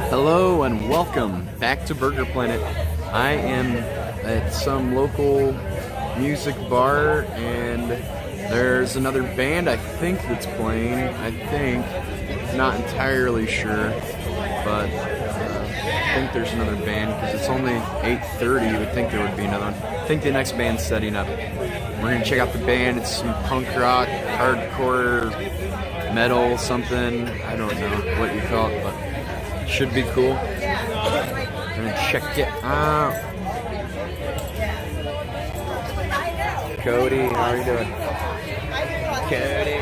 Hello and welcome back to Burger Planet. I am at some local music bar and there's another band I think that's playing. Not entirely sure, but I think there's another band because it's only 8:30. You would think there would be another one. I think the next band's setting up. We're going to check out the band. It's some punk rock, hardcore, metal, something. I don't know what you call it, but it should be cool. We're going to check it out. Cody, how are you doing? Cody.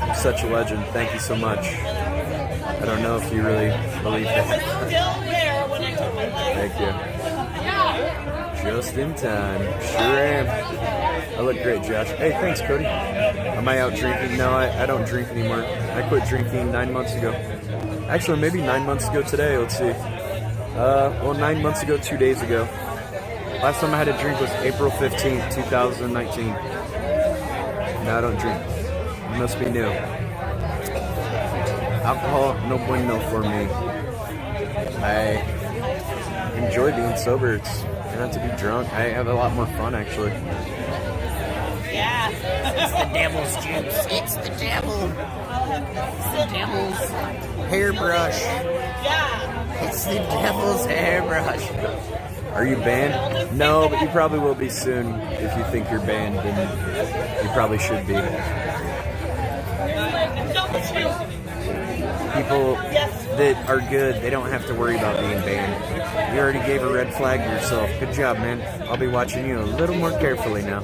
You're such a legend. Thank you so much. I don't know if you really believe that. Thank you. Just in time. Sure am. I look great, Josh. Hey, thanks, Cody. Am I out drinking? No, I don't drink anymore. I quit drinking 9 months ago. Actually, maybe 9 months ago today. Let's see. 9 months ago, 2 days ago. Last time I had a drink was April 15th, 2019. No, I don't drink. It must be new. Alcohol, no bueno for me. I enjoy being sober. It's not to be drunk. I have a lot more fun, actually. Yeah. It's the devil's juice. It's the devil. It's the devil's hairbrush. Yeah. It's the devil's hairbrush. Are you banned? No, but you probably will be soon. If you think you're banned, then you probably should be. People that are good, they don't have to worry about being banned. You already gave a red flag to yourself. Good job, man. I'll be watching you a little more carefully now.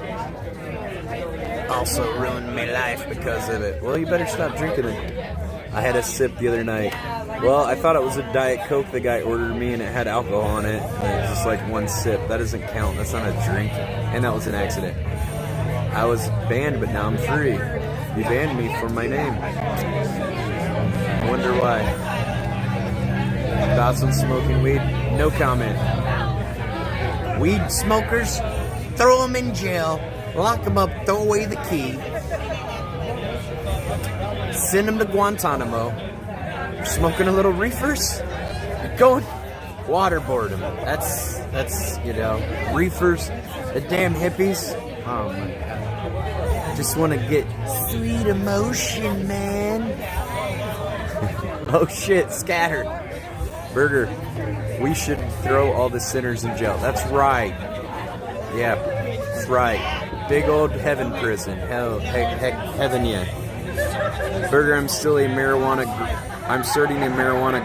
Also ruined my life because of it. Well, you better stop drinking it. I had a sip the other night. Well, I thought it was a Diet Coke the guy ordered me and it had alcohol in it. And it was just like one sip. That doesn't count. That's not a drink. And that was an accident. I was banned, but now I'm free. You banned me for my name. I wonder why. Thoughts on smoking weed? No comment. Weed smokers, throw them in jail, lock them up, throw away the key, send them to Guantanamo. You're smoking a little reefers? You're going waterboard them. That's reefers, the damn hippies. Oh my God. Just want to get sweet emotion, man. Oh shit, scatter. Burger, we should throw all the sinners in jail. That's right. Yeah, that's right. Big old heaven prison. Hell, heaven, yeah. Burger, I'm starting a marijuana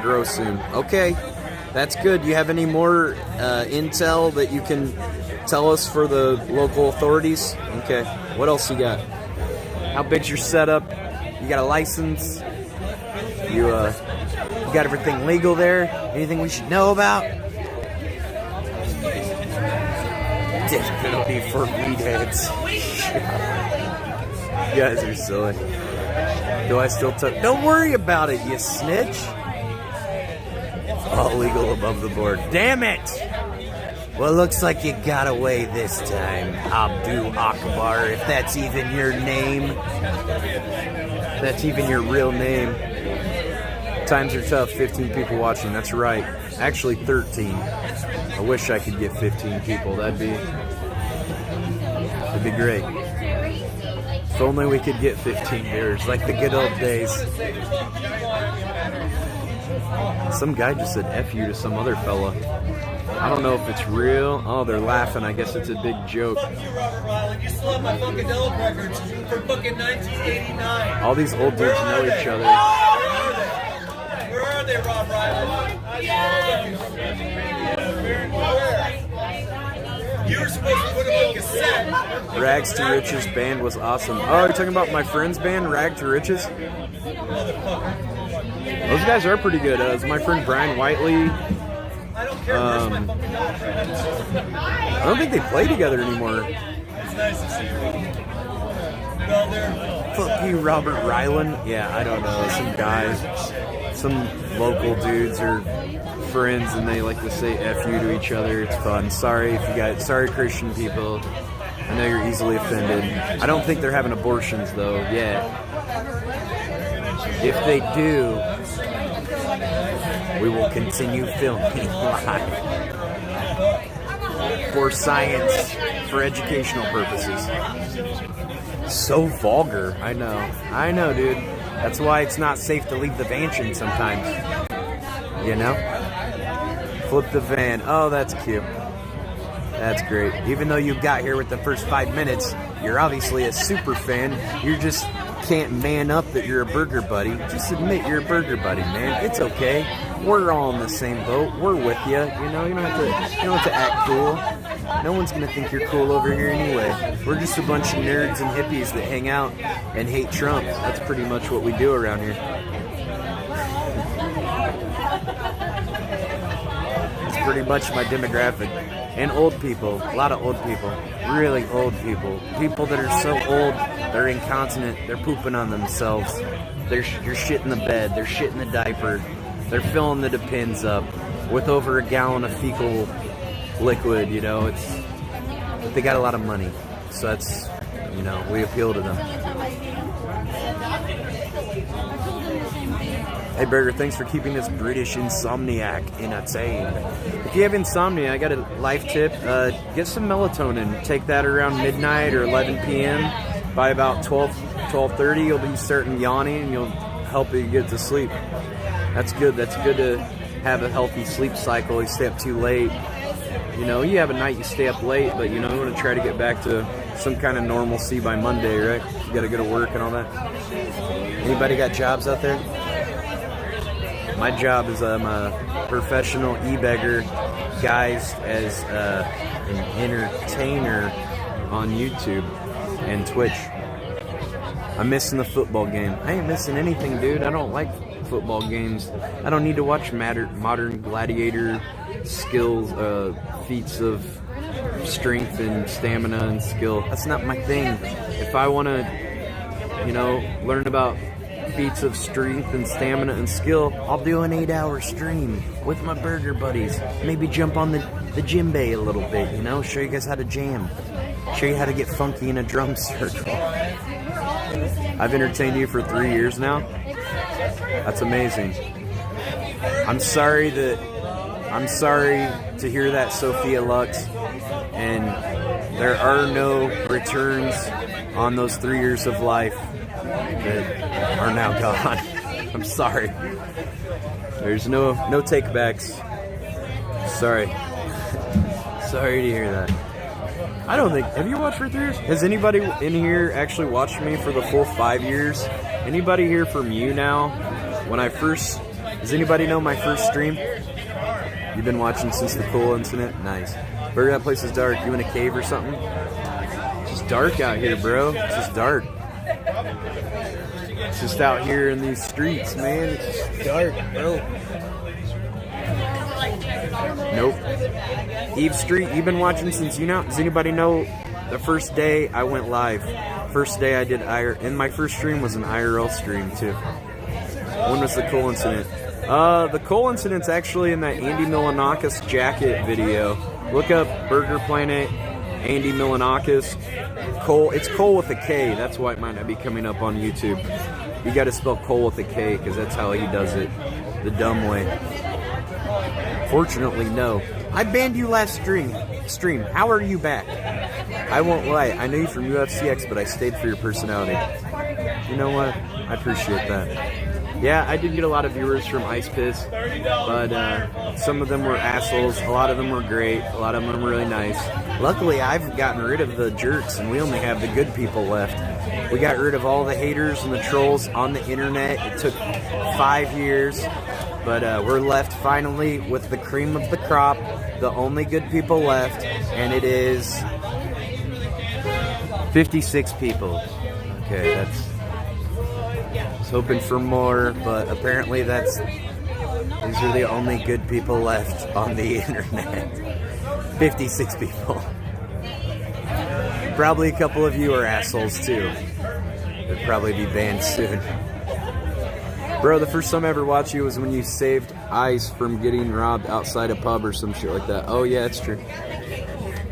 grow soon. Okay, that's good. You have any more intel that you can tell us for the local authorities? Okay, what else you got? How big's your setup? You got a license? You got everything legal there? Anything we should know about? Definitely for meatheads. You guys are silly. Do I still touch? Don't worry about it, you snitch. All legal above the board. Damn it! Well, looks like you got away this time, Abdul Akbar, if that's even your name. If that's even your real name. Times are tough, 15 people watching, that's right. Actually 13. I wish I could get 15 people, that'd be great. If only we could get 15 viewers, like the good old days. Some guy just said F you to some other fella. I don't know if it's real. Oh, they're laughing. I guess it's a big joke. You still have my Funkadelic records from fucking 1989. All these old dudes know each other. Where are they, Rob Riley? You were supposed to put them on cassette. Rags to Riches band was awesome. Oh, you're talking about my friend's band, Rag to Riches? Those guys are pretty good. It's my friend Brian Whiteley. I don't think they play together anymore. It's nice to see you. Fuck you, Robert Ryland. Yeah, I don't know. Some guys, some local dudes are friends and they like to say F you to each other. It's fun. Sorry if you guys, sorry Christian people. I know you're easily offended. I don't think they're having abortions though, yet. If they do, we will continue filming live. For science, for educational purposes. So vulgar. I know, dude. That's why it's not safe to leave the mansion sometimes. You know? Flip the van. Oh, that's cute. That's great. Even though you got here with the first 5 minutes, you're obviously a super fan. You just can't man up that you're a burger buddy. Just admit you're a burger buddy, man. It's okay. We're all in the same boat. We're with you. You know, you don't have to act cool. No one's gonna think you're cool over here anyway. We're just a bunch of nerds and hippies that hang out and hate Trump. That's pretty much what we do around here. It's pretty much my demographic. And old people, a lot of old people, really old people. People that are so old, they're incontinent, they're pooping on themselves. You're shitting the bed, they're shitting the diaper, they're filling the Depends up with over a gallon of fecal liquid, you know. But they got a lot of money, so that's, you know, we appeal to them. Hey Burger, thanks for keeping this British insomniac entertained. If you have insomnia, I got a life tip. Get some melatonin. Take that around midnight or 11 p.m. By about 12:30, you'll be starting yawning and you'll help you get to sleep. That's good. That's good to have a healthy sleep cycle. You stay up too late. You know, you have a night you stay up late, but you know, you want to try to get back to some kind of normalcy by Monday, right? You got to go to work and all that. Anybody got jobs out there? My job is I'm a professional e-beggar guised as an entertainer on YouTube and Twitch. I'm missing the football game. I ain't missing anything, dude. I don't like football games. I don't need to watch modern gladiator skills, feats of strength and stamina and skill. That's not my thing. If I want to, you know, learn about feats of strength and stamina and skill, I'll do an 8-hour stream with my burger buddies. Maybe jump on the djembe a little bit, you know, show you guys how to jam. Show you how to get funky in a drum circle. I've entertained you for 3 years now. That's amazing. I'm sorry to hear that, Sophia Lux, and there are no returns on those 3 years of life that are now gone. I'm sorry. There's no takebacks. Sorry. Sorry to hear that. I don't think, have you watched for 3 years? Has anybody in here actually watched me for the full 5 years? Anybody here from you now? Does anybody know my first stream? You've been watching since the cool incident? Nice. Burger, that place is dark. You in a cave or something? It's just dark out here, bro. It's just dark. It's just out here in these streets, man. It's just dark, bro. Nope. Eve Street, you've been watching since you know. Does anybody know the first day I went live? First day I did IRL, and my first stream was an IRL stream too. When was the cool incident? The coal incident's actually in that Andy Milanakis jacket video. Look up Burger Planet, Andy Milanakis. Cole, it's Cole with a K. That's why it might not be coming up on YouTube. You got to spell Cole with a K because that's how he does it, the dumb way. Fortunately, no. I banned you last stream. How are you back? I won't lie. I know you from UFCX, but I stayed for your personality. You know what? I appreciate that. Yeah, I did get a lot of viewers from Ice Piss, but some of them were assholes, a lot of them were great, a lot of them were really nice. Luckily, I've gotten rid of the jerks, and we only have the good people left. We got rid of all the haters and the trolls on the internet. It took 5 years, but we're left finally with the cream of the crop, the only good people left, and it is 56 people. Okay, that's... hoping for more, but apparently these are the only good people left on the internet. 56 people. Probably a couple of you are assholes too. They'll probably be banned soon. Bro, the first time I ever watched you was when you saved Ice from getting robbed outside a pub or some shit like that. Oh yeah, it's true.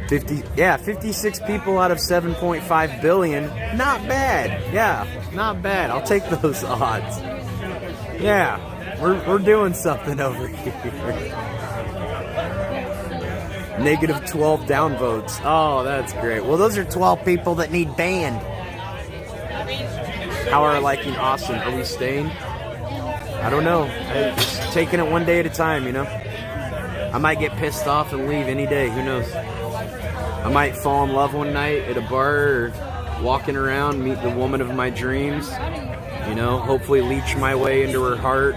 56 people out of 7.5 billion. Not bad. Yeah, not bad. I'll take those odds. Yeah, we're doing something over here. Negative 12 downvotes. Oh, that's great. Well, those are 12 people that need banned. How are liking Austin? Are we staying? I don't know. Just taking it one day at a time, you know? I might get pissed off and leave any day. Who knows? I might fall in love one night at a bar or walking around, meet the woman of my dreams. You know, hopefully leech my way into her heart,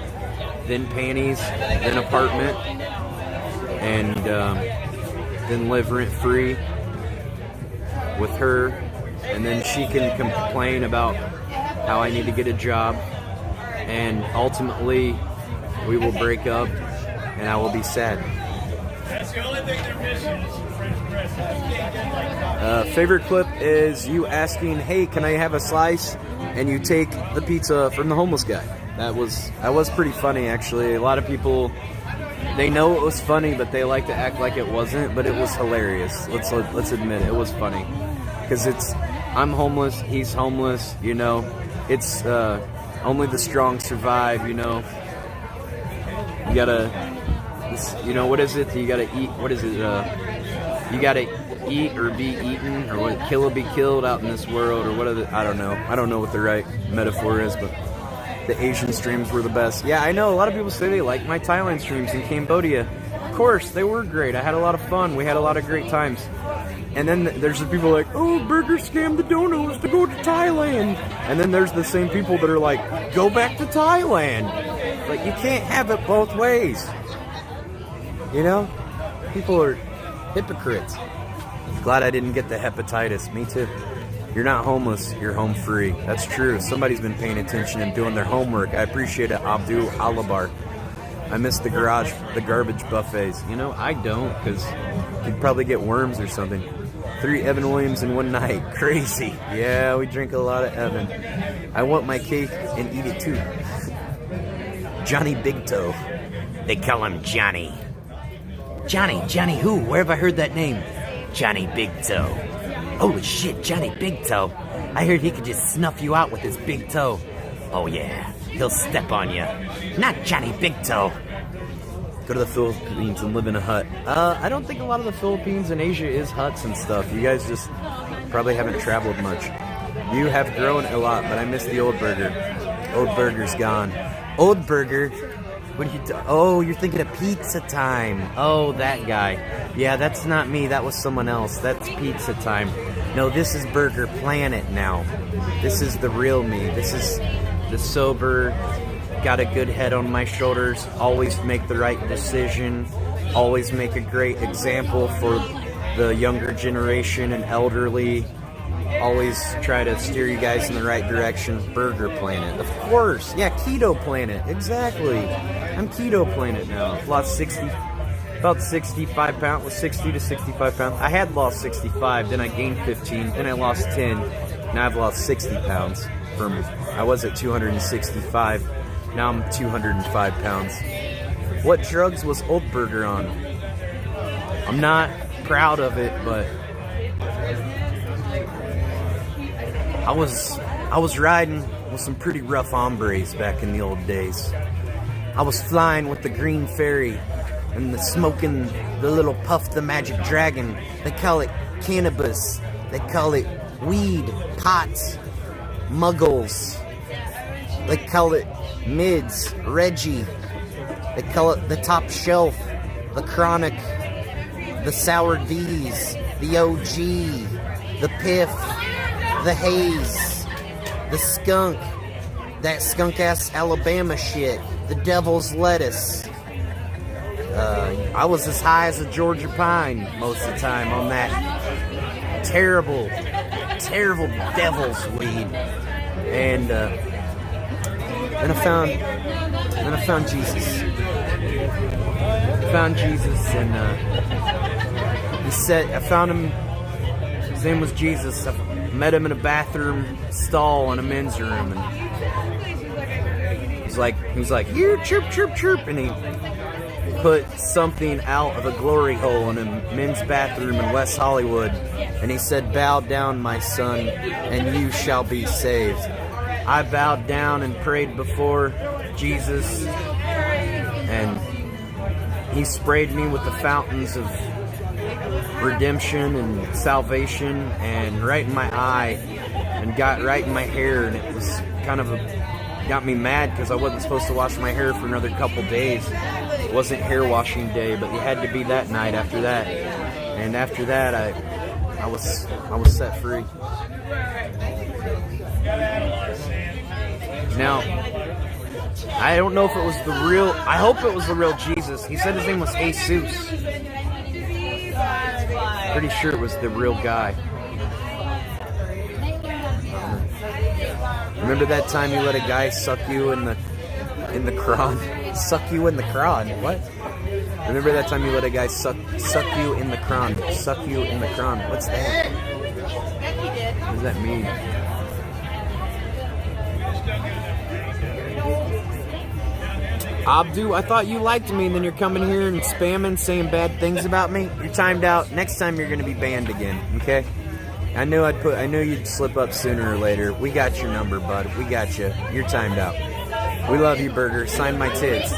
then panties, then apartment, and then live rent-free with her. And then she can complain about how I need to get a job. And ultimately, we will break up, and I will be sad. That's the only thing they're missing. Favorite clip is you asking, "Hey, can I have a slice?" and you take the pizza from the homeless guy. That was pretty funny, actually. A lot of people, they know it was funny, but they like to act like it wasn't. But it was hilarious. Let's admit it was funny, because I'm homeless, he's homeless. You know, it's only the strong survive. You know, you gotta. You know, what is it? You gotta eat. What is it? You gotta eat or be eaten, or what? Kill or be killed out in this world, or what? I don't know. I don't know what the right metaphor is, but the Asian streams were the best. Yeah, I know. A lot of people say they like my Thailand streams in Cambodia. Of course, they were great. I had a lot of fun. We had a lot of great times. And then there's the people like, "Oh, Burger scammed the donos to go to Thailand." And then there's the same people that are like, "Go back to Thailand." Like, you can't have it both ways. You know? People are hypocrites. Glad I didn't get the hepatitis. Me too. You're not homeless, you're home free. That's true. Somebody's been paying attention and doing their homework. I appreciate it, Abdul Alabar. I miss the garbage buffets. You know, I don't, because you'd probably get worms or something. 3 Evan Williams in one night. Crazy. Yeah, we drink a lot of Evan. I want my cake and eat it too. Johnny Big Toe. They call him Johnny. Johnny who? Where have I heard that name? Johnny Big Toe. Holy shit, Johnny Big Toe. I heard he could just snuff you out with his big toe. Oh yeah, he'll step on you. Not Johnny Big Toe. Go to the Philippines and live in a hut. I don't think a lot of the Philippines and Asia is huts and stuff. You guys just probably haven't traveled much. You have grown a lot, but I miss the old burger. Old burger's gone. Old burger? What are you Oh, you're thinking of Pizza Time. Oh, that guy. Yeah, that's not me. That was someone else. That's Pizza Time. No, this is Burger Planet now. This is the real me. This is the sober, got a good head on my shoulders, always make the right decision, always make a great example for the younger generation and elderly. Always try to steer you guys in the right direction. Burger Planet, of course. Yeah, Keto Planet, exactly. I'm Keto Planet now. I've lost about 65 pounds, was 60 to 65 pounds. I had lost 65, then I gained 15, then I lost 10. Now I've lost 60 pounds. I was at 265, now I'm 205 pounds. What drugs was Old Burger on? I'm not proud of it, but I was riding with some pretty rough hombres back in the old days. I was flying with the Green Fairy and smoking the little Puff the Magic Dragon. They call it cannabis. They call it weed, pots, muggles. They call it mids, Reggie. They call it the Top Shelf, the Chronic, the Sour D's, the OG, the Piff, the Haze, the Skunk, that skunk-ass Alabama shit, the Devil's Lettuce. I was as high as a Georgia pine most of the time on that terrible devil's weed. And then I found Jesus. And I found him. His name was Jesus. I met him in a bathroom stall in a men's room, and he was like, "Here, chirp, chirp, chirp," and he put something out of a glory hole in a men's bathroom in West Hollywood, and he said, "Bow down, my son, and you shall be saved." I bowed down and prayed before Jesus, and he sprayed me with the fountains of redemption and salvation, and right in my eye, and got right in my hair, and it was kind of got me mad because I wasn't supposed to wash my hair for another couple days. It wasn't hair washing day, but it had to be that night after that. And after that, I was set free. Now, I don't know if it was the real, I hope it was the real Jesus. He said his name was Jesus. Pretty sure it was the real guy. Remember that time you let a guy suck you in the cron? Suck you in the cron? What? Remember that time you let a guy suck you in the cron? Suck you in the cron. What's that? What does that mean? Abdu, I thought you liked me, and then you're coming here and spamming, saying bad things about me. You're timed out. Next time you're gonna be banned again. Okay? I knew you'd slip up sooner or later. We got your number, bud. We got you. You're timed out. We love you, Burger. Sign my tits. I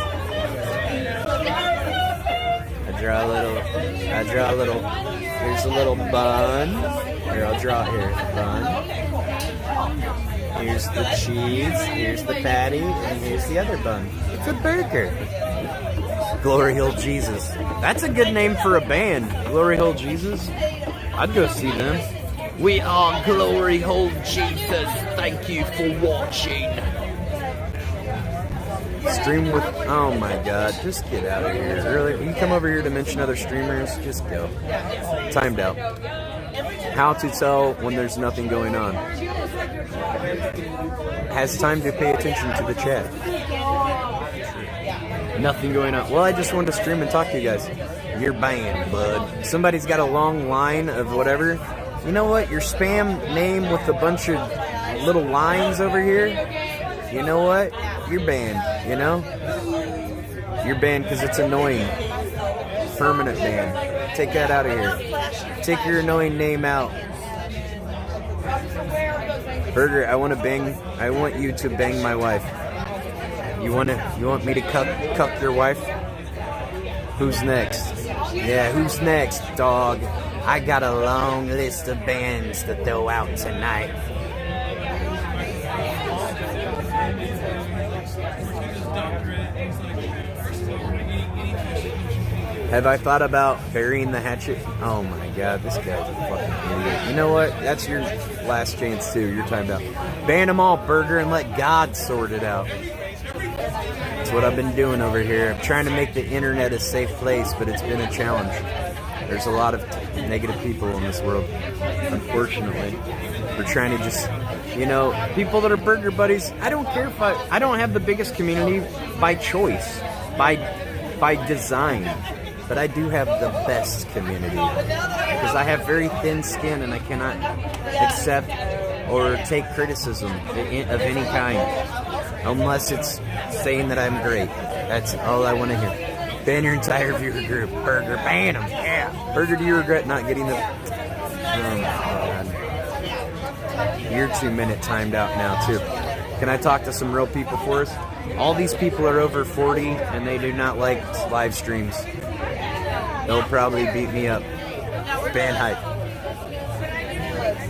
draw a little. Here's a little bun. Here, I'll draw here. Bun. Here's the cheese. Here's the patty. And here's the other bun. It's a burger. Glory Hole Jesus. That's a good name for a band. Glory Hole Jesus. I'd go see them. We are Glory Hole Jesus. Thank you for watching. Stream with... Oh my god. Just get out of here. Really? You come over here to mention other streamers? Just go. Timed out. How to tell when there's nothing going on. Has time to pay attention to the chat. Nothing going on. Well, I just wanted to stream and talk to you guys. You're banned, bud. Somebody's got a long line of whatever. You know what? Your spam name with a bunch of little lines over here. You know what? You're banned, you know? You're banned because it's annoying. Permanent ban. Take that out of here. Take your annoying name out. Burger, I want you to bang my wife. You want me to cuck your wife? Who's next? Yeah, who's next, dog? I got a long list of bands to throw out tonight. Have I thought about burying the hatchet? Oh my god, this guy's a fucking idiot. You know what? That's your last chance too. You're timed out. Ban them all, Burger, and let God sort it out. That's what I've been doing over here. I'm trying to make the internet a safe place, but it's been a challenge. There's a lot of negative people in this world, unfortunately. We're trying to just, you know, people that are burger buddies, I don't care if I don't have the biggest community by choice, by design, but I do have the best community because I have very thin skin and I cannot accept or take criticism of any kind unless it's saying that I'm great. That's all I want to hear. Ban your entire viewer group. Burger, ban them. Yeah. Burger, do you regret not getting the... Oh my god. You're 2 minute timed out now too. Can I talk to some real people for us? All these people are over 40 and they do not like live streams. They'll probably beat me up. Ban hype.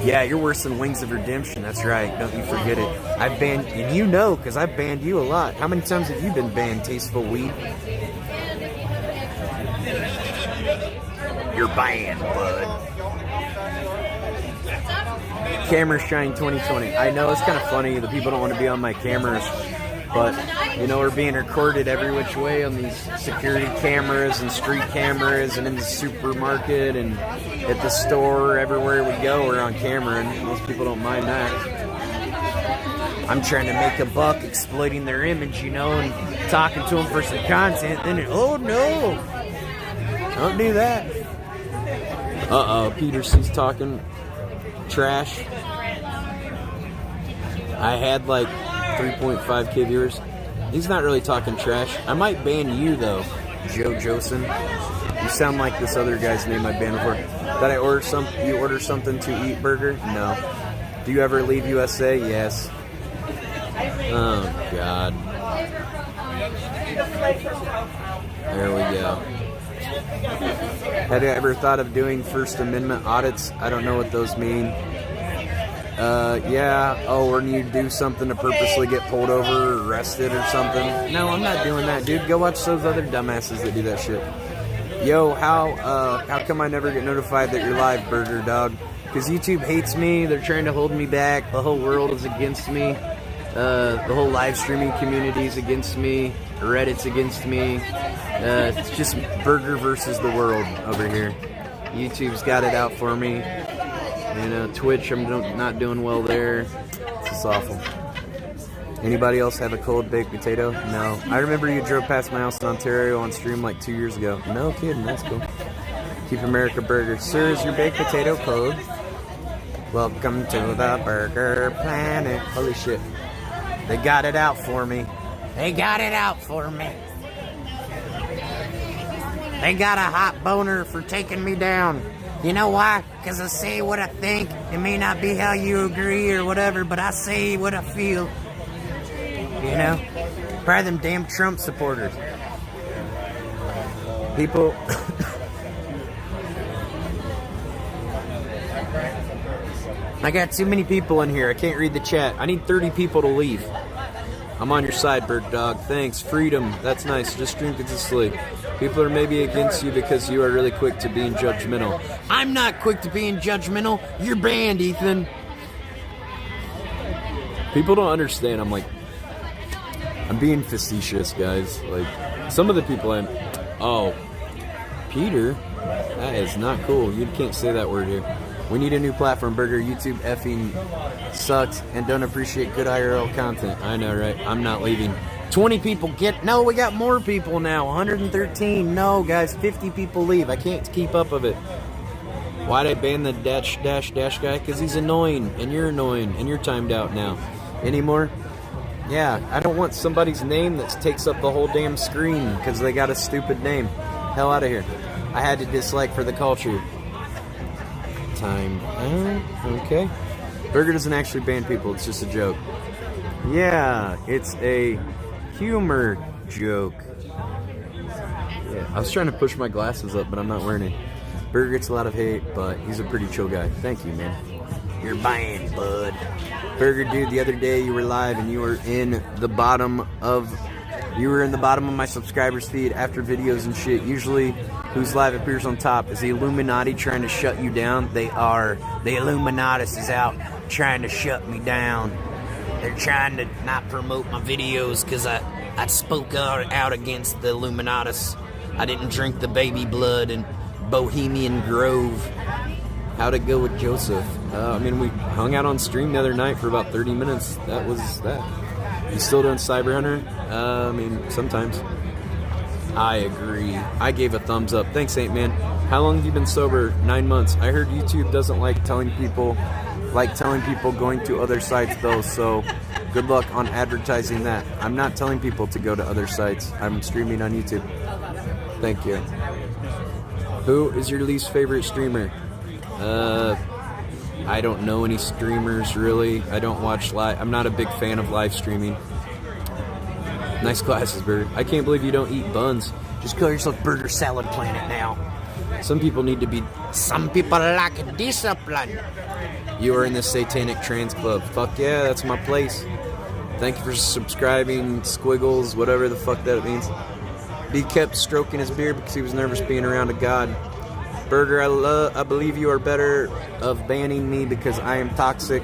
Yeah, you're worse than Wings of Redemption. That's right. Don't you forget it. I've banned... And you know, because I've banned you a lot. How many times have you been banned, Tasteful Weed? You're banned, bud. Camera Shine 2020. I know it's kind of funny. The people don't want to be on my cameras. But, you know, we're being recorded every which way on these security cameras and street cameras and in the supermarket and at the store. Everywhere we go, we're on camera, and most people don't mind that. I'm trying to make a buck exploiting their image, you know, and talking to them for some content. Then, oh no, don't do that. Uh-oh, Peterson's talking trash. I had like 3.5k viewers. He's not really talking trash. I might ban you though, Joe Josen. You sound like this other guy's name I banned before. Did I order you order something to eat, Burger? No. Do you ever leave USA? Yes. Oh, God. There we go. Have you ever thought of doing First Amendment audits? I don't know what those mean. Yeah. Oh, when you do something to purposely get pulled over or arrested or something? No, I'm not doing that, dude. Go watch those other dumbasses that do that shit. Yo, how come I never get notified that you're live, Burger Dog? Because YouTube hates me. They're trying to hold me back. The whole world is against me. The whole live streaming community is against me. Reddit's against me. It's just Burger versus the world over here. YouTube's got it out for me. You know, Twitch, I'm not doing well there. It's just awful. Anybody else have a cold baked potato? No. I remember you drove past my house in Ontario on stream like 2 years ago. No kidding, that's cool. Keep America Burger. Sir, is your baked potato cold? Welcome to the Burger Planet. Holy shit. They got it out for me. They got it out for me. They got a hot boner for taking me down. You know why? Because I say what I think. It may not be how you agree or whatever, but I say what I feel. You know? Probably them damn Trump supporters. People... I got too many people in here. I can't read the chat. I need 30 people to leave. I'm on your side, Bird Dog. Thanks. Freedom. That's nice. Just drink it to sleep. People are maybe against you because you are really quick to being judgmental. I'm not quick to being judgmental. You're banned, Ethan. People don't understand. I'm being facetious, guys. Like, some of the people Oh, Peter? That is not cool. You can't say that word here. We need a new platform, Burger. YouTube effing sucks and don't appreciate good IRL content. I know, right? I'm not leaving. 20 people No, we got more people now. 113. No, guys, 50 people leave. I can't keep up with it. Why'd I ban the dash guy? Because he's annoying, and you're annoying, and you're timed out now. Anymore? Yeah, I don't want somebody's name that takes up the whole damn screen because they got a stupid name. Hell out of here. I had to dislike for the culture. Time. Okay. Burger doesn't actually ban people, it's just a joke. Yeah, it's a humor joke. Yeah, I was trying to push my glasses up, but I'm not wearing it. Burger gets a lot of hate, but he's a pretty chill guy. Thank you, man. You're banned, bud. Burger dude, the other day you were live and you were in the bottom of my subscribers feed after videos and shit. Usually who's live appears on top. Is the Illuminati trying to shut you down? They are. The Illuminatus is out trying to shut me down. They're trying to not promote my videos because I spoke out against the Illuminatus. I didn't drink the baby blood in Bohemian Grove. How'd it go with Joseph? We hung out on stream the other night for about 30 minutes. That was that. You still doing Cyber Hunter? Sometimes. I agree. I gave a thumbs up. Thanks, Saint Man. How long have you been sober? 9 months. I heard YouTube doesn't like telling people going to other sites though, so good luck on advertising that. I'm not telling people to go to other sites. I'm streaming on YouTube. Thank you. Who is your least favorite streamer? I don't know any streamers really. I don't watch live. I'm not a big fan of live streaming. Nice glasses, Bird. I can't believe you don't eat buns. Just call yourself Burger Salad Planet now. Some people need to be... Some people lack discipline. You are in the Satanic Trans Club. Fuck yeah, that's my place. Thank you for subscribing, Squiggles, whatever the fuck that means. He kept stroking his beard because he was nervous being around a god. Burger, I believe you are better of banning me because I am toxic.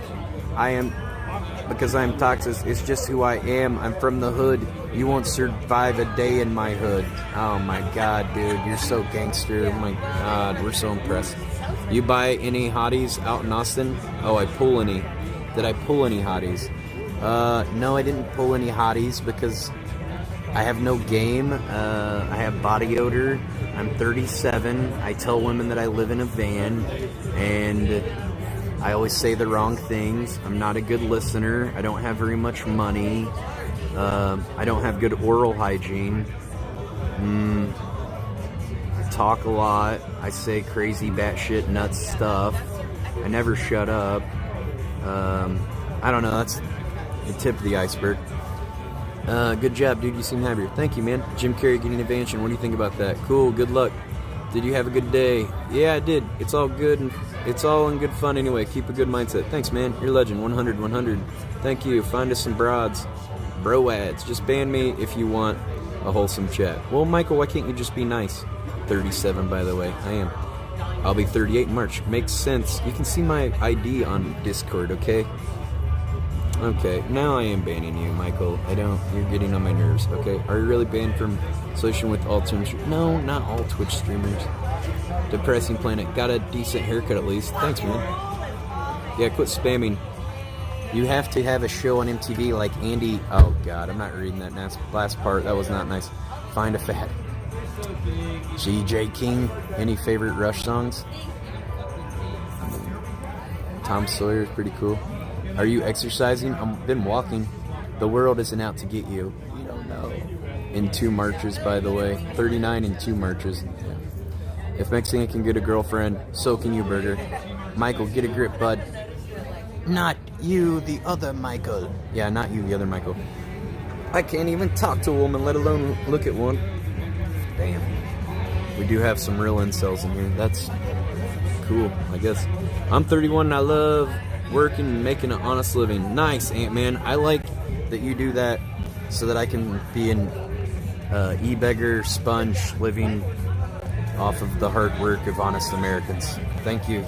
Because I am toxic. It's just who I am. I'm from the hood. You won't survive a day in my hood. Oh my god, dude. You're so gangster. Oh my god, we're so impressed. You buy any hotties out in Austin? Oh, I pull any. Did I pull any hotties? No, I didn't pull any hotties because I have no game. I have body odor. I'm 37. I tell women that I live in a van. And I always say the wrong things. I'm not a good listener. I don't have very much money. I don't have good oral hygiene. I talk a lot. I say crazy batshit nuts stuff. I never shut up. I don't know. That's the tip of the iceberg. Good job, dude. You seem happier. Thank you, man. Jim Carrey getting a mansion. What do you think about that? Cool. Good luck. Did you have a good day? Yeah, I did. It's all good. And it's all in good fun anyway. Keep a good mindset. Thanks, man. You're a legend. 100, 100. Thank you. Find us some broads. Bro ads. Just ban me if you want a wholesome chat. Well, Michael, why can't you just be nice? 37, by the way. I am. I'll be 38 in March. Makes sense. You can see my ID on Discord, okay? Okay, now I am banning you, Michael. You're getting on my nerves, okay? Are you really banned from association with all Twitch? No, not all Twitch streamers. Depressing Planet. Got a decent haircut at least. Thanks, man. Yeah, quit spamming. You have to have a show on MTV like Andy. Oh, God, I'm not reading that last part. That was not nice. Find a fat. GJ King. Any favorite Rush songs? Tom Sawyer is pretty cool. Are you exercising? I've been walking. The world isn't out to get you. You don't know. In 2 marches, by the way. 39 in 2 marches. If Mexican can get a girlfriend, so can you, Burger. Michael, get a grip, bud. Not you, the other Michael. Yeah, not you, the other Michael. I can't even talk to a woman, let alone look at one. Damn. We do have some real incels in here. That's cool, I guess. I'm 31 and I love working and making an honest living. Nice, Ant-Man. I like that you do that so that I can be an e-beggar sponge living off of the hard work of honest Americans. Thank you.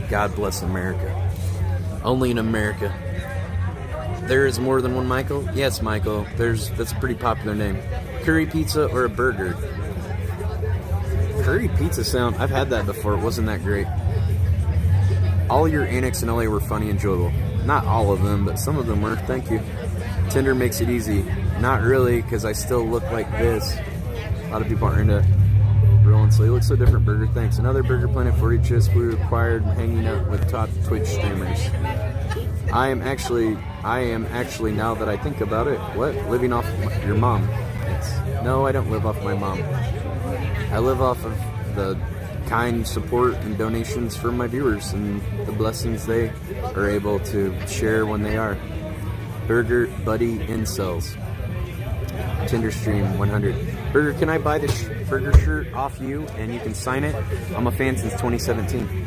God bless America. Only in America. There is more than one Michael? Yes, Michael. That's a pretty popular name. Curry pizza or a burger? Curry pizza sound. I've had that before. It wasn't that great. All your antics in LA were funny and enjoyable. Not all of them, but some of them were. Thank you. Tinder makes it easy. Not really, because I still look like this. A lot of people aren't into rolling, so you look so different, Burger. Thanks. Another Burger Planet 40 chips. We required hanging out with top Twitch streamers. I am actually, now that I think about it, what? Living off your mom. No, I don't live off my mom. I live off of the kind support and donations from my viewers and the blessings they are able to share when they are. Burger Buddy Incels. Tinder stream 100. Burger, can I buy this Burger shirt off you and you can sign it? I'm a fan since 2017.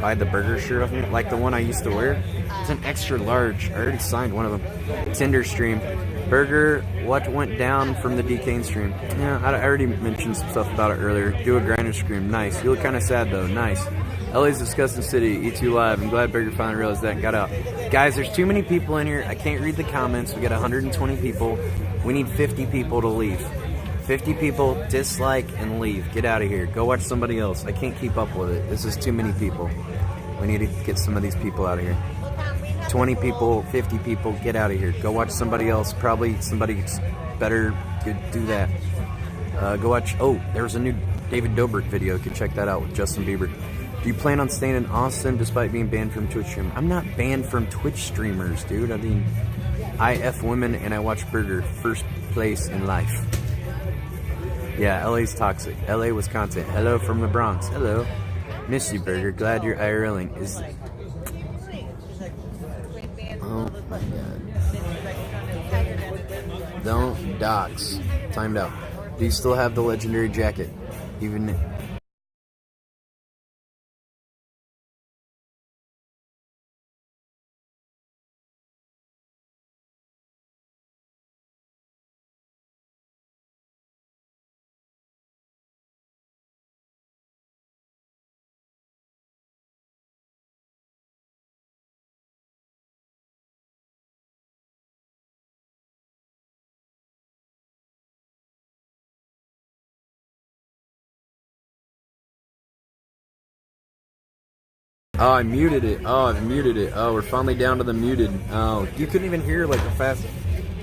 Buy the Burger shirt off me? Like the one I used to wear? It's an extra large. I already signed one of them. Tinder stream. Burger, what went down from the DK stream? Yeah, I already mentioned some stuff about it earlier. Do a grinder scream. Nice. You look kind of sad, though. Nice. LA's disgusting city. E2 live. I'm glad Burger finally realized that and got out. Guys, there's too many people in here. I can't read the comments. We got 120 people. We need 50 people to leave. 50 people, dislike, and leave. Get out of here. Go watch somebody else. I can't keep up with it. This is too many people. We need to get some of these people out of here. 20 people, 50 people, get out of here. Go watch somebody else. Probably somebody better could do that. Go watch... Oh, there's a new David Dobrik video. You can check that out with Justin Bieber. Do you plan on staying in Austin despite being banned from Twitch stream? I'm not banned from Twitch streamers, dude. I mean, I F women and I watch Burger. First place in life. Yeah, LA's toxic. LA, Wisconsin. Hello from the Bronx. Hello. Miss you, Burger. Glad you're IRLing. Oh my god. Don't dox. Timed out. Do you still have the legendary jacket? Even... Oh, I muted it. Oh, I've muted it. Oh, we're finally down to the muted. Oh, you couldn't even hear like the fast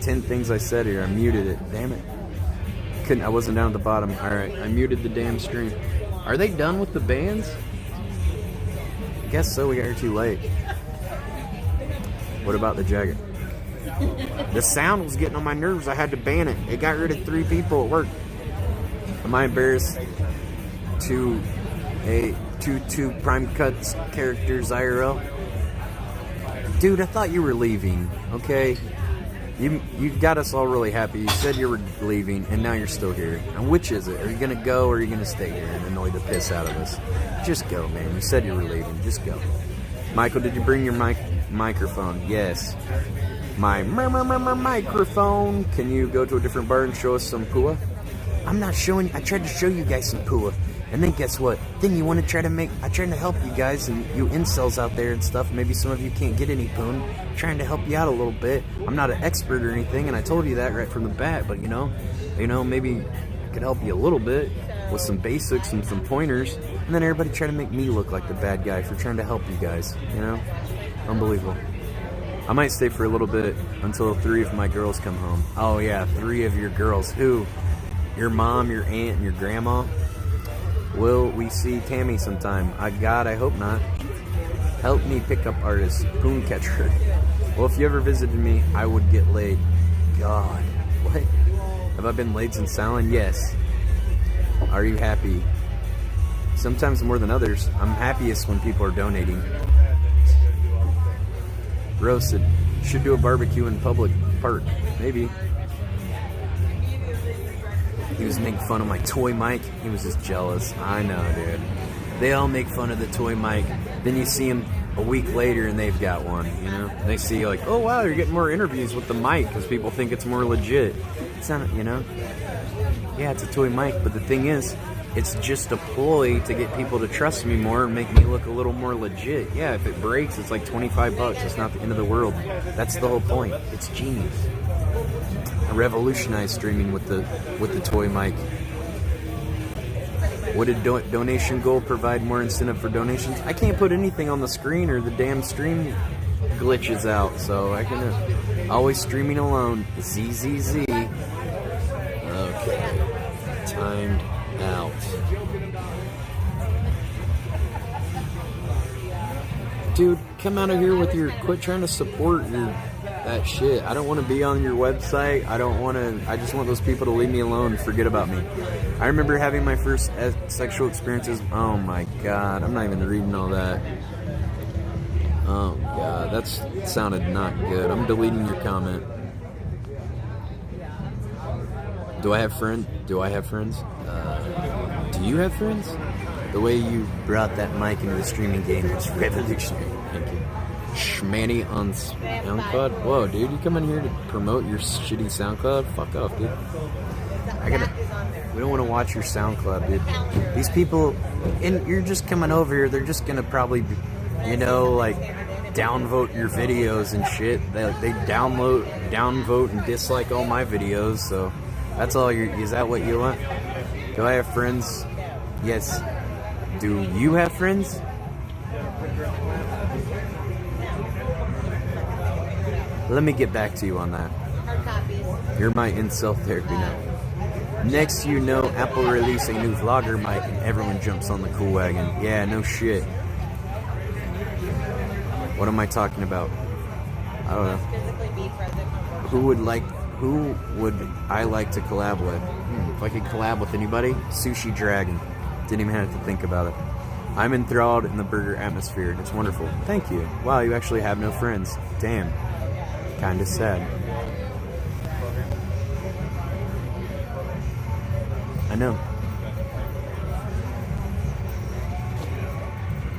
10 things I said here. I muted it. Damn it. I wasn't down at the bottom. Alright, I muted the damn stream. Are they done with the bans? I guess so, we got here too late. What about the jacket? The sound was getting on my nerves. I had to ban it. It got rid of 3 people at work. Am I embarrassed to a two prime cuts characters IRL? Dude, I thought you were leaving, okay? You got us all really happy. You said you were leaving, and now you're still here. And which is it? Are you going to go, or are you going to stay here and annoy the piss out of us? Just go, man. You said you were leaving. Just go. Michael, did you bring your microphone? Yes. My microphone. Can you go to a different bar and show us some pua? I'm not showing. I tried to show you guys some pua. And then guess what? Then you want to try to make... I tried to help you guys and you incels out there and stuff. Maybe some of you can't get any poon. Trying to help you out a little bit. I'm not an expert or anything, and I told you that right from the bat. But you know, maybe I could help you a little bit with some basics and some pointers. And then everybody try to make me look like the bad guy for trying to help you guys. You know? Unbelievable. I might stay for a little bit until 3 of my girls come home. Oh yeah, 3 of your girls. Who? Your mom, your aunt, and your grandma? Will we see Tammy sometime? I hope not. Help me pick up artists. Poon catcher. Well, if you ever visited me, I would get laid. God. What? Have I been laid since Salon? Yes. Are you happy? Sometimes more than others. I'm happiest when people are donating. Roasted. Should do a barbecue in public park. Maybe. He was making fun of my toy mic. He was just jealous. I know, dude. They all make fun of the toy mic. Then you see him a week later and they've got one, you know? They see like, oh wow, you're getting more interviews with the mic because people think it's more legit. It's not, you know? Yeah, it's a toy mic, but the thing is, it's just a ploy to get people to trust me more and make me look a little more legit. Yeah, if it breaks, it's like $25. It's not the end of the world. That's the whole point. It's genius. I revolutionized streaming with the toy mic. Would a donation goal provide more incentive for donations? I can't put anything on the screen or the damn stream glitches out, so I can always streaming alone. ZZZ. Okay. Timed out. Dude, come out of here with your... Quit trying to support your... that shit. I don't want to be on your website. I just want those people to leave me alone and forget about me. I remember having my first sexual experiences. Oh my god. I'm not even reading all that. Oh god. That sounded not good. I'm deleting your comment. Do I have friends? Do you have friends? The way you brought that mic into the streaming game was revolutionary. Thank you. Schmanny on SoundCloud. Whoa, dude, you come in here to promote your shitty SoundCloud? Fuck off, dude. We don't want to watch your SoundCloud, dude. These people, and you're just coming over here, they're just gonna probably, you know, like, downvote your videos and shit. They downvote and dislike all my videos, so that's all is that what you want? Do I have friends? Yes. Do you have friends? Let me get back to you on that. You're my incel therapy now. Next, you know, Apple release a new vlogger mic and everyone jumps on the cool wagon. Yeah, no shit. What am I talking about? I don't know. Who would I like to collab with? If I could collab with anybody, Sushi Dragon. Didn't even have to think about it. I'm enthralled in the burger atmosphere. It's wonderful. Thank you. Wow, you actually have no friends. Damn. Kinda sad. I know.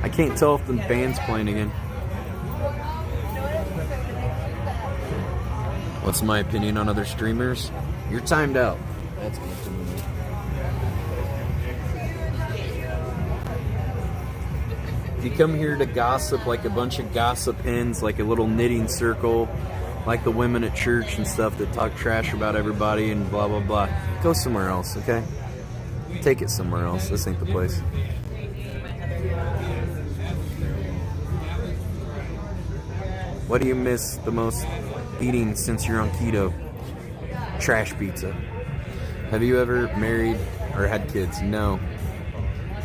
I can't tell if the band's playing again. What's my opinion on other streamers? You're timed out. That's good to me. If you come here to gossip like a bunch of gossip hens, like a little knitting circle, like the women at church and stuff that talk trash about everybody and blah, blah, blah, go somewhere else, okay? Take it somewhere else. This ain't the place. What do you miss the most eating since you're on keto? Trash pizza. Have you ever married or had kids? No.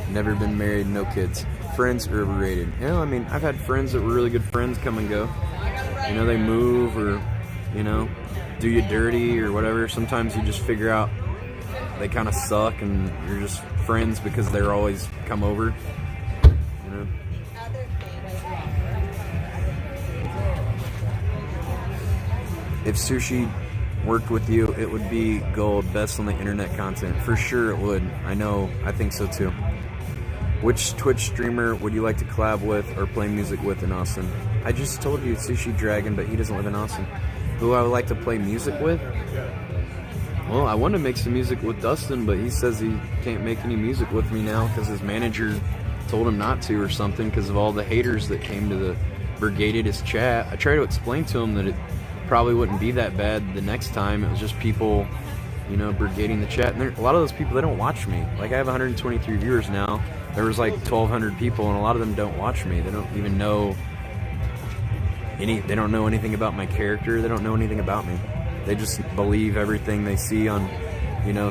Never been married, no kids. Friends are overrated. You know, I mean, I've had friends that were really good friends come and go. You know, they move or, you know, do you dirty or whatever. Sometimes you just figure out they kind of suck and you're just friends because they're always come over. You know? if sushi worked with you, it would be gold. Best on the internet content. For sure it would. I think so too. Which Twitch streamer would you like to collab with or play music with in Austin? I just told you Sushi Dragon, but he doesn't live in Austin. Who I would like to play music with? Well, I want to make some music with Dustin, but he says he can't make any music with me now because his manager told him not to or something because of all the haters that came to the brigaded his chat. I tried to explain to him that it probably wouldn't be that bad the next time. It was just people, brigading the chat. And a lot of those people, they don't watch me. Like, I have 123 viewers now. There was like 1,200 people, and a lot of them don't watch me. They don't even know they don't know anything about my character. They don't know anything about me. They just believe everything they see on,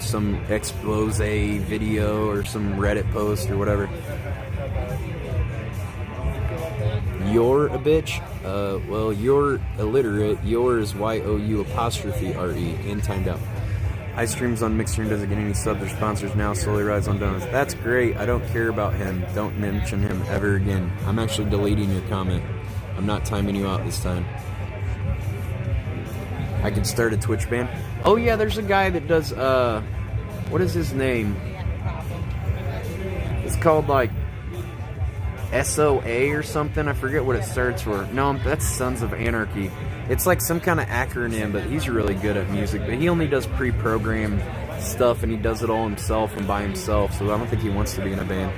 some expose video or some Reddit post or whatever. You're a bitch? Well, you're illiterate. Your is YOU''RE and timed out. I streams on Mixer doesn't get any subs or sponsors now, solely rides on donuts. That's great. I don't care about him. Don't mention him ever again. I'm actually deleting your comment. I'm not timing you out this time. I could start a Twitch ban. Oh yeah, there's a guy that does, what is his name? It's called like SOA or something. I forget what it starts for. No, that's Sons of Anarchy. It's like some kind of acronym, but he's really good at music. But he only does pre-programmed stuff, and he does it all himself and by himself, so I don't think he wants to be in a band.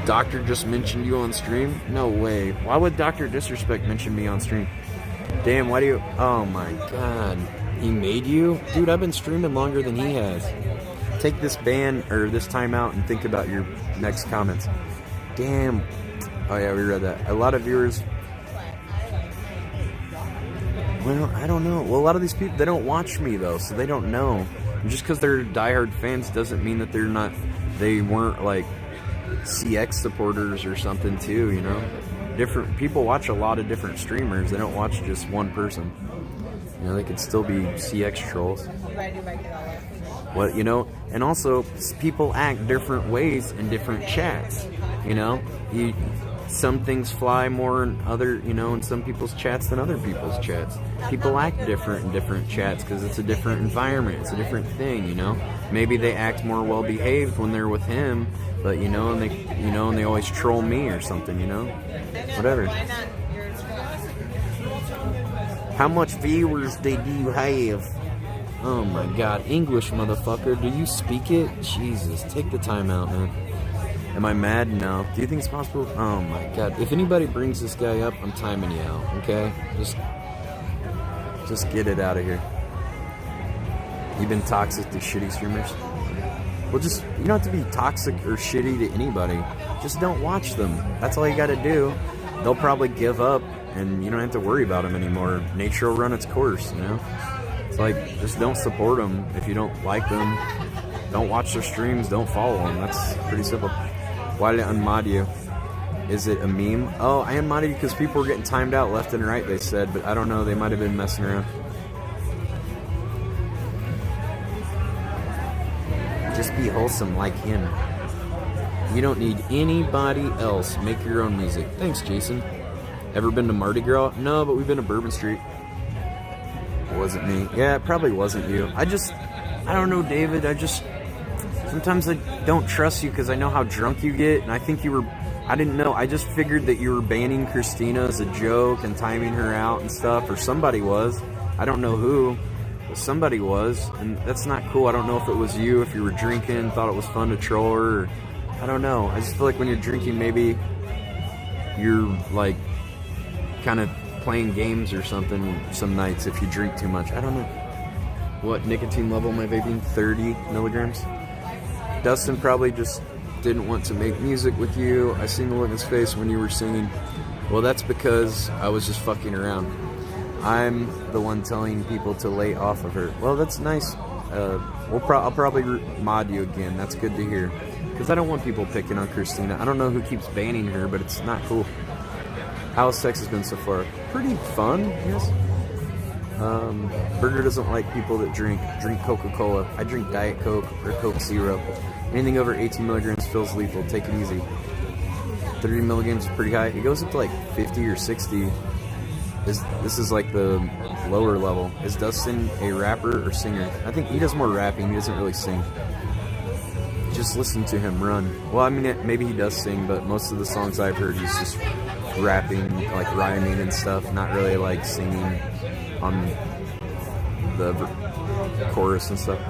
Doctor just mentioned you on stream? No way. Why would Dr. Disrespect mention me on stream? Damn, why do you... Oh my god. He made you? Dude, I've been streaming longer than he has. Take this ban, or this timeout, and think about your next comments. Damn. Oh yeah, we read that. A lot of viewers... Well, I don't know. Well, a lot of these people, they don't watch me, though, so they don't know. And just because they're diehard fans doesn't mean that they're not... They weren't, like, CX supporters or something, too, Different people watch a lot of different streamers. They don't watch just one person. They could still be CX trolls. Well, and also, people act different ways in different chats, some things fly more in other, in some people's chats than other people's chats. People act different in different chats because it's a different environment. It's a different thing, Maybe they act more well-behaved when they're with him, but, and they always troll me or something, Whatever. How much viewers do you have? Oh my god, English, motherfucker. Do you speak it? Jesus, take the time out, man. Am I mad? No. Do you think it's possible? Oh my god. If anybody brings this guy up, I'm timing you out, okay? Just get it out of here. You've been toxic to shitty streamers? Well, you don't have to be toxic or shitty to anybody. Just don't watch them. That's all you gotta do. They'll probably give up, and you don't have to worry about them anymore. Nature will run its course, It's like, just don't support them if you don't like them. Don't watch their streams, don't follow them. That's pretty simple. Why did I unmod you? Is it a meme? Oh, I unmodded you because people were getting timed out left and right, they said, but I don't know, they might have been messing around. Just be wholesome like him. You don't need anybody else. Make your own music. Thanks, Jason. Ever been to Mardi Gras? No, but we've been to Bourbon Street. It wasn't me. Yeah, it probably wasn't you. I don't know, David. Sometimes I don't trust you because I know how drunk you get, and I think I didn't know. I just figured that you were banning Christina as a joke and timing her out and stuff, or somebody was. I don't know who. Somebody was, and that's not cool. I don't know if it was you, if you were drinking, thought it was fun to troll her, or, I don't know. I just feel like when you're drinking, maybe you're, like, kind of playing games or something some nights if you drink too much. I don't know. What nicotine level am I vaping? 30 milligrams? Dustin probably just didn't want to make music with you. I seen the look in his face when you were singing. Well, that's because I was just fucking around. I'm the one telling people to lay off of her. Well, that's nice. I'll probably mod you again. That's good to hear. Because I don't want people picking on Christina. I don't know who keeps banning her, but it's not cool. How's sex has been so far? Pretty fun, yes. Burger doesn't like people that drink Coca-Cola. I drink Diet Coke or Coke Zero. Anything over 18 milligrams feels lethal. Take it easy. 30 milligrams is pretty high. It goes up to like 50 or 60. This is like the lower level. Is Dustin a rapper or singer? I think he does more rapping. He doesn't really sing. Just listen to him run. Well, I mean, maybe he does sing, but most of the songs I've heard, he's just rapping, like rhyming and stuff, not really like singing on the chorus and stuff.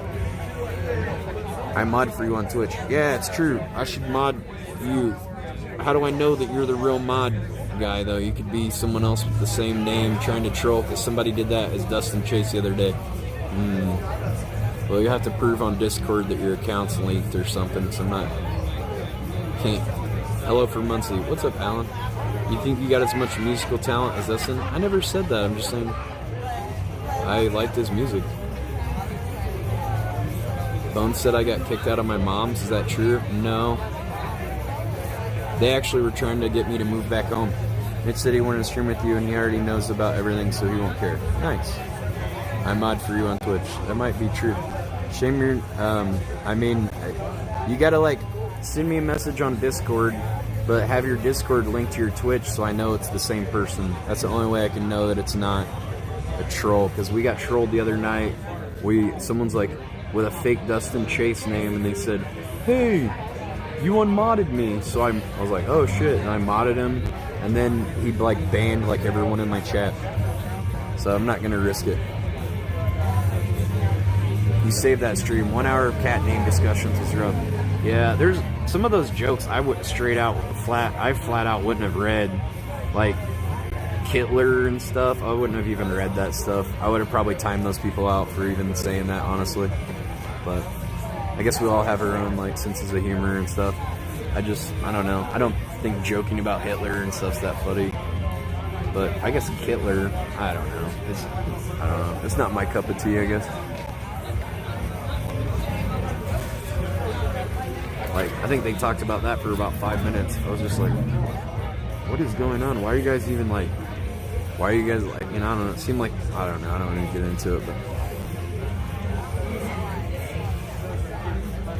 I mod for you on Twitch. Yeah, it's true. I should mod you. How do I know that you're the real mod guy, though? You could be someone else with the same name trying to troll, because somebody did that as Dustin Chase the other day. Well, you have to prove on Discord that your account's linked or something, so can't. Hello for Muncie. What's up, Alan? You think you got as much musical talent as Dustin? I never said that. I'm just saying I liked his music. Bones said I got kicked out of my mom's. Is that true? No. They actually were trying to get me to move back home. Mitch said he wanted to stream with you, and he already knows about everything, so he won't care. Nice. I mod for you on Twitch. That might be true. Shame you're, I mean, you gotta like send me a message on Discord, but have your Discord linked to your Twitch so I know it's the same person. That's the only way I can know that it's not a troll, because we got trolled the other night. Someone's like with a fake Dustin Chase name, and they said, "Hey, you unmodded me." So I was like, "Oh shit," and I modded him, and then he like banned like everyone in my chat. So I'm not gonna risk it. You saved that stream. 1 hour of cat name discussions was rough. Yeah, there's some of those jokes I would flat out wouldn't have read, like Hitler and stuff. I wouldn't have even read that stuff. I would have probably timed those people out for even saying that, honestly. But I guess we all have our own like senses of humor and stuff. I don't know. I don't think joking about Hitler and stuff's that funny. But I guess Hitler, I don't know. I don't know. It's not my cup of tea, I guess. Like, I think they talked about that for about 5 minutes. I was just like, what is going on? Why are you guys even like, I don't know. It seemed like, I don't know. I don't want to get into it, but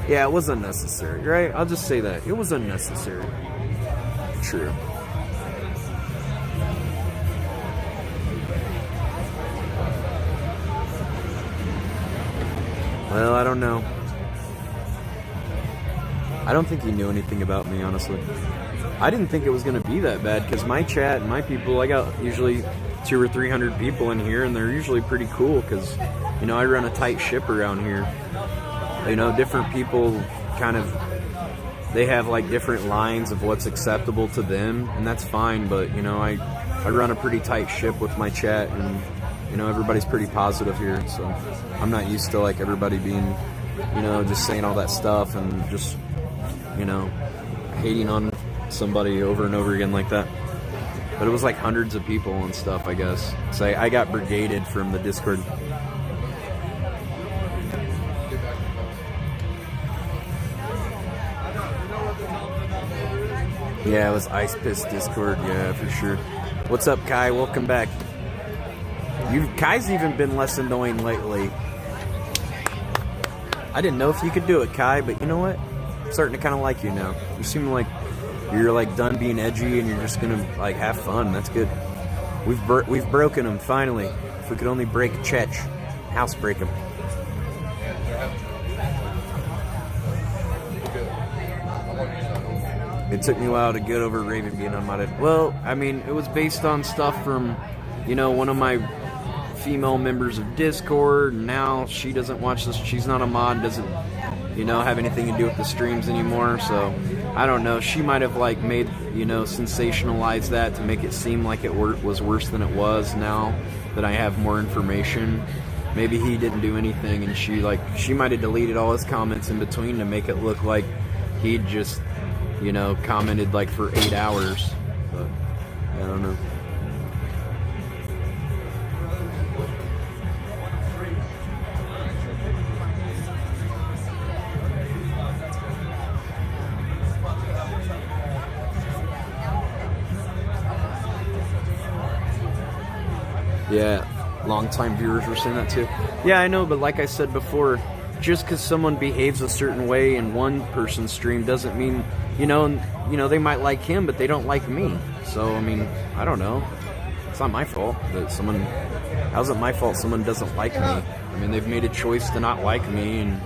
yeah, it was unnecessary, right? I'll just say that. It was unnecessary. True. Well, I don't know. I don't think he knew anything about me, honestly. I didn't think it was going to be that bad, because my chat and my people, I got usually 200 or 300 people in here, and they're usually pretty cool, because, I run a tight ship around here. Different people they have like different lines of what's acceptable to them, and that's fine, but, I run a pretty tight ship with my chat, and, everybody's pretty positive here, so I'm not used to like everybody being, just saying all that stuff and just, hating on somebody over and over again like that. But it was like hundreds of people and stuff, I guess. So I got brigaded from the Discord. Yeah, it was Ice Piss Discord, yeah, for sure. What's up, Kai? Welcome back. Kai's even been less annoying lately. I didn't know if you could do it, Kai, but you know what? I'm starting to kind of like you now. You seem like you're like done being edgy and you're just gonna like have fun. That's good. We've broken him finally. If we could only break Chech, house break him. It took me a while to get over Raven being unmodded. Well, I mean, it was based on stuff from, one of my female members of Discord, and now she doesn't watch this. She's not a mod, doesn't, have anything to do with the streams anymore, so I don't know. She might have, like, made, sensationalized that to make it seem like it was worse than it was now that I have more information. Maybe he didn't do anything, and she might have deleted all his comments in between to make it look like he'd just, commented, like, for 8 hours, but I don't know. Yeah, long-time viewers were saying that too. Yeah, I know, but like I said before, just because someone behaves a certain way in one person's stream doesn't mean, they might like him, but they don't like me. So, I mean, I don't know. It's not my fault that someone... How's it my fault someone doesn't like me? I mean, they've made a choice to not like me, and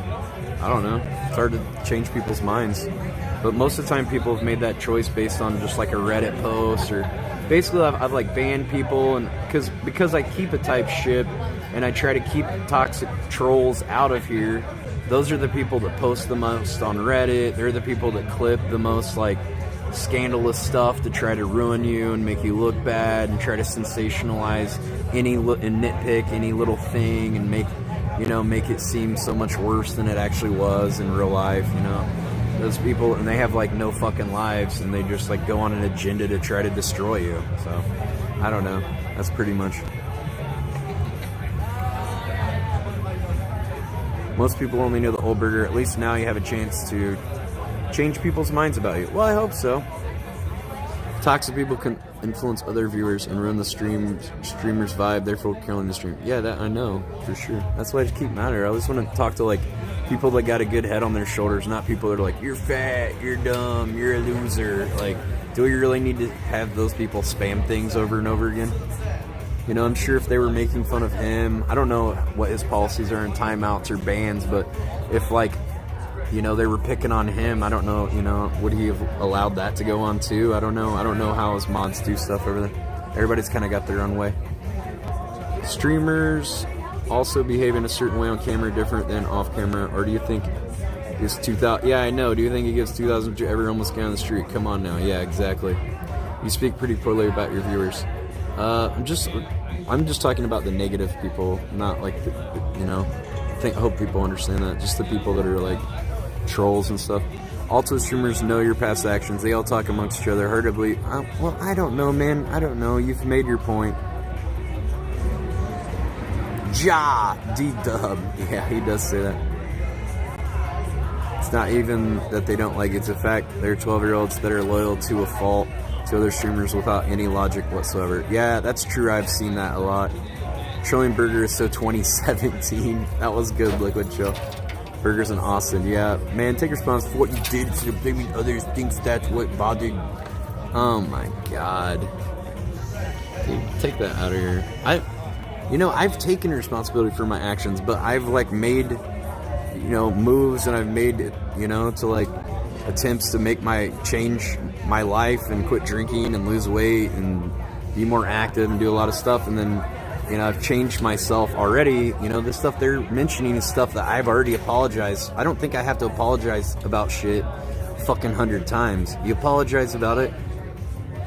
I don't know. It's hard to change people's minds. But most of the time, people have made that choice based on just like a Reddit post, or basically I've like banned people, and because I keep a type ship and I try to keep toxic trolls out of here. Those are the people that post the most on Reddit. They're the people that clip the most like scandalous stuff to try to ruin you and make you look bad and try to sensationalize and nitpick any little thing and make it seem so much worse than it actually was in real life. Those people, and they have like no fucking lives, and they just like go on an agenda to try to destroy you. So I don't know. That's pretty much. Most people only know the old burger. At least now you have a chance to change people's minds about you. Well, I hope so. Toxic people can influence other viewers and ruin the streamer's vibe, therefore killing the stream. Yeah, that I know for sure. That's why I just keep matter. I always want to talk to like people that got a good head on their shoulders, not people that are like, you're fat, you're dumb, you're a loser. Like, do we really need to have those people spam things over and over again? I'm sure if they were making fun of him, I don't know what his policies are in timeouts or bans, but if like, they were picking on him, I don't know, would he have allowed that to go on too? I don't know how his mods do stuff over there. Everybody's kind of got their own way. Streamers also behave in a certain way on camera different than off camera, or do you think it's 2000? Yeah, I know. Do you think he gives 2,000 to every homeless guy on the street? Come on now. Yeah, exactly. You speak pretty poorly about your viewers. I'm just talking about the negative people, not like I hope people understand that. Just the people that are like trolls and stuff. Also, streamers know your past actions. They all talk amongst each other. Hard to believe. Well, I don't know, man. I don't know. You've made your point. D-Dub. Yeah, he does say that. It's not even that they don't like it. It's a fact they're 12-year-olds that are loyal to a fault to other streamers without any logic whatsoever. Yeah, that's true. I've seen that a lot. Trolling Burger is so 2017. That was good, Liquid Chill. Burgers in Austin. Yeah, man, take response for what you did instead of blaming others. Thinks that's what bothered. Oh my god. Dude, take that out of here. I've taken responsibility for my actions, but I've like made, moves, and I've made, to like attempts to change my life and quit drinking and lose weight and be more active and do a lot of stuff. And then, I've changed myself already. The stuff they're mentioning is stuff that I've already apologized. I don't think I have to apologize about shit fucking 100 times. You apologize about it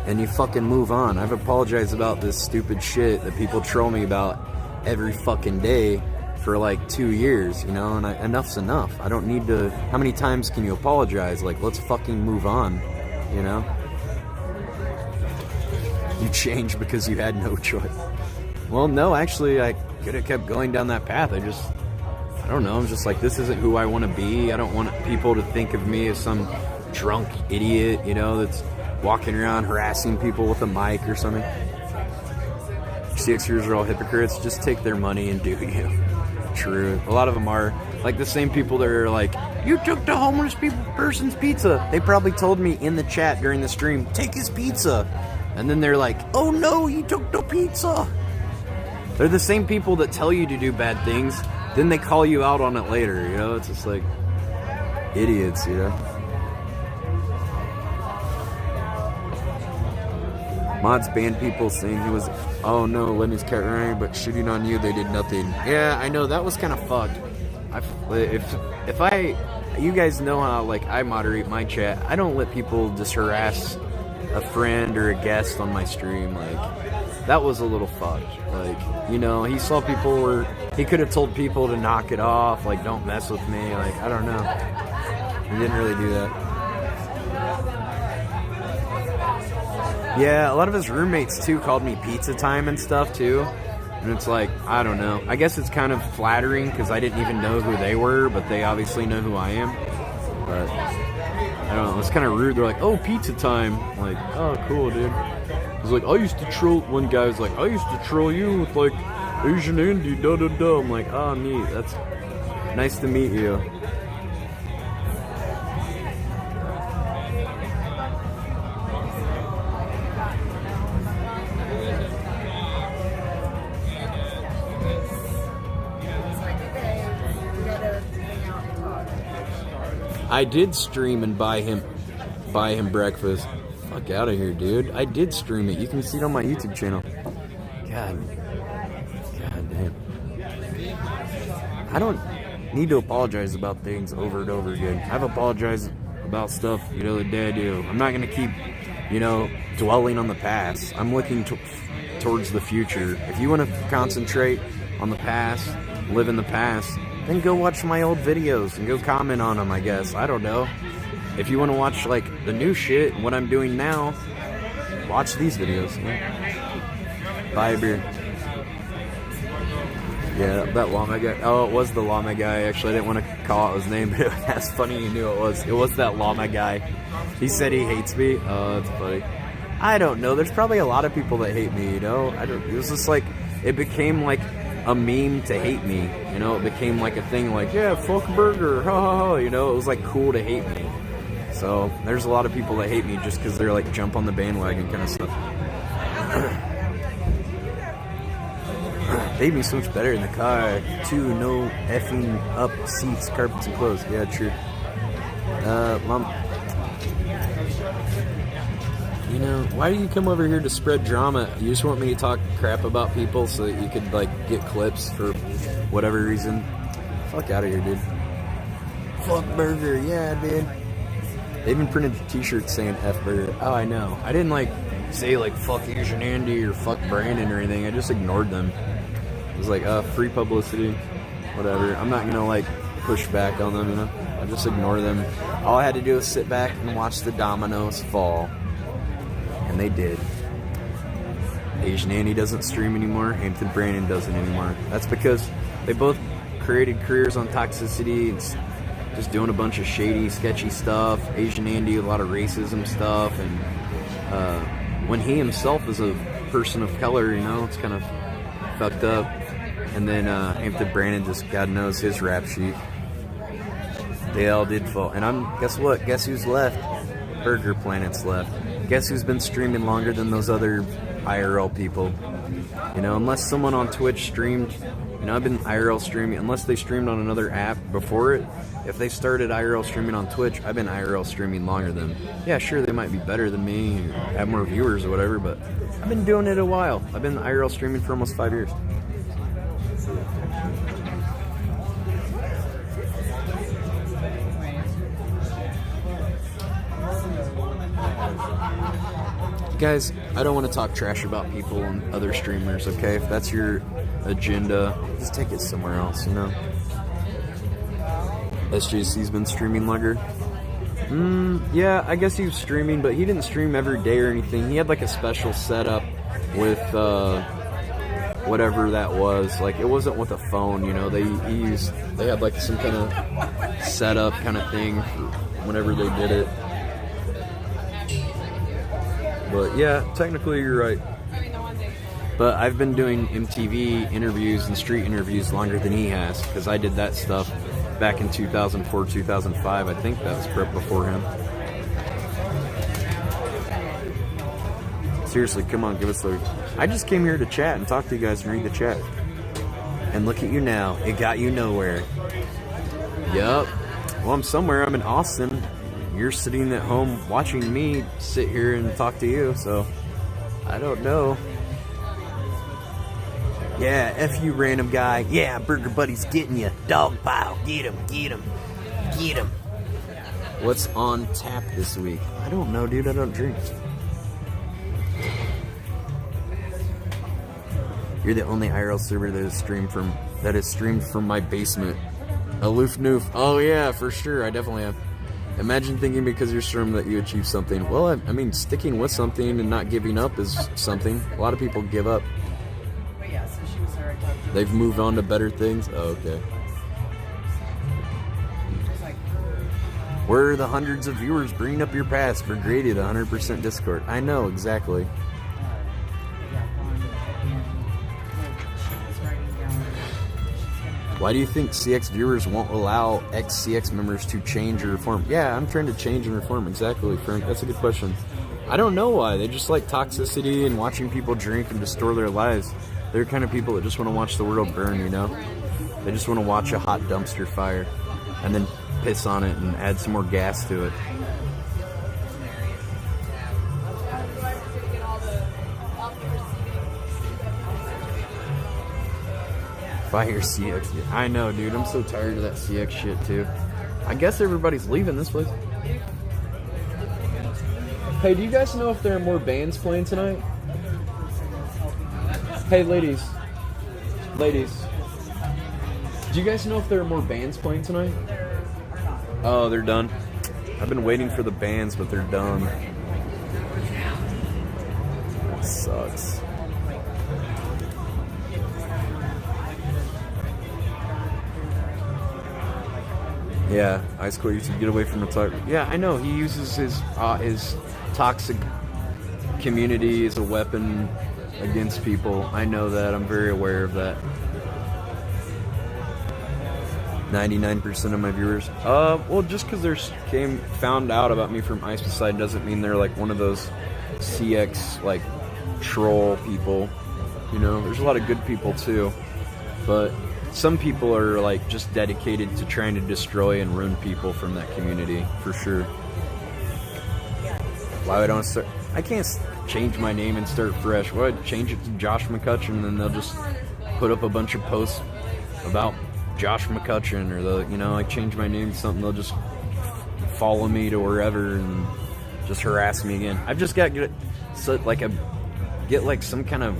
and you fucking move on. I've apologized about this stupid shit that people troll me about every fucking day for like 2 years, and enough's enough. I don't need to. How many times can you apologize? Like, let's fucking move on, You changed because you had no choice. Well, no, actually, I could have kept going down that path. I don't know. I'm just like, this isn't who I want to be. I don't want people to think of me as some drunk idiot, that's walking around harassing people with a mic or something. CXers are all hypocrites. Just take their money and do you. True. A lot of them are. Like the same people that are like, you took the homeless person's pizza. They probably told me in the chat during the stream, take his pizza. And then they're like, oh no, you took the pizza. They're the same people that tell you to do bad things, then they call you out on it later, It's just like idiots, Mods banned people saying he was, oh no, Lenny's cat running, but shooting on you, they did nothing. Yeah, I know, that was kind of fucked. You guys know how, like, I moderate my chat. I don't let people just harass a friend or a guest on my stream, like... That was a little fucked. Like, he saw people where he could have told people to knock it off, like, don't mess with me. Like, I don't know. He didn't really do that. Yeah, a lot of his roommates, too, called me pizza time and stuff, too. And it's like, I don't know. I guess it's kind of flattering because I didn't even know who they were, but they obviously know who I am. But, I don't know. It's kind of rude. They're like, oh, pizza time. I'm like, oh, cool, dude. He's like, I used to troll, one guy was like, I used to troll you with like Asian Andy, da da da. I'm like, oh neat, Nice to meet you. I did stream and buy him breakfast. Fuck out of here, dude. I did stream it. You can see it on my YouTube channel. God damn. I don't need to apologize about things over and over again. I've apologized about stuff, the day I do. I'm not gonna keep, dwelling on the past. I'm looking towards the future. If you want to concentrate on the past, live in the past, then go watch my old videos and go comment on them, I guess. I don't know. If you want to watch, like, the new shit and what I'm doing now, watch these videos. Buy a beer. Yeah, that llama guy. Oh, it was the llama guy. Actually, I didn't want to call out his name, but that's funny you knew it was. It was that llama guy. He said he hates me. Oh, that's funny. I don't know. There's probably a lot of people that hate me, It was just like, it became like a meme to hate me. It became like a thing like, yeah, fuck burger, ha ha ha. It was like cool to hate me. So there's a lot of people that hate me just because they're like jump on the bandwagon kind of stuff. They made me so much better in the car too. No effing up seats, carpets, and clothes. Yeah, true. Mom. Why do you come over here to spread drama? You just want me to talk crap about people so that you could, like, get clips for whatever reason? Fuck out of here, dude. Fuck burger, yeah, dude. They even printed t-shirts saying F burger. Oh, I know. I didn't, like, say, like, fuck Asian Andy or fuck Brandon or anything. I just ignored them. It was like, free publicity. Whatever. I'm not gonna, like, push back on them, I just ignore them. All I had to do was sit back and watch the dominoes fall. And they did. Asian Andy doesn't stream anymore. Hampton Brandon doesn't anymore. That's because they both created careers on toxicity and just doing a bunch of shady, sketchy stuff. Asian Andy, a lot of racism stuff. And when he himself is a person of color, it's kind of fucked up. And then Hampton Brandon just, God knows his rap sheet. They all did fall. And guess what? Guess who's left? Burger Planet's left. Guess who's been streaming longer than those other IRL people? Unless someone on Twitch streamed, I've been IRL streaming, unless they streamed on another app before it. If they started IRL streaming on Twitch, I've been IRL streaming longer than them. Yeah, sure, they might be better than me, or have more viewers or whatever, but I've been doing it a while. I've been IRL streaming for almost 5 years. Guys, I don't want to talk trash about people and other streamers, okay? If that's your agenda, just take it somewhere else, SJC's been streaming longer. Yeah, I guess he was streaming, but he didn't stream every day or anything. He had like a special setup with whatever that was. Like, it wasn't with a phone, They had like some kind of setup kind of thing for whenever they did it. But yeah, technically you're right. But I've been doing MTV interviews and street interviews longer than he has, because I did that stuff back in 2004, 2005. I think that was before him. Seriously, come on, give us the... I just came here to chat and talk to you guys and read the chat. And look at you now. It got you nowhere. Yup. Well, I'm somewhere. I'm in Austin. You're sitting at home watching me sit here and talk to you, so I don't know. Yeah, F you, random guy. Yeah, Burger Buddy's getting you. Dog pile. Get him, get him, get him. What's on tap this week? I don't know, dude. I don't drink. You're the only IRL server that is streamed from my basement. Aloof noof. Oh yeah, for sure. I definitely have. Imagine thinking because you're streaming that you achieve something. Well, I mean, sticking with something and not giving up is something. A lot of people give up. They've moved on to better things. Oh, okay. Where are the hundreds of viewers bringing up your past for graded 100% Discord? I know, exactly. Why do you think CX viewers won't allow ex-CX members to change or reform? Yeah, I'm trying to change and reform. Exactly, Frank. That's a good question. I don't know why. They just like toxicity and watching people drink and destroy their lives. They're the kind of people that just want to watch the world burn, you know? They just want to watch a hot dumpster fire and then piss on it and add some more gas to it. Fire CX. I know, dude. I'm so tired of that CX shit, too. I guess everybody's leaving this place. Hey, do you guys know if there are more bands playing tonight? Hey, ladies. Ladies. Do you guys know if there are more bands playing tonight? Oh, they're done. I've been waiting for the bands, but they're done. That sucks. Yeah, Ice Cold used to get away from the talk. Yeah, I know. He uses his toxic community as a weapon against people. I know that. I'm very aware of that. 99% of my viewers. Well, just because they found out about me from Ice Poseidon doesn't mean they're like one of those CX like troll people. You know, there's a lot of good people too, but some people are like just dedicated to trying to destroy and ruin people from that community, for sure. Why would I want to start? I can't change my name and start fresh. Why would I change it to Josh McCutcheon and then they'll just put up a bunch of posts about Josh McCutcheon, or they'll, you know, like change my name to something, they'll just follow me to wherever and just harass me again. I've just got to get like some kind of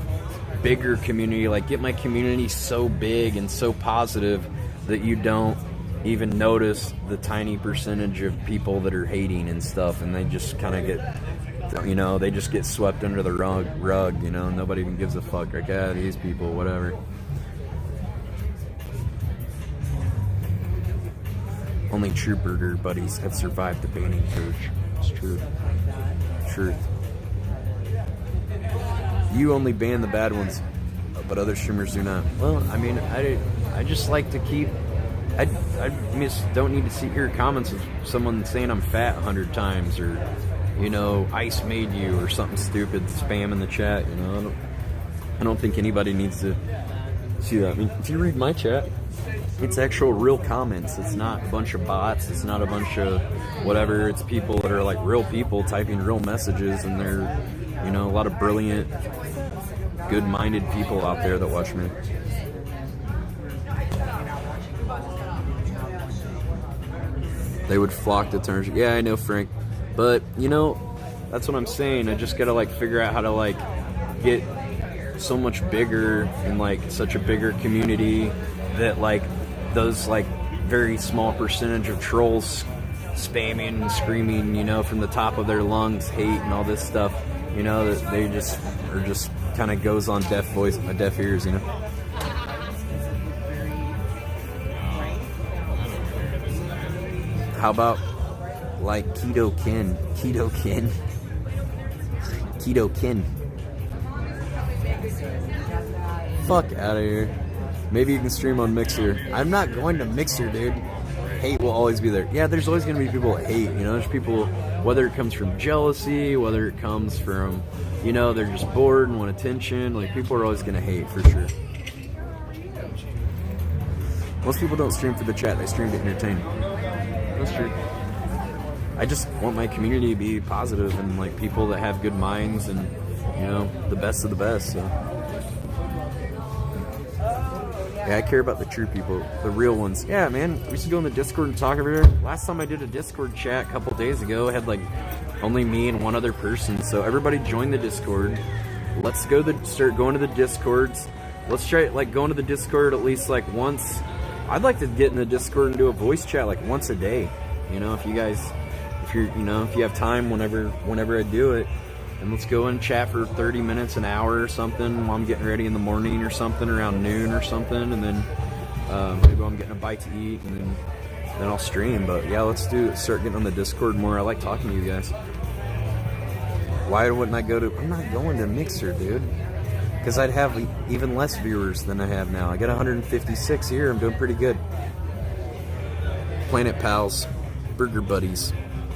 bigger community, like get my community so big and so positive that you don't even notice the tiny percentage of people that are hating and stuff, and they just kind of get, you know, they just get swept under the rug, you know, nobody even gives a fuck, like, ah, these people, whatever. Only true burger buddies have survived the banning purge. It's true. Truth. You only ban the bad ones, but other streamers do not. Well, I mean, I just like to keep. I just don't need to see your comments of someone saying I'm fat 100 times, or, you know, Ice made you, or something stupid, spam in the chat. You know, I don't think anybody needs to see that. I mean, if you read my chat, it's actual real comments. It's not a bunch of bots. It's not a bunch of whatever. It's people that are like real people typing real messages, and they're, you know, a lot of brilliant, good-minded people out there that watch me. They would flock to terms. Yeah, I know, Frank. But, you know, that's what I'm saying. I just gotta, like, figure out how to, like, get so much bigger and, like, such a bigger community that, like, those, like, very small percentage of trolls spamming and screaming, you know, from the top of their lungs, hate and all this stuff, you know, that they just are just kind of goes on deaf ears, you know. How about like Keto Kin? Fuck out of here. Maybe you can stream on Mixer. I'm not going to Mixer, dude. Hate will always be there. Yeah, there's always going to be people that hate, you know. There's people, whether it comes from jealousy, whether it comes from, you know, they're just bored and want attention. Like, people are always going to hate, for sure. Most people don't stream for the chat. They stream to entertain. That's true. I just want my community to be positive and, like, people that have good minds and, you know, the best of the best, so. Yeah, I care about the true people, the real ones. Yeah, man, we should go in the Discord and talk over here. Last time I did a Discord chat a couple days ago, I had like only me and one other person. So everybody join the Discord. Let's start going to the Discords. Let's try like going to the Discord at least like once. I'd like to get in the Discord and do a voice chat like once a day. You know, if you have time whenever I do it. And let's go and chat for 30 minutes, an hour or something while I'm getting ready in the morning or something, around noon or something. And then maybe I'm getting a bite to eat, and then I'll stream. But yeah, start getting on the Discord more. I like talking to you guys. Why wouldn't I go to... I'm not going to Mixer, dude. because I'd have even less viewers than I have now. I got 156 here. I'm doing pretty good. Planet Pals, Burger Buddies.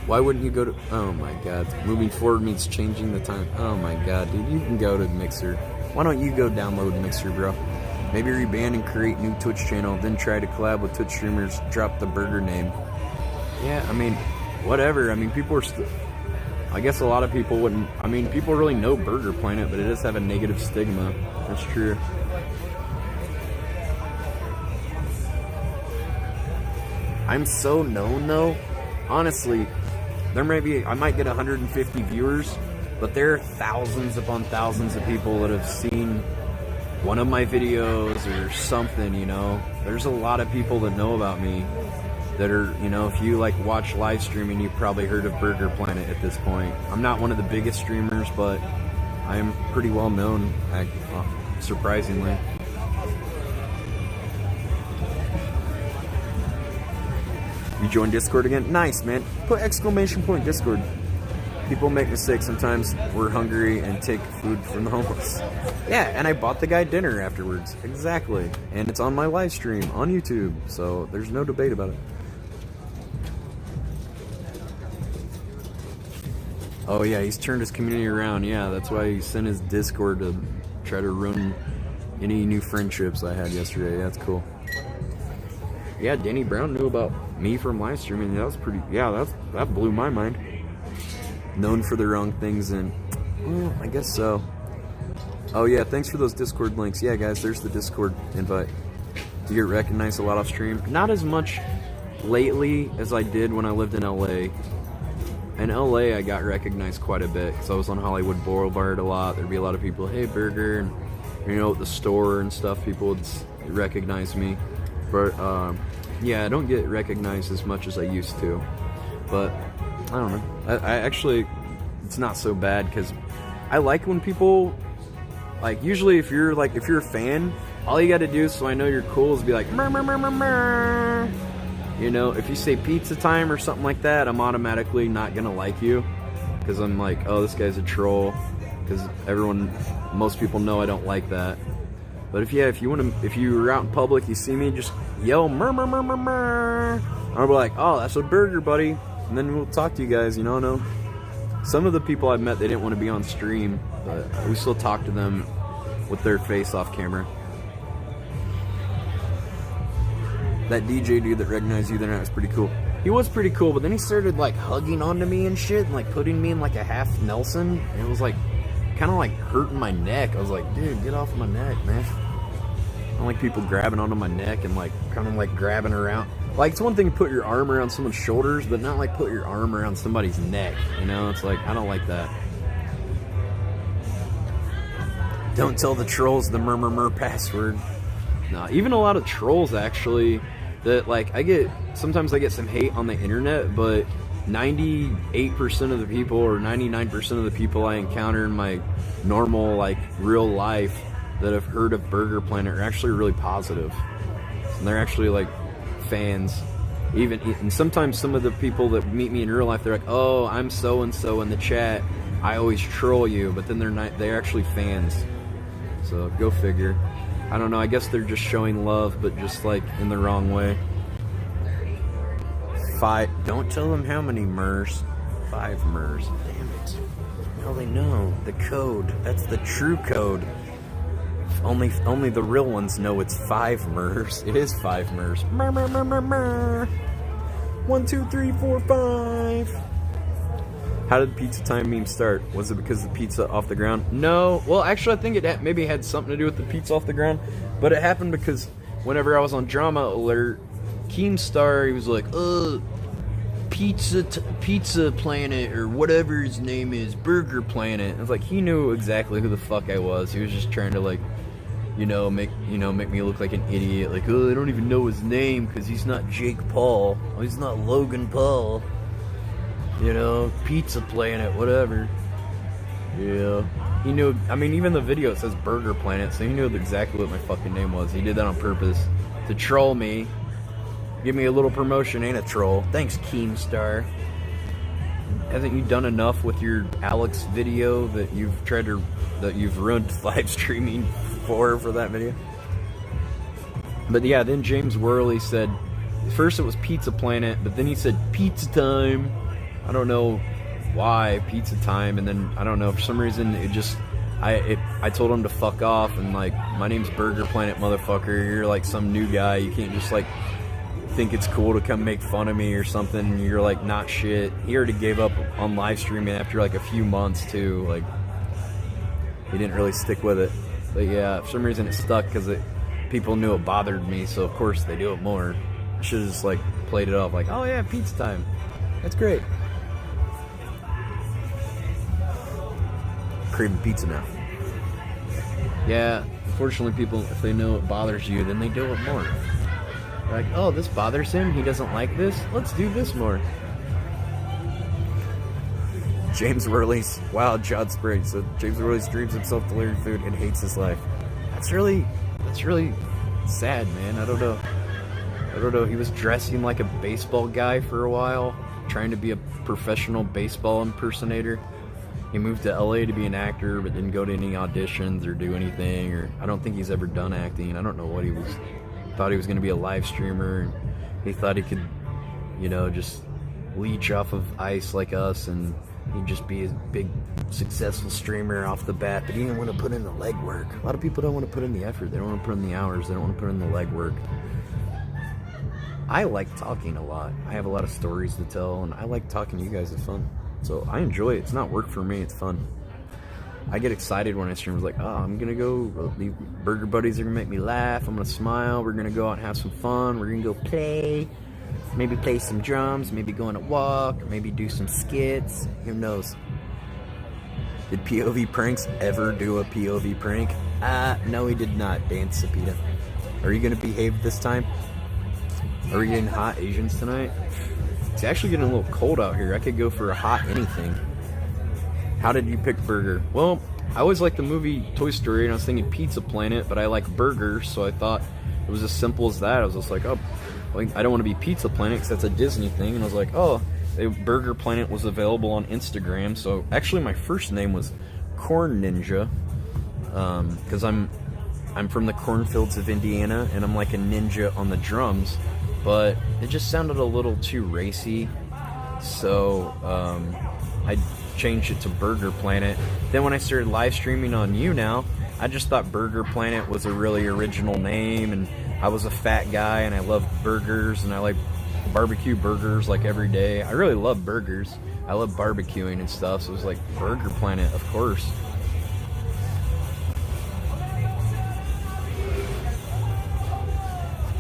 Why wouldn't you go to... Oh my god. Moving forward means changing the time. Oh my god, dude. You can go to Mixer. Why don't you go download Mixer, bro? Maybe reband and create new Twitch channel, then try to collab with Twitch streamers, drop the burger name. Yeah, I mean, whatever. I mean, people are still... I guess a lot of people wouldn't... I mean, people really know Burger Planet, but it does have a negative stigma. That's true. I'm so known, though. Honestly, I might get 150 viewers, but there are thousands upon thousands of people that have seen one of my videos or something, you know. There's a lot of people that know about me that are, you know, if you like watch live streaming, you've probably heard of Burger Planet at this point. I'm not one of the biggest streamers, but I am pretty well known, surprisingly. You joined Discord again? Nice, man. Put exclamation point Discord. People make mistakes sometimes. We're hungry and take food from the homeless. Yeah, and I bought the guy dinner afterwards. Exactly. And it's on my live stream on YouTube, so there's no debate about it. Oh yeah, he's turned his community around. Yeah, that's why he sent his Discord to try to ruin any new friendships I had yesterday. Yeah, that's cool. Yeah, Danny Brown knew about me from live streaming. That was pretty... Yeah, that blew my mind. Known for the wrong things, and... Well, I guess so. Oh yeah, thanks for those Discord links. Yeah, guys, there's the Discord invite. Do you get recognized a lot off stream? Not as much lately as I did when I lived in LA. In LA, I got recognized quite a bit, because I was on Hollywood Boulevard a lot. There'd be a lot of people, hey, Burger, and, you know, at the store and stuff, people would recognize me. But, yeah, I don't get recognized as much as I used to. But, I don't know. I actually, it's not so bad, because I like when people, like, usually if you're a fan, all you gotta do, so I know you're cool, is be like, meh, meh, meh, meh, meh. You know, if you say pizza time or something like that, I'm automatically not gonna like you, because I'm like, oh, this guy's a troll, because most people know I don't like that. But if you're out in public, you see me, just yell, meh, meh, meh, meh, meh. I'll be like, oh, that's a Burger, buddy. And then we'll talk to you guys, you know. No. Some of the people I've met, they didn't want to be on stream, but we still talk to them with their face off camera. That DJ dude that recognized you the other night was pretty cool. He was pretty cool, but then he started like hugging onto me and shit, and like putting me in like a half Nelson. And it was like kind of like hurting my neck. I was like, dude, get off my neck, man. I don't like people grabbing onto my neck and like kind of like grabbing around. Like, it's one thing to put your arm around someone's shoulders, but not like put your arm around somebody's neck. You know, it's like, I don't like that. Don't tell the trolls the murmur password. Nah, even a lot of trolls actually, that like, sometimes I get some hate on the internet, but 98% of the people or 99% of the people I encounter in my normal, like, real life that have heard of Burger Planet are actually really positive. And they're actually like fans. And sometimes some of the people that meet me in real life, they're like, oh, I'm so and so in the chat, I always troll you, but then they're actually fans. So go figure. I don't know, I guess they're just showing love, but just like in the wrong way. 5, don't tell them how many MERS. 5 MERS. Damn it. Well, they know the code. That's the true code. Only the real ones know it's 5 MERS. It is 5 MERS. Mer, mer, mer, mer, mer. 1, 2, 3, 4, 5. How did Pizza Time meme start? Was it because the pizza off the ground? No. Well, actually, I think it maybe had something to do with the pizza off the ground. But it happened because whenever I was on Drama Alert, Keemstar, he was like, Pizza Planet, or whatever his name is, Burger Planet. I was like, he knew exactly who the fuck I was. He was just trying to, like, make me look like an idiot. Like, oh, I don't even know his name because he's not Jake Paul. Oh, he's not Logan Paul. You know, Pizza Planet, whatever. Yeah. He knew, I mean, even the video, it says Burger Planet, so he knew exactly what my fucking name was. He did that on purpose. To troll me. Give me a little promotion, ain't a troll. Thanks, Keemstar. hasn't you done enough with your Alex video that you've ruined live streaming for that video? But yeah, then James Worley said, first it was Pizza Planet, but then he said Pizza Time. I don't know why Pizza Time, and then I don't know, for some reason it just, I told him to fuck off, and like, my name's Burger Planet, motherfucker. You're like some new guy. You can't just like think it's cool to come make fun of me or something. You're like not shit. He already gave up on live streaming after like a few months too. Like, he didn't really stick with it. But yeah, for some reason it stuck because people knew it bothered me, so of course they do it more. I should have just like played it off like, oh yeah, Pizza Time. That's great. Craving pizza now. Yeah, unfortunately people, if they know it bothers you, then they do it more. They're like, oh, this bothers him, he doesn't like this, let's do this more. James Worley's, wow, John Sprague. So James Worley dreams himself delivering food and hates his life. That's really sad, man. I don't know. He was dressing like a baseball guy for a while, trying to be a professional baseball impersonator. He moved to LA to be an actor, but didn't go to any auditions or do anything. Or I don't think he's ever done acting. I don't know what he was. Thought he was going to be a live streamer. And he thought he could, just leech off of ice like us, and he'd just be a big, successful streamer off the bat. But he didn't want to put in the legwork. A lot of people don't want to put in the effort. They don't want to put in the hours. They don't want to put in the legwork. I like talking a lot. I have a lot of stories to tell, and I like talking to you guys. It's fun. So I enjoy it. It's not work for me. It's fun. I get excited when I stream. It's like, oh, I'm going to go. These burger buddies are going to make me laugh. I'm going to smile. We're going to go out and have some fun. We're going to go play. Maybe play some drums. Maybe go on a walk. Maybe do some skits. Who knows? Did POV Pranks ever do a POV prank? No, he did not. Dan Cepeda. Are you going to behave this time? Are we getting hot Asians tonight? It's actually getting a little cold out here. I could go for a hot anything. How did you pick burger? Well, I always liked the movie Toy Story, and I was thinking Pizza Planet, but I like burgers, so I thought it was as simple as that. I was just like, oh, I don't want to be Pizza Planet because that's a Disney thing. And I was like, oh, Burger Planet was available on Instagram. So actually my first name was Corn Ninja, because I'm from the cornfields of Indiana, and I'm like a ninja on the drums. But it just sounded a little too racy, so I changed it to Burger Planet. Then when I started live streaming on YouNow, I just thought Burger Planet was a really original name, and I was a fat guy and I loved burgers, and I like barbecue burgers like every day. I really love burgers. I love barbecuing and stuff, so it was like Burger Planet, of course.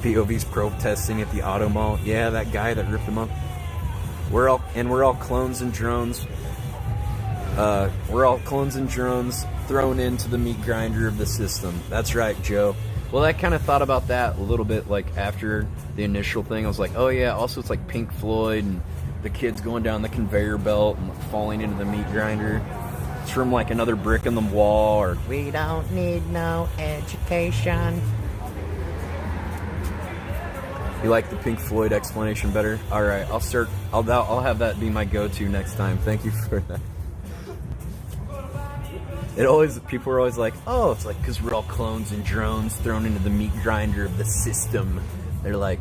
POV's protesting at the auto mall. Yeah, that guy that ripped him up. We're all clones and drones. We're all clones and drones thrown into the meat grinder of the system. That's right, Joe. Well, I kind of thought about that a little bit, like after the initial thing. I was like, oh yeah, also it's like Pink Floyd and the kids going down the conveyor belt and falling into the meat grinder. It's from like Another Brick in the Wall, or We Don't Need No Education. You like the Pink Floyd explanation better? All right, I'll have that be my go-to next time. Thank you for that. People are always like, oh, it's like because we're all clones and drones thrown into the meat grinder of the system. They're like,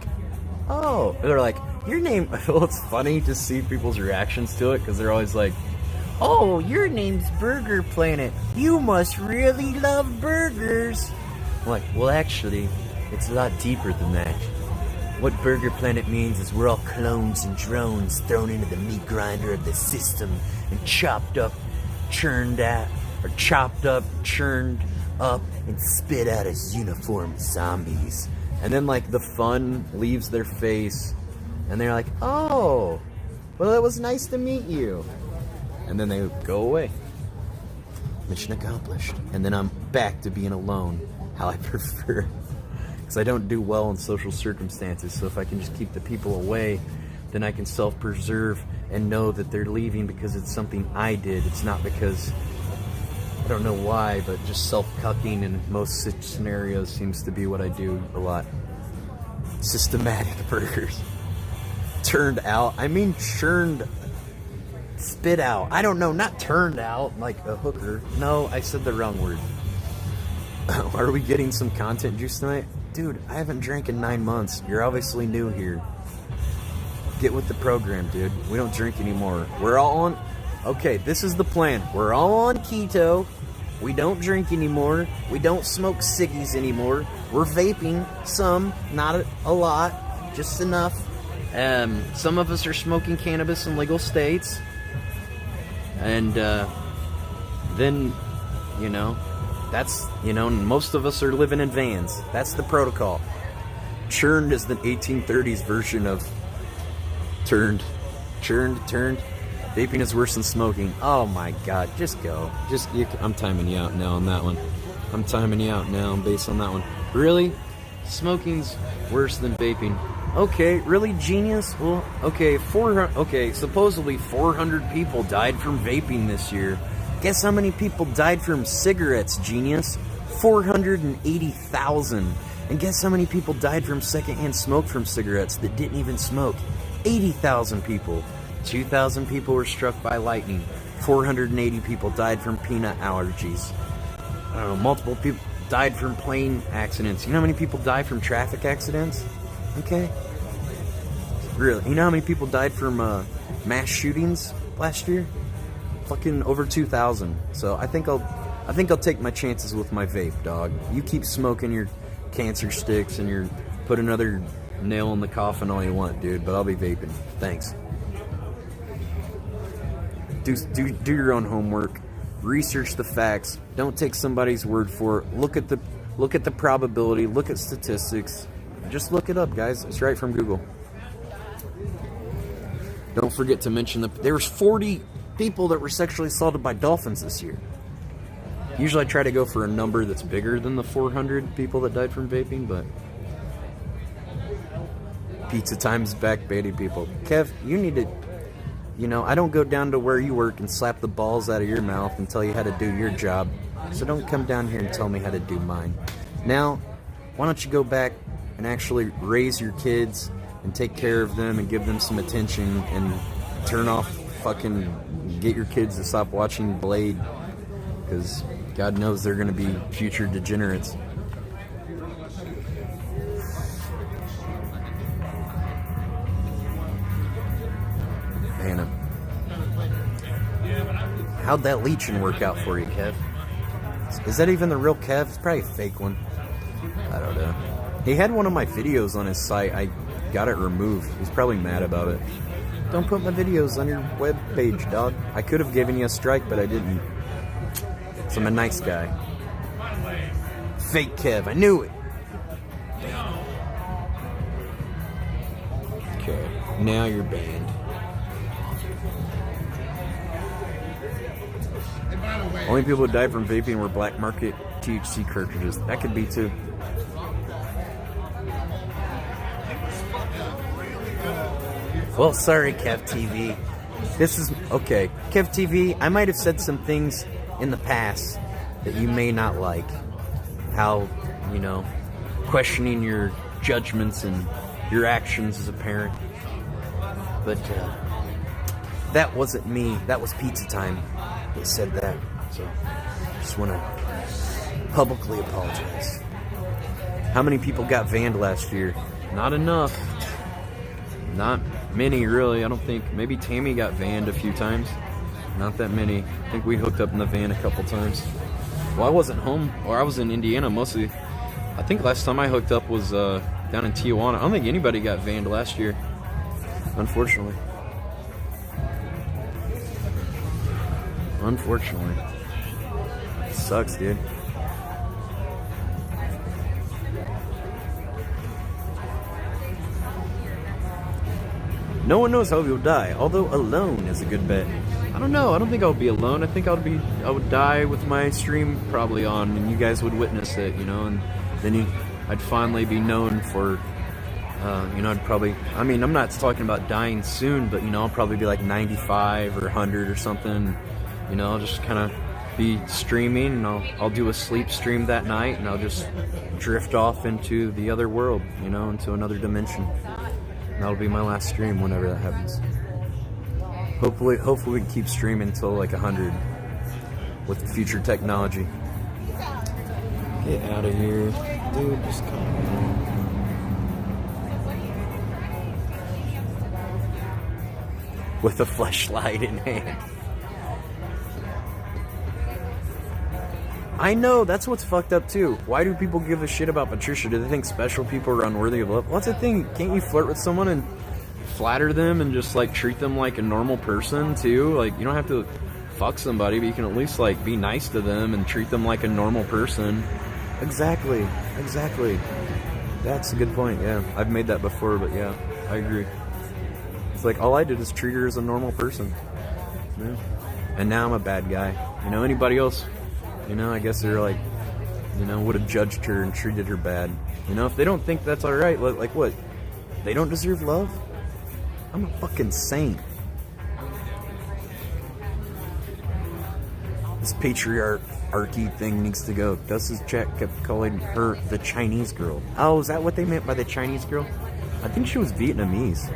oh, they're like, your name. Well, it's funny to see people's reactions to it, because they're always like, oh, your name's Burger Planet. You must really love burgers. I'm like, well, actually, it's a lot deeper than that. What Burger Planet means is we're all clones and drones thrown into the meat grinder of the system and chopped up, churned out, or chopped up, churned up, and spit out as uniform zombies. And then like the fun leaves their face, and they're like, oh, well, it was nice to meet you. And then they go away. Mission accomplished. And then I'm back to being alone, how I prefer. Because I don't do well in social circumstances, so if I can just keep the people away, then I can self-preserve and know that they're leaving because it's something I did. It's not because, I don't know why, but just self-cucking in most scenarios seems to be what I do a lot. Systematic burgers. Turned out, I mean churned. spit out. I don't know, not turned out like a hooker. No, I said the wrong word. Are we getting some content juice tonight? Dude, I haven't drank in 9 months. You're obviously new here. Get with the program, dude. We don't drink anymore. We're all on... Okay, this is the plan. We're all on keto. We don't drink anymore. We don't smoke ciggies anymore. We're vaping. Some, not a lot. Just enough. Some of us are smoking cannabis in legal states. And then, you know... That's, you know, most of us are living in vans. That's the protocol. Churned is the 1830s version of turned. Churned, turned. Vaping is worse than smoking. Oh my god, just go. I'm timing you out now on that one. I'm timing you out now based on that one. Really? Smoking's worse than vaping. Okay, really, genius? Well, okay, supposedly 400 people died from vaping this year. Guess how many people died from cigarettes, genius? 480,000. And guess how many people died from secondhand smoke from cigarettes that didn't even smoke? 80,000 people. 2,000 people were struck by lightning. 480 people died from peanut allergies. I don't know, multiple people died from plane accidents. You know how many people died from traffic accidents? Okay. Really? You know how many people died from mass shootings last year? Fucking over 2,000. So I think I'll take my chances with my vape, dog. You keep smoking your cancer sticks and you're put another nail in the coffin all you want, dude. But I'll be vaping. Thanks. Do your own homework. Research the facts. Don't take somebody's word for it. Look at the probability. Look at statistics. Just look it up, guys. It's right from Google. Don't forget to mention there was 40 people that were sexually assaulted by dolphins this year. Usually I try to go for a number that's bigger than the 400 people that died from vaping, but pizza time's back, baiting people. Kev, you need to, you know, I don't go down to where you work and slap the balls out of your mouth and tell you how to do your job, so don't come down here and tell me how to do mine. Now, why don't you go back and actually raise your kids and take care of them and give them some attention and turn off get your kids to stop watching Blade, because God knows they're going to be future degenerates. Man, how'd that leeching work out for you, Kev? Is that even the real Kev? It's probably a fake one. I don't know. He had one of my videos on his site. I got it removed. He's probably mad about it. Don't put my videos on your web page, dog. I could have given you a strike, but I didn't. So I'm a nice guy. Fake Kev, I knew it. Okay, now you're banned. Only people who died from vaping were black market THC cartridges. That could be too. Well, sorry, Kev TV. This is... Okay, Kev TV, I might have said some things in the past that you may not like. How, you know, questioning your judgments and your actions as a parent. But, that wasn't me. That was Pizza Time that said that. So, just want to publicly apologize. How many people got vanned last year? Not enough. Not many, really. I don't think. Maybe Tammy got vanned a few times. Not that many. I think we hooked up in the van a couple times. Well, I wasn't home, or I was in Indiana mostly. I think last time I hooked up was down in Tijuana. I don't think anybody got vanned last year, unfortunately. Unfortunately. It sucks, dude. No one knows how you'll die, although alone is a good bet. I don't know. I don't think I would be alone. I think I would die with my stream probably on, and you guys would witness it, you know, and then I'd finally be known for, you know, I'm not talking about dying soon, but, you know, I'll probably be like 95 or 100 or something. You know, I'll just kind of be streaming, and I'll do a sleep stream that night, and I'll just drift off into the other world, you know, into another dimension. And that'll be my last stream whenever that happens. Hopefully we can keep streaming until like 100 with future technology. Get out of here, dude. Just come on. With a fleshlight in hand. I know, that's what's fucked up too. Why do people give a shit about Patricia? Do they think special people are unworthy of love? What's the thing? Can't you flirt with someone and flatter them and just like treat them like a normal person too? Like, you don't have to fuck somebody, but you can at least like be nice to them and treat them like a normal person. Exactly. That's a good point. Yeah, I've made that before, but yeah, I agree. It's like all I did is treat her as a normal person. Yeah. And now I'm a bad guy. You know, anybody else, you know, I guess they're like, you know, would have judged her and treated her bad. You know, if they don't think that's alright, like what? They don't deserve love? I'm a fucking saint. This patriarchy thing needs to go. Dus's chat kept calling her the Chinese girl. Oh, is that what they meant by the Chinese girl? I think she was Vietnamese.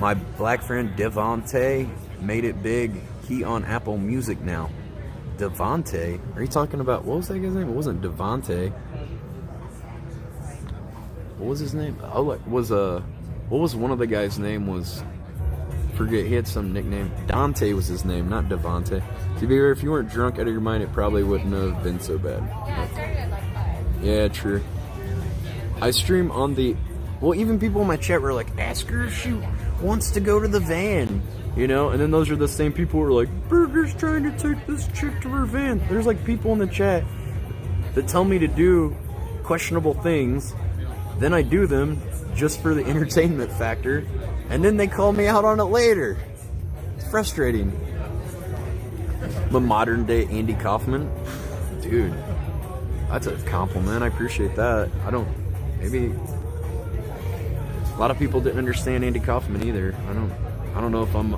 My black friend Devontae made it big. He on Apple Music now. Devontae? Are you talking about, what was that guy's name? It wasn't Devontae. What was his name? What was one of the guys' name was, forget, he had some nickname. Dante was his name, not Devontae. To be fair, if you weren't drunk out of your mind, it probably wouldn't have been so bad. Yeah, true. I stream on the, well, even people in my chat were like, ask her if she wants to go to the van, you know? And then those are the same people who are like, Burger's trying to take this chick to her van. There's like people in the chat that tell me to do questionable things, then I do them just for the entertainment factor, and then they call me out on it later. It's frustrating. The modern day Andy Kaufman, dude, that's a compliment. I appreciate that. Maybe a lot of people didn't understand Andy Kaufman either. I don't know if I'm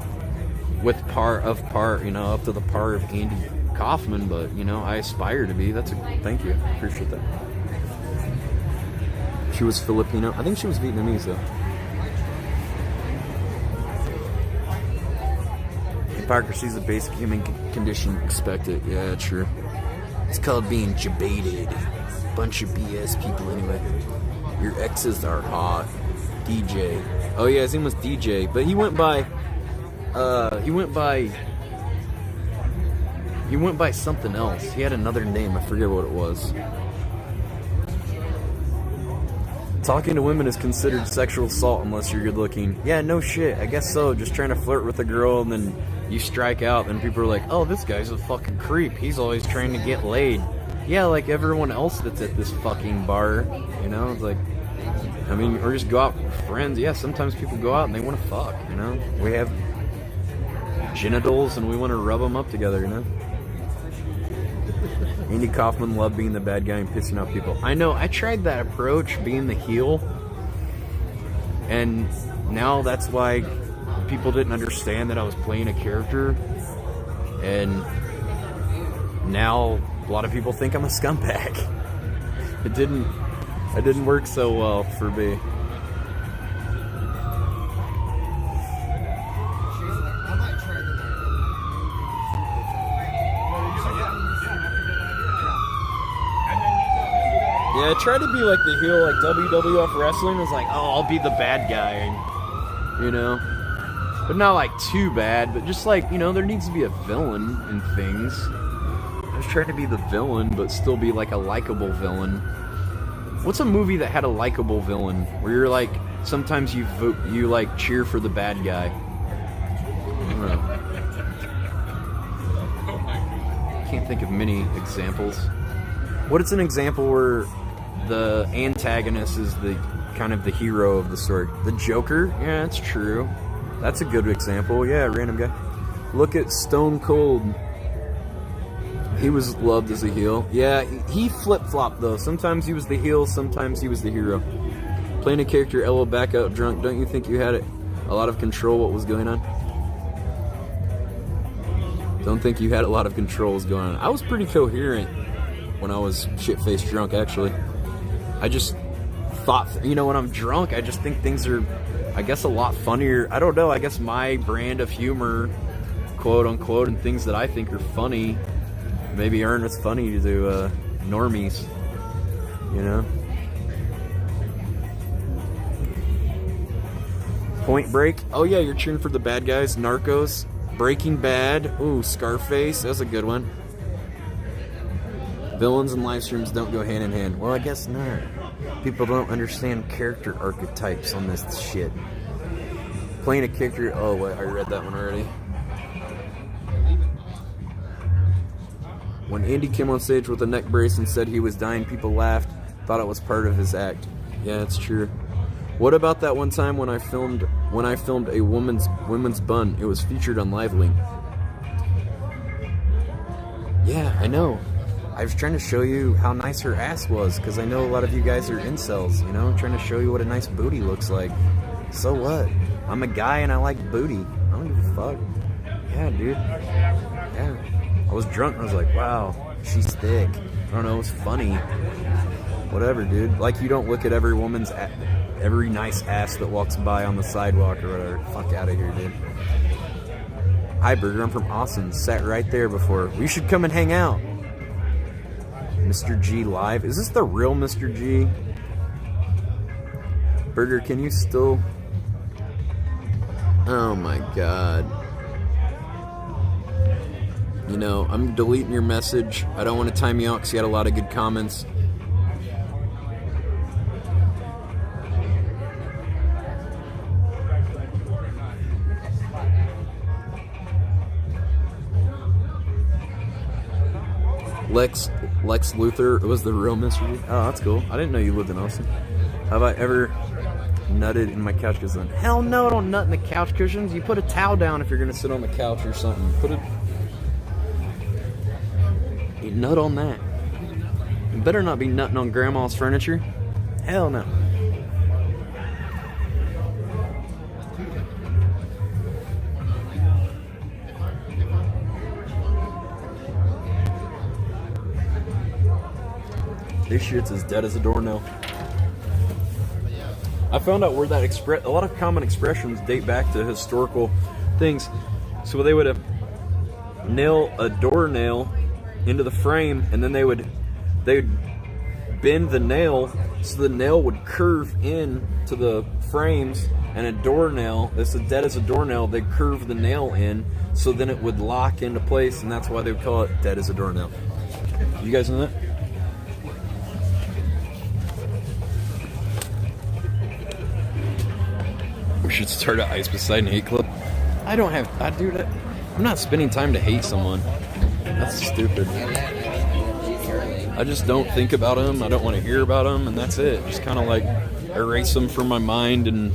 with you know, up to the par of Andy Kaufman, but you know, I aspire to be. Thank you. Appreciate that. She was Filipino. I think she was Vietnamese though. Hypocrisy's a basic human condition. Expect it. Yeah, true. It's called being jebaited. Bunch of BS people anyway. Your exes are hot. DJ. Oh yeah, his name was DJ, but he went by something else. He had another name. I forget what it was. Talking to women is considered sexual assault unless you're good looking. Yeah, no shit. I guess so. Just trying to flirt with a girl and then you strike out and people are like, oh, this guy's a fucking creep. He's always trying to get laid. Yeah, like everyone else that's at this fucking bar. You know, it's like, I mean, or just go out with friends. Yeah, sometimes people go out and they want to fuck, you know? We have genitals and we want to rub them up together, you know? Andy Kaufman loved being the bad guy and pissing off people. I know, I tried that approach, being the heel, and now that's why people didn't understand that I was playing a character, and now a lot of people think I'm a scumbag. It didn't work so well for me. Yeah, I tried to be like the heel, like WWF wrestling was like, oh, I'll be the bad guy, and, you know, but not like too bad, but just like, you know, there needs to be a villain in things. I was trying to be the villain, but still be like a likable villain. What's a movie that had a likable villain where you're like, sometimes you like cheer for the bad guy? I don't know. Can't think of many examples. What is an example where the antagonist is the kind of the hero of the story? The Joker? Yeah, that's true. That's a good example. Yeah, random guy. Look at Stone Cold. He was loved as a heel. Yeah, he flip-flopped though. Sometimes he was the heel, sometimes he was the hero. Playing a character Ella back out drunk, don't you think you had a lot of control what was going on? Don't think you had a lot of control what was going on. I was pretty coherent when I was shit-faced drunk, actually. I just thought, you know, when I'm drunk, I just think things are, I guess, a lot funnier. I don't know. I guess my brand of humor, quote unquote, and things that I think are funny, maybe aren't as funny to normies, you know? Point Break. Oh yeah, you're cheering for the bad guys. Narcos. Breaking Bad. Ooh, Scarface. That's a good one. Villains and live streams don't go hand in hand. Well, I guess not. People don't understand character archetypes on this shit. Playing a character... Oh, wait, I read that one already. When Andy came on stage with a neck brace and said he was dying, people laughed. Thought it was part of his act. Yeah, it's true. What about that one time when I filmed a women's bun? It was featured on Lively. Yeah, I know. I was trying to show you how nice her ass was, because I know a lot of you guys are incels, you know? I'm trying to show you what a nice booty looks like. So what? I'm a guy and I like booty. I don't give a fuck. Yeah, dude. Yeah. I was drunk and I was like, wow, she's thick. I don't know, it was funny. Whatever, dude. Like, you don't look at every woman's every nice ass that walks by on the sidewalk or whatever. Fuck out of here, dude. Hi, Burger. I'm from Austin. Sat right there before. We should come and hang out. Mr. G live. Is this the real Mr. G? Burger, can you still... Oh my god. You know, I'm deleting your message. I don't want to time you out because you had a lot of good comments. Lex Luthor was the real mystery. Oh, that's cool. I didn't know you lived in Austin. Have I ever nutted in my couch cushion? Hell no, I don't nut in the couch cushions. You put a towel down if you're gonna sit on the couch or something. You nut on that. You better not be nutting on grandma's furniture. Hell no. This shit's as dead as a doornail. I found out where that a lot of common expressions date back to historical things. So they would nail a doornail into the frame, and then they would bend the nail so the nail would curve in to the frames, and a doornail, it's as dead as a doornail, they curve the nail in so then it would lock into place, and that's why they would call it dead as a doornail. You guys know that? We should start an Ice Poseidon hate club. I'm not spending time to hate someone. That's stupid. I just don't think about them. I don't want to hear about them, and that's it. Just kind of like erase them from my mind, and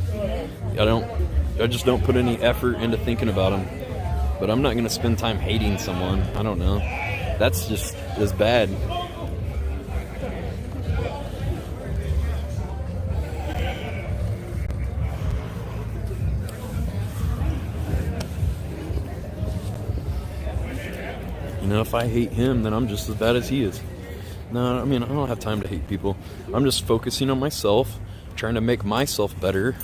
I just don't put any effort into thinking about them. But I'm not going to spend time hating someone. I don't know. That's just as bad. You know, if I hate him, then I'm just as bad as he is. No, I mean, I don't have time to hate people. I'm just focusing on myself, trying to make myself better.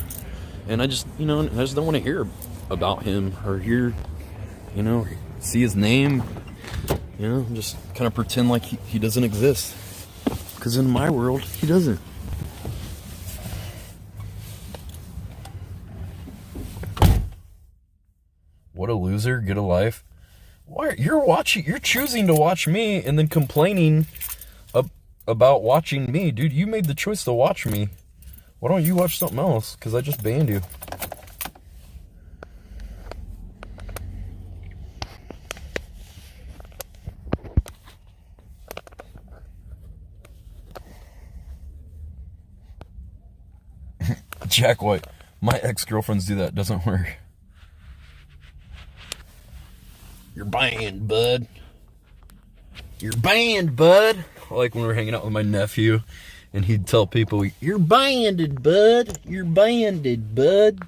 And I just, I just don't want to hear about him or hear, see his name. Just kind of pretend like he doesn't exist. Because in my world, he doesn't. What a loser, get a life. Why you're choosing to watch me and then complaining about watching me, dude. You made the choice to watch me. Why don't you watch something else? Because I just banned you. Jack White, my ex-girlfriends do that. Doesn't work. You're banned, bud. You're banned, bud. Like when we were hanging out with my nephew, and he'd tell people, "You're banded, bud. You're banded, bud."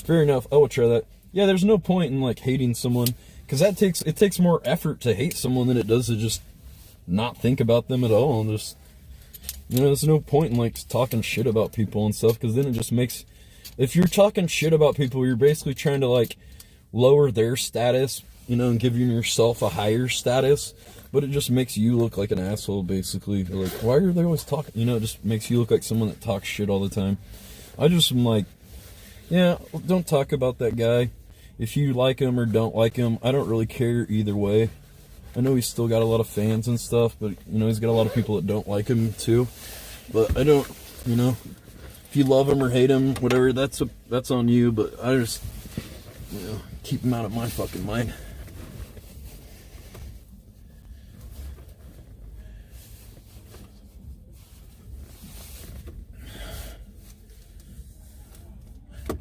Fair enough. I will try that. Yeah, there's no point in like hating someone, because it takes more effort to hate someone than it does to just not think about them at all and just, you know, there's no point in like talking shit about people and stuff, because then it just makes, if you're talking shit about people, you're basically trying to like lower their status, you know, and giving yourself a higher status, but it just makes you look like an asshole, basically. You're like, why are they always talking? You know, it just makes you look like someone that talks shit all the time. I just am like, yeah, don't talk about that guy. If you like him or don't like him, I don't really care either way. I know he's still got a lot of fans and stuff, but, you know, he's got a lot of people that don't like him too. But I don't, you know, if you love him or hate him, whatever, that's on you, but I just, you know, keep him out of my fucking mind.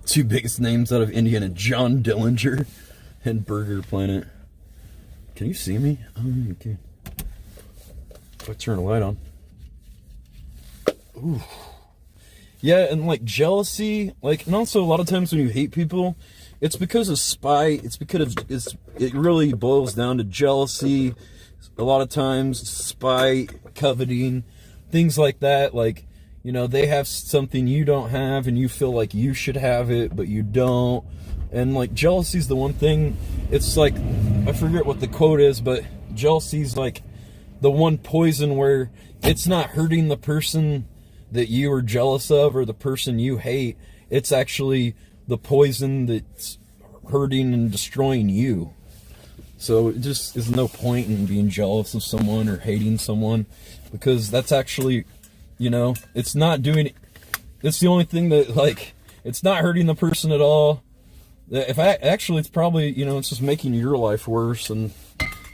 Two biggest names out of Indiana, John Dillinger and Burger Planet. Can you see me? Oh, you can. If I turn a light on. Ooh. Yeah, and like jealousy, like, and also a lot of times when you hate people, it's because of spite. It's because it really boils down to jealousy. A lot of times, spite, coveting, things like that. Like, you know, they have something you don't have and you feel like you should have it, but you don't. And like jealousy's the one thing, it's like, I forget what the quote is, but jealousy's like the one poison where it's not hurting the person that you are jealous of or the person you hate. It's actually the poison that's hurting and destroying you. So it just is no point in being jealous of someone or hating someone, because that's actually, you know, it's not doing, it's the only thing that, like, it's not hurting the person at all. If I actually, it's probably, you know, it's just making your life worse and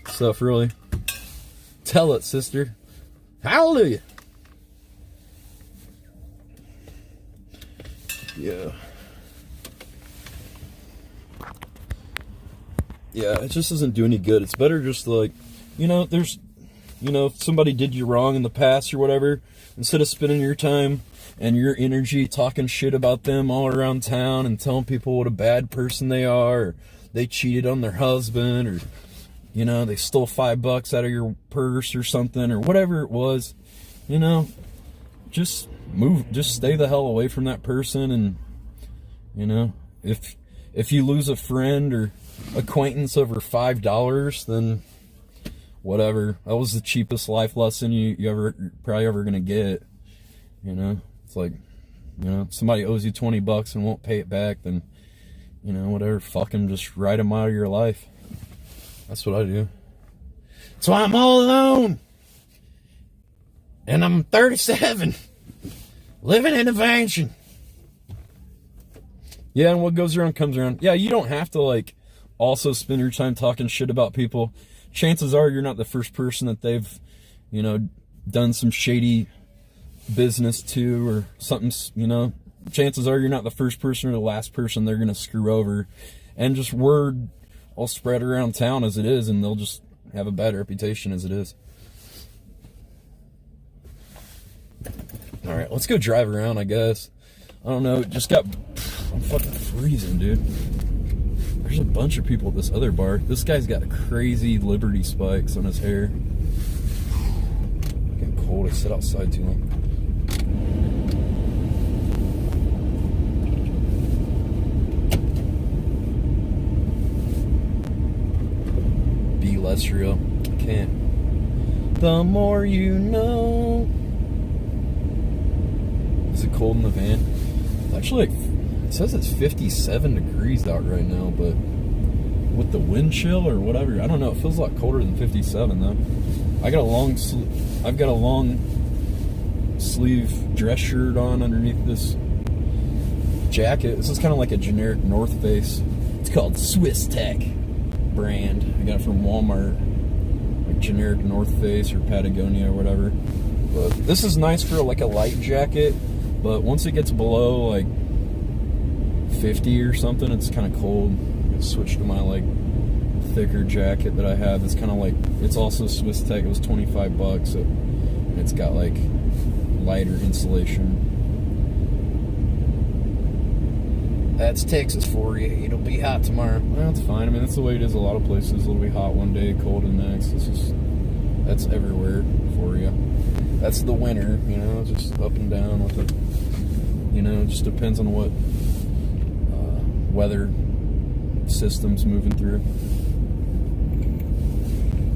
stuff, really. Tell it, sister. Hallelujah. Yeah. Yeah, it just doesn't do any good. It's better just like, you know, there's, you know, if somebody did you wrong in the past or whatever, instead of spending your time and your energy talking shit about them all around town and telling people what a bad person they are, or they cheated on their husband, or, you know, they stole $5 out of your purse or something, or whatever it was, you know, just stay the hell away from that person. And, you know, if you lose a friend or acquaintance over $5, then whatever. That was the cheapest life lesson you probably ever gonna get. You know, it's like, you know, if somebody owes you $20 and won't pay it back, then, you know, whatever, fucking just write them out of your life. That's what I do. So I'm all alone, and I'm 37, living in a mansion. Yeah, and what goes around comes around. Yeah, you don't have to, like, also spend your time talking shit about people. Chances are you're not the first person that they've, you know, done some shady business to or something, you know. Chances are you're not the first person or the last person they're going to screw over. And just word will spread around town as it is, and they'll just have a bad reputation as it is. Alright, let's go drive around, I guess. I don't know, I'm fucking freezing, dude. There's a bunch of people at this other bar. This guy's got crazy Liberty spikes on his hair. It's getting cold. I sit outside too long. Be less real. I can't. The more you know. Is it cold in the van? Actually, like, it says it's 57 degrees out right now, but with the wind chill or whatever, I don't know. It feels a lot colder than 57 though. I've got a long sleeve dress shirt on underneath this jacket. This is kind of like a generic North Face. It's called Swiss Tech brand. I got it from Walmart, like generic North Face or Patagonia or whatever. But this is nice for like a light jacket, but once it gets below like 50 or something, it's kind of cold. I switched to my like thicker jacket that I have. It's kind of like, it's also Swiss Tech. It was $25, so it's got like lighter insulation. That's Texas for you. It'll be hot tomorrow. Well, that's fine. I mean, that's the way it is a lot of places. It'll be hot one day, cold the next. It's just That's everywhere for you. That's the winter, you know, just up and down with it. You know, it just depends on what weather system's moving through.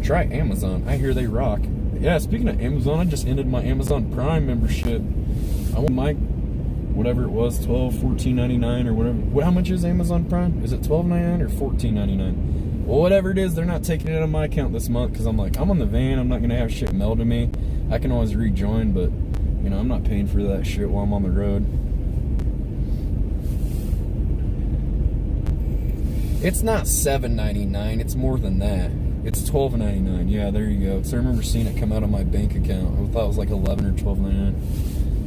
Try Amazon. I hear they rock. Yeah, speaking of Amazon, I just ended my Amazon Prime membership. I want my, whatever it was, $14.99 or whatever. How much is Amazon Prime? Is it $12.99 or $14.99? Well, whatever it is, they're not taking it out of my account this month because I'm like, I'm on the van. I'm not going to have shit mailed to me. I can always rejoin, but, you know, I'm not paying for that shit while I'm on the road. It's not $7.99. It's more than that. It's $12.99. Yeah, there you go. So I remember seeing it come out of my bank account. I thought it was like $11 or $12.99.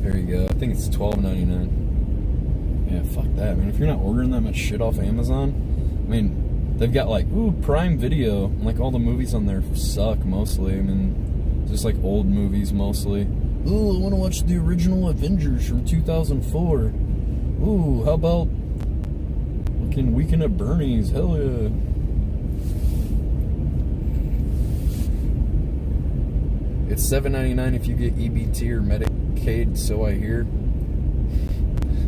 There you go. I think it's $12.99. Yeah, fuck that, man. If you're not ordering that much shit off Amazon, I mean, they've got like, ooh, Prime Video. Like all the movies on there suck mostly. I mean, just like old movies mostly. Ooh, I want to watch the original Avengers from 2004. Ooh, how about fucking Weekend at Bernie's? Hell yeah. It's $7.99 if you get EBT or Medicaid, so I hear.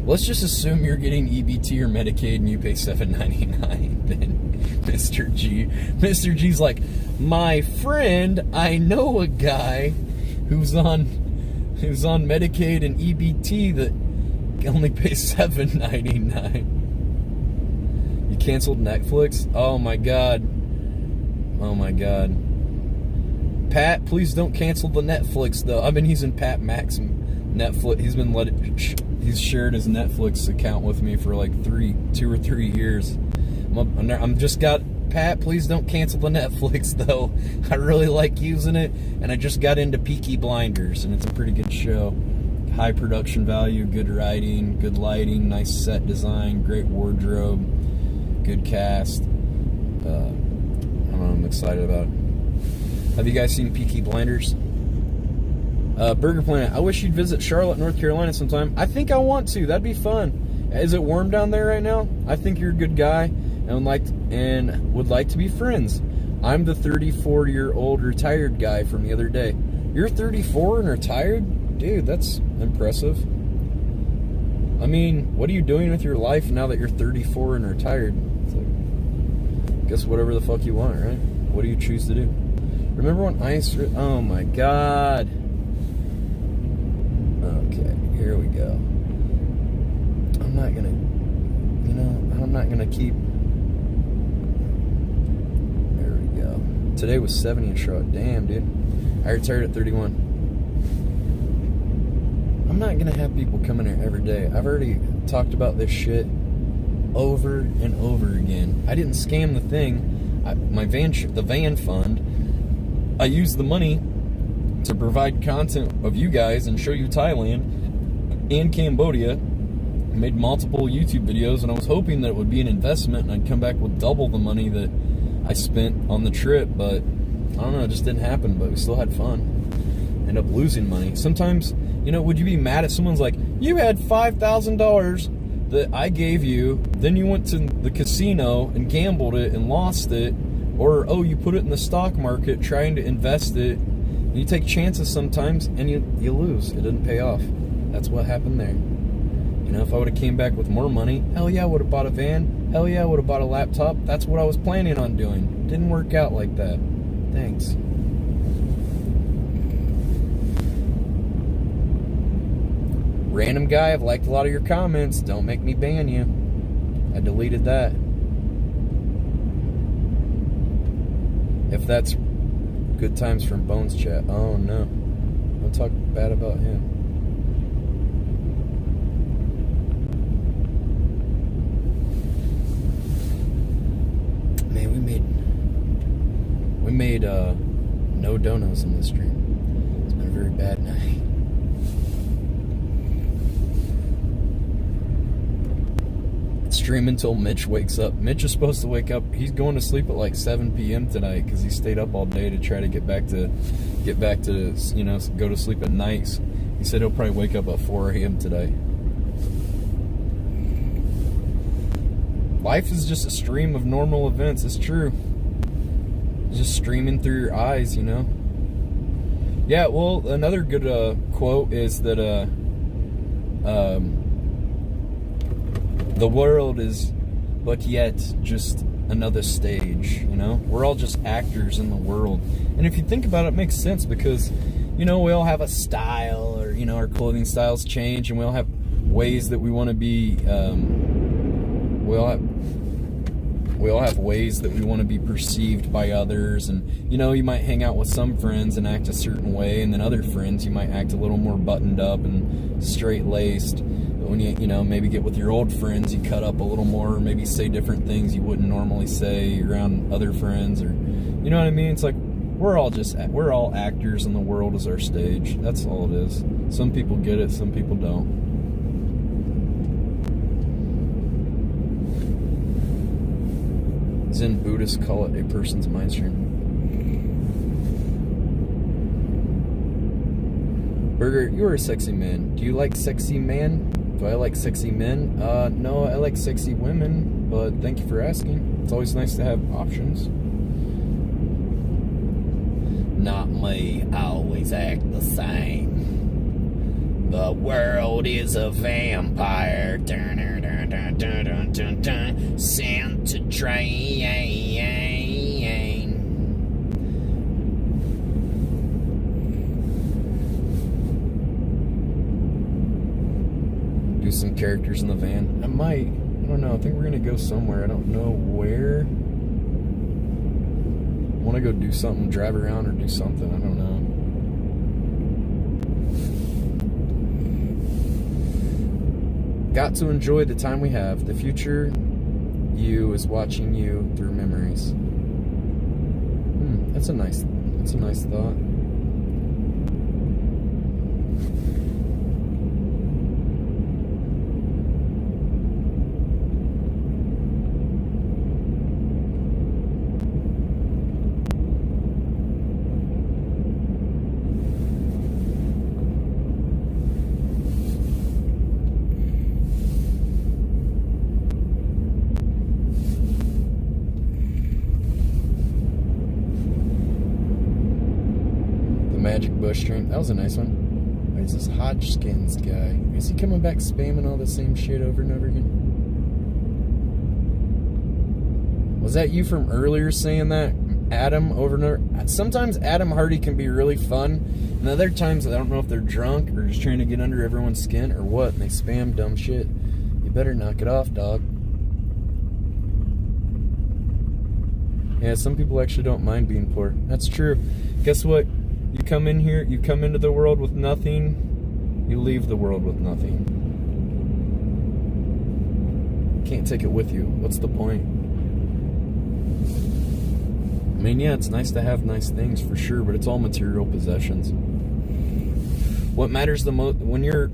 Let's just assume you're getting EBT or Medicaid and you pay $7.99 then, Mr. G. Mr. G's like, my friend, I know a guy who's on Medicaid and EBT that only pays $7.99. You canceled Netflix? Oh my god. Oh my god. Pat, please don't cancel the Netflix though. I've been using Pat Max Netflix. He's shared his Netflix account with me for like 2 or 3 years. I'm just got, Pat, please don't cancel the Netflix though. I really like using it, and I just got into Peaky Blinders, and it's a pretty good show. High production value, good writing, good lighting, nice set design, great wardrobe, good cast. I don't know, I'm excited about it. Have you guys seen Peaky Blinders? Burger Planet, I wish you'd visit Charlotte, North Carolina sometime. I think I want to. That'd be fun. Is it warm down there right now? I think you're a good guy and would like to be friends. I'm the 34-year-old retired guy from the other day. You're 34 and retired? Dude, that's impressive. I mean, what are you doing with your life now that you're 34 and retired? It's like, guess whatever the fuck you want, right? What do you choose to do? Remember when ice... Oh my god. Okay, here we go. I'm not gonna... You know, I'm not gonna keep... There we go. Today was 70 in Charlotte. Damn, dude. I retired at 31. I'm not gonna have people coming here every day. I've already talked about this shit over and over again. I didn't scam the thing. The van fund... I used the money to provide content of you guys and show you Thailand and Cambodia. I made multiple YouTube videos, and I was hoping that it would be an investment and I'd come back with double the money that I spent on the trip, but I don't know, it just didn't happen, but we still had fun. End up losing money. Sometimes, you know, would you be mad if someone's like, you had $5,000 that I gave you, then you went to the casino and gambled it and lost it, or, oh, you put it in the stock market trying to invest it. You take chances sometimes and you lose. It didn't pay off. That's what happened there. You know, if I would have came back with more money, hell yeah, I would have bought a van. Hell yeah, I would have bought a laptop. That's what I was planning on doing. Didn't work out like that. Thanks. Random guy, I've liked a lot of your comments. Don't make me ban you. I deleted that. If that's good times from Bones chat. Oh no. Don't talk bad about him. Man, we made no donos in this stream. It's been a very bad night. Stream until Mitch wakes up. Mitch is supposed to wake up. He's going to sleep at like 7 p.m. tonight because he stayed up all day to try to get back to, you know, go to sleep at nights. He said he'll probably wake up at 4 a.m. today. Life is just a stream of normal events. It's true. It's just streaming through your eyes, you know. Yeah, well, another good quote is that the world is but yet just another stage, you know? We're all just actors in the world. And if you think about it, it makes sense because, you know, we all have a style, or, you know, our clothing styles change, and we all have ways that we want to be, we all have ways that we want to be perceived by others. And, you know, you might hang out with some friends and act a certain way, and then other friends you might act a little more buttoned up and straight-laced. But when you know, maybe get with your old friends, you cut up a little more, or maybe say different things you wouldn't normally say around other friends, or, you know what I mean? It's like we're all actors, and the world is our stage. That's all it is. Some people get it, some people don't. Zen Buddhists call it a person's mind stream. Burger, you're a sexy man. Do you like sexy man? Do I like sexy men? No, I like sexy women, but thank you for asking. It's always nice to have options. Not me, I always act the same. The world is a vampire. Dun, dun, dun, dun, dun, dun, dun, dun. Sent to drain. Do some characters in the van. I don't know. I think we're gonna go somewhere. I don't know where. I want to go do something, drive around, or do something. I don't know. Got to enjoy the time we have. The future you is watching you through memories. That's a nice thought. Magic Bush Stream. That was a nice one. Where's this Hodgkins guy? Is he coming back spamming all the same shit over and over again? Was that you from earlier saying that? Adam over and over? Sometimes Adam Hardy can be really fun, and other times I don't know if they're drunk or just trying to get under everyone's skin or what, and they spam dumb shit. You better knock it off, dog. Yeah, some people actually don't mind being poor. That's true. Guess what? You come in here, you come into the world with nothing, you leave the world with nothing. Can't take it with you. What's the point? I mean, yeah, it's nice to have nice things for sure, but it's all material possessions. What matters the most when you're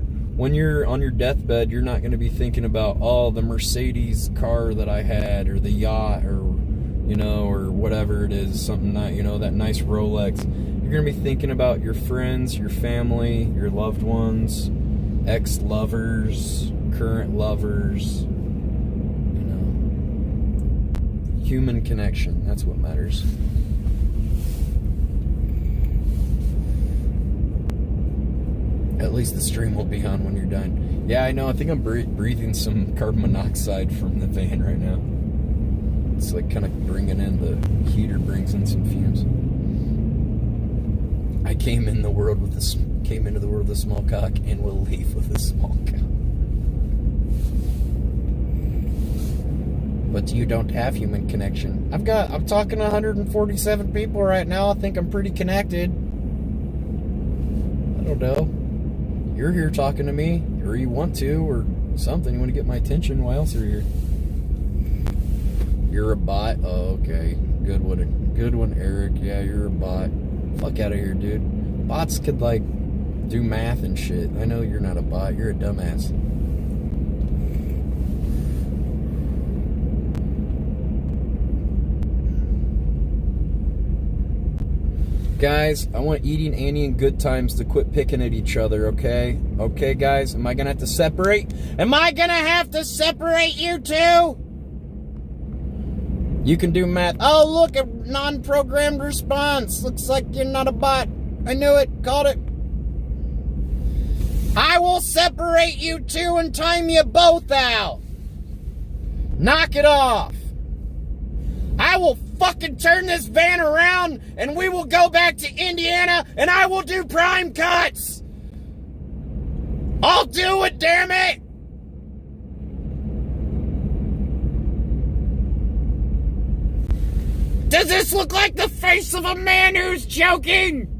on your deathbed, you're not going to be thinking about, oh, the Mercedes car that I had, or the yacht, or, you know, or whatever it is, something that, you know, that nice Rolex. You're going to be thinking about your friends, your family, your loved ones, ex-lovers, current lovers, you know. Human connection, that's what matters. At least the stream will be on when you're done. Yeah, I know. I think I'm breathing some carbon monoxide from the van right now. It's like kind of bringing in, the heater brings in some fumes. I came into the world with a small cock and will leave with a small cock. But you don't have human connection. I'm talking to 147 people right now. I think I'm pretty connected. I don't know. You're here talking to me, or you want to, or something. You want to get my attention. Why else are you here? You're a bot? Oh, okay. Good one, Eric. Yeah, you're a bot. Fuck out of here, dude. Bots could, like, do math and shit. I know you're not a bot. You're a dumbass. Guys, I want Eating Annie and Good Times to quit picking at each other, okay? Okay, guys? Am I gonna have to separate? Am I gonna have to separate you two? You can do math. Oh, look, a non-programmed response. Looks like you're not a bot. I knew it. Called it. I will separate you two and time you both out. Knock it off. I will fucking turn this van around and we will go back to Indiana and I will do prime cuts. I'll do it, damn it. Does this look like the face of a man who's joking?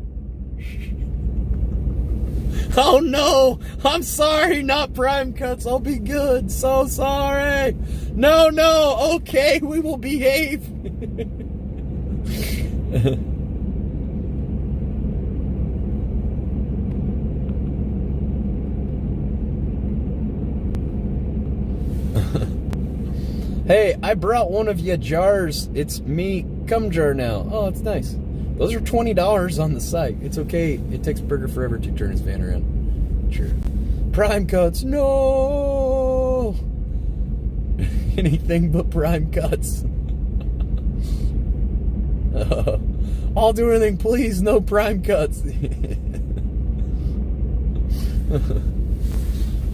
Oh no, I'm sorry, not prime cuts. I'll be good. So sorry. No, okay, we will behave. Hey, I brought one of you jars. It's me cum jar now. Oh, it's nice. Those are $20 on the site. It's okay. It takes Burger forever to turn his van around. True. Prime cuts. No. Anything but prime cuts. I'll do anything, please. No prime cuts.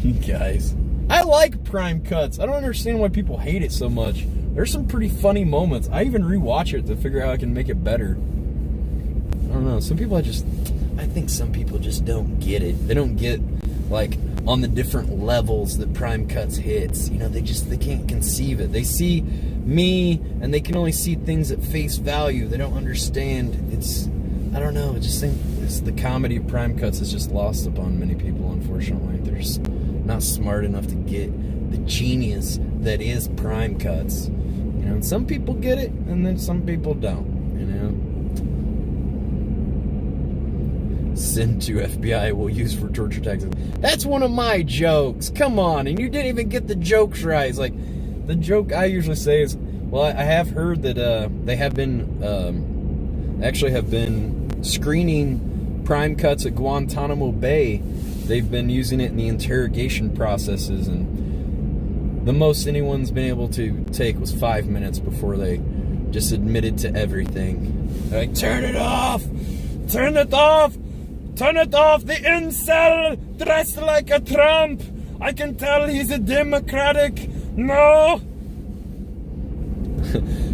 You guys. I like prime cuts. I don't understand why people hate it so much. There's some pretty funny moments. I even rewatch it to figure out how I can make it better. I don't know. I think some people just don't get it. They don't get, like, on the different levels that prime cuts hits. You know, they can't conceive it. They see me and they can only see things at face value. They don't understand. I don't know. I just think the comedy of prime cuts is just lost upon many people, unfortunately. They're just not smart enough to get the genius that is prime cuts. You know, and some people get it, and then some people don't, you know? Send to FBI will use for torture taxes. That's one of my jokes. Come on, and you didn't even get the jokes right. It's like, the joke I usually say is, well, I have heard that they have been, actually have been screening prime cuts at Guantanamo Bay. They've been using it in the interrogation processes, and the most anyone's been able to take was 5 minutes before they just admitted to everything. They're like, turn it off! Turn it off! Turn it off! The incel dressed like a Trump! I can tell he's a Democratic! No!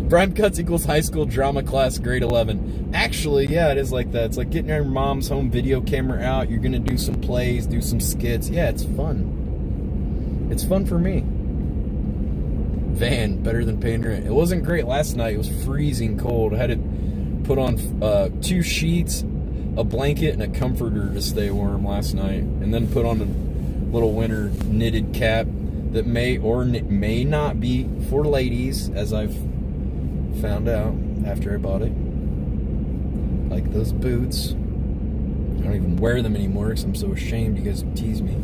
Prime cuts equals high school drama class, grade 11. Actually, yeah, it is like that. It's like getting your mom's home video camera out. You're going to do some plays, do some skits. Yeah, it's fun. It's fun for me. Van, better than paying rent. It wasn't great last night. It was freezing cold. I had to put on 2 sheets, a blanket, and a comforter to stay warm last night. And then put on a little winter knitted cap that may or may not be for ladies, as I've found out after I bought it. Like those boots. I don't even wear them anymore because I'm so ashamed you guys tease me.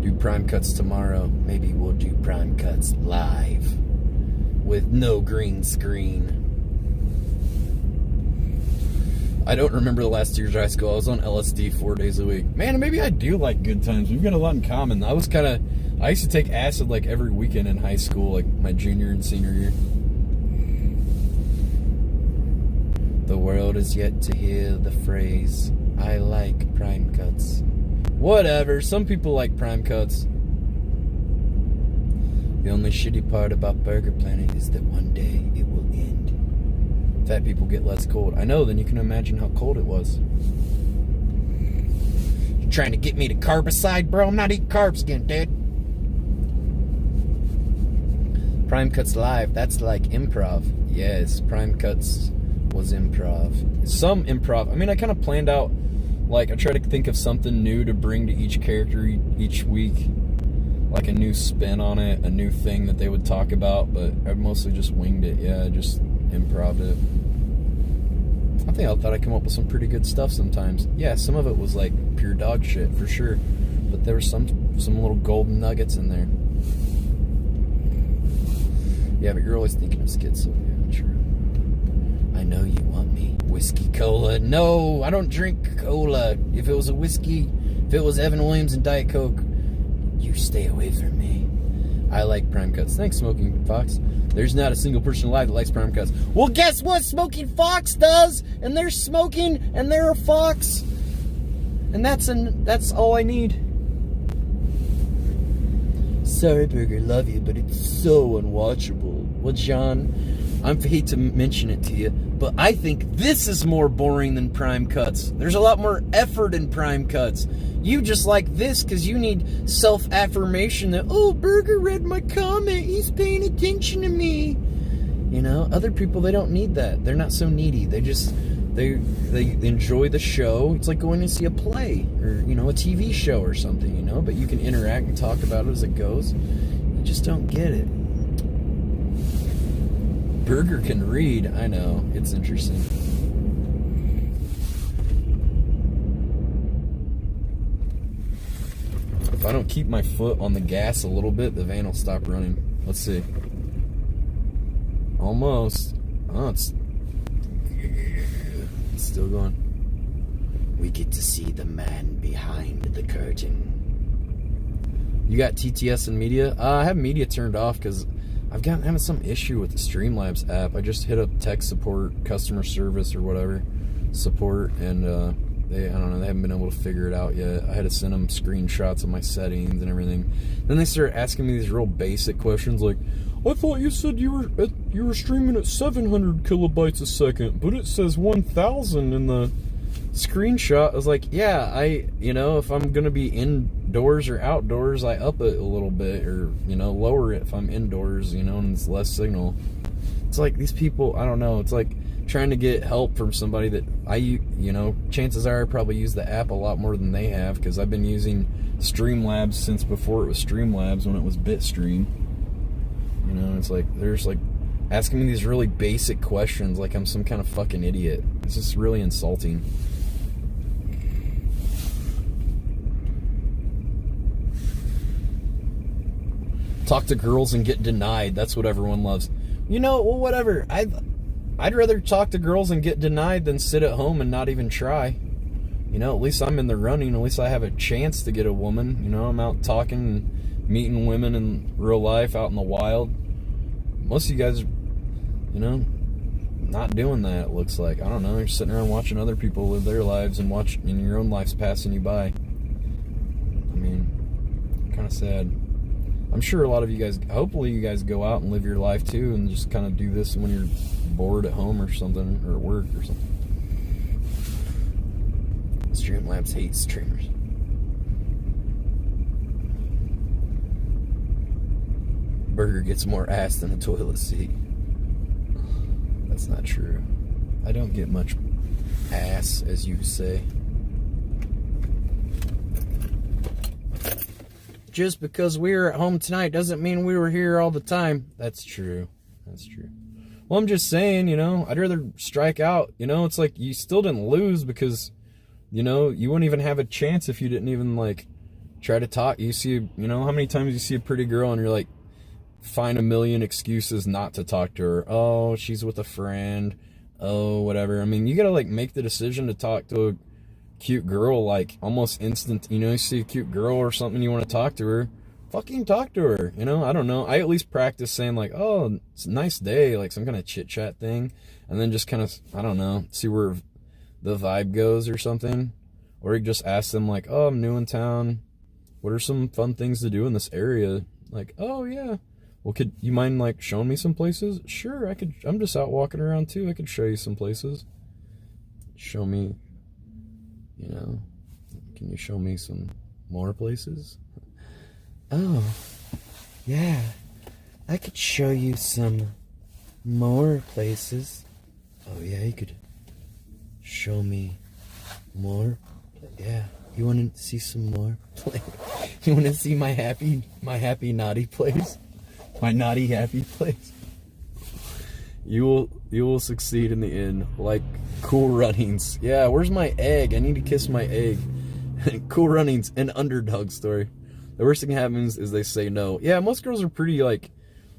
Do prime cuts tomorrow. Maybe we'll do prime cuts live with no green screen. I don't remember the last 2 years of high school. I was on LSD 4 days a week. Man, maybe I do like good times. We've got a lot in common. I used to take acid like every weekend in high school, like my junior and senior year. The world is yet to hear the phrase, I like prime cuts. Whatever, some people like prime cuts. The only shitty part about Burger Planet is that one day it will end. Fat people get less cold. I know, then you can imagine how cold it was. You trying to get me to carbicide, bro? I'm not eating carbs again, dude. Prime Cuts Live, that's like improv. Yes, Prime Cuts was improv. Some improv. I mean, I kind of planned out, like, I try to think of something new to bring to each character each week. Like a new spin on it, a new thing that they would talk about, but I mostly just winged it. Yeah, just improv it. I thought I'd come up with some pretty good stuff sometimes. Yeah, some of it was like pure dog shit for sure, but there were some little golden nuggets in there. Yeah, but you're always thinking of skits, so yeah, true. I know you want me. Whiskey cola. No, I don't drink cola. If it was a whiskey, if it was Evan Williams and Diet Coke, you stay away from me. I like prime cuts. Thanks, Smoking Fox. There's not a single person alive that likes prime cuts. Well, guess what Smoking Fox does? And they're smoking, and they're a fox. And that's all I need. Sorry, Burger, love you, but it's so unwatchable. Well, John, I hate to mention it to you, but I think this is more boring than prime cuts. There's a lot more effort in prime cuts. You just like this because you need self-affirmation that, oh, Burger read my comment, he's paying attention to me. You know, other people, they don't need that. They're not so needy. They enjoy the show. It's like going to see a play or, you know, a TV show or something, you know, but you can interact and talk about it as it goes. You just don't get it. Burger can read. I know. It's interesting. If I don't keep my foot on the gas a little bit, the van will stop running. Let's see. Almost. Oh, it's still going. We get to see the man behind the curtain. You got TTS and media? I have media turned off because I've having some issue with the Streamlabs app. I just hit up tech support, customer service, or whatever support, and I don't know, they haven't been able to figure it out yet. I had to send them screenshots of my settings and everything. Then they started asking me these real basic questions like, I thought you said you were streaming at 700 kilobytes a second, but it says 1,000 in the screenshot. I was like, yeah, if I'm gonna be indoors or outdoors, I up it a little bit, or lower it if I'm indoors, and it's less signal. It's like these people, I don't know, it's like trying to get help from somebody that chances are I probably use the app a lot more than they have, because I've been using Streamlabs since before it was Streamlabs, when it was Bitstream. It's like there's like asking me these really basic questions like I'm some kind of fucking idiot. It's just really insulting. Talk to girls and get denied. That's what everyone loves. Well, whatever. I'd rather talk to girls and get denied than sit at home and not even try. At least I'm in the running. At least I have a chance to get a woman. I'm out talking and meeting women in real life out in the wild. Most of you guys, not doing that, it looks like. I don't know. You're sitting around watching other people live their lives and your own life's passing you by. I mean, kind of sad. I'm sure a lot of you guys, hopefully you guys go out and live your life too and just kind of do this when you're bored at home or something, or at work or something. Streamlabs hates streamers. Burger gets more ass than a toilet seat. That's not true. I don't get much ass, as you say. Just because we were at home tonight doesn't mean we were here all the time. That's true. That's true. Well, I'm just saying, I'd rather strike out. It's like you still didn't lose because, you wouldn't even have a chance if you didn't even, try to talk. You see, how many times you see a pretty girl and you're like, find a million excuses not to talk to her. Oh, she's with a friend. Oh, whatever. I mean, you gotta, make the decision to talk to a cute girl, almost instant. You see a cute girl or something, you want to talk to her, fucking talk to her. I don't know. I at least practice saying oh, it's a nice day, some kind of chit chat thing, and then just kind of, I don't know, see where the vibe goes or something. Or you just ask them oh, I'm new in town, what are some fun things to do in this area? Oh yeah, well, could you mind showing me some places? Sure, I could. I'm just out walking around too. I could show you some places. Show me, can you show me some more places? Oh, yeah, I could show you some more places. Oh yeah, you could show me more. Yeah, you want to see some more? You want to see my happy naughty place? My naughty happy place. You will succeed in the end. Cool Runnings. Yeah, where's my egg? I need to kiss my egg. Cool Runnings, an underdog story. The worst thing happens is they say no. Yeah, most girls are pretty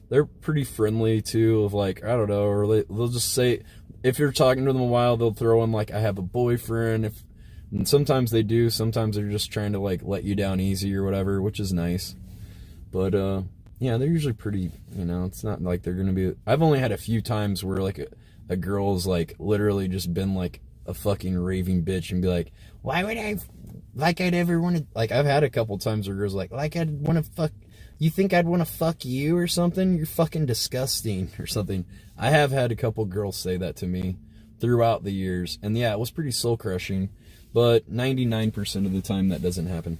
they're pretty friendly too. Of I don't know, or they'll just say, if you're talking to them a while, they'll throw in I have a boyfriend. And sometimes they do. Sometimes they're just trying to let you down easy or whatever, which is nice. But Yeah, they're usually pretty, it's not like they're gonna be. I've only had a few times where like a girl's like literally just been like a fucking raving bitch and be like, why would I, like I'd ever want to, like I've had a couple times where girls like I'd want to fuck, you think I'd want to fuck you or something? You're fucking disgusting or something. I have had a couple girls say that to me throughout the years, and yeah, it was pretty soul crushing, but 99% of the time that doesn't happen.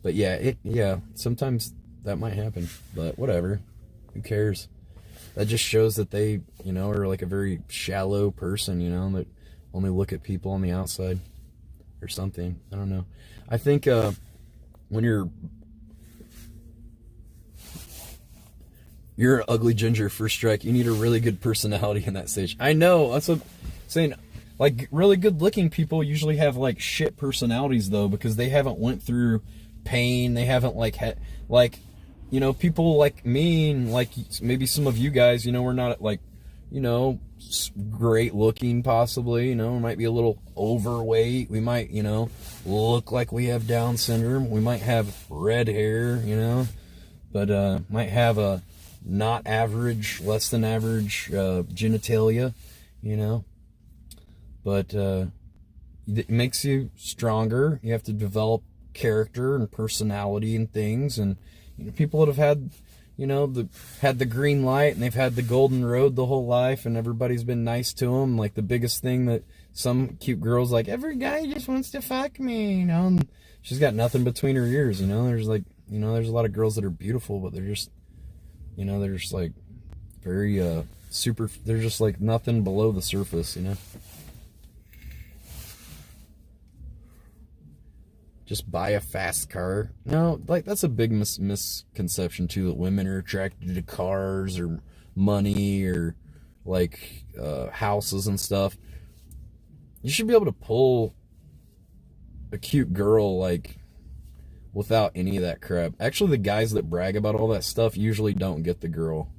But yeah, sometimes that might happen, but whatever. Who cares? That just shows that they, are like a very shallow person, that only look at people on the outside or something. I don't know. I think when you're an ugly ginger first strike, you need a really good personality in that stage. I know, that's what I'm saying. Like, really good looking people usually have like shit personalities though, because they haven't went through pain. They haven't people like me and like maybe some of you guys, we're not like, great looking possibly, we might be a little overweight. We might, look like we have Down syndrome. We might have red hair, but might have a not average, less than average genitalia, but it makes you stronger. You have to develop character and personality and things, and people that have had had the green light and they've had the golden road the whole life and everybody's been nice to them. Like the biggest thing that some cute girls like, every guy just wants to fuck me, and she's got nothing between her ears. There's like, there's a lot of girls that are beautiful, but they're just they're just like very super, they're just like nothing below the surface. Just buy a fast car. No, like that's a big misconception too, that women are attracted to cars or money or like houses and stuff. You should be able to pull a cute girl like without any of that crap. Actually, the guys that brag about all that stuff usually don't get the girl.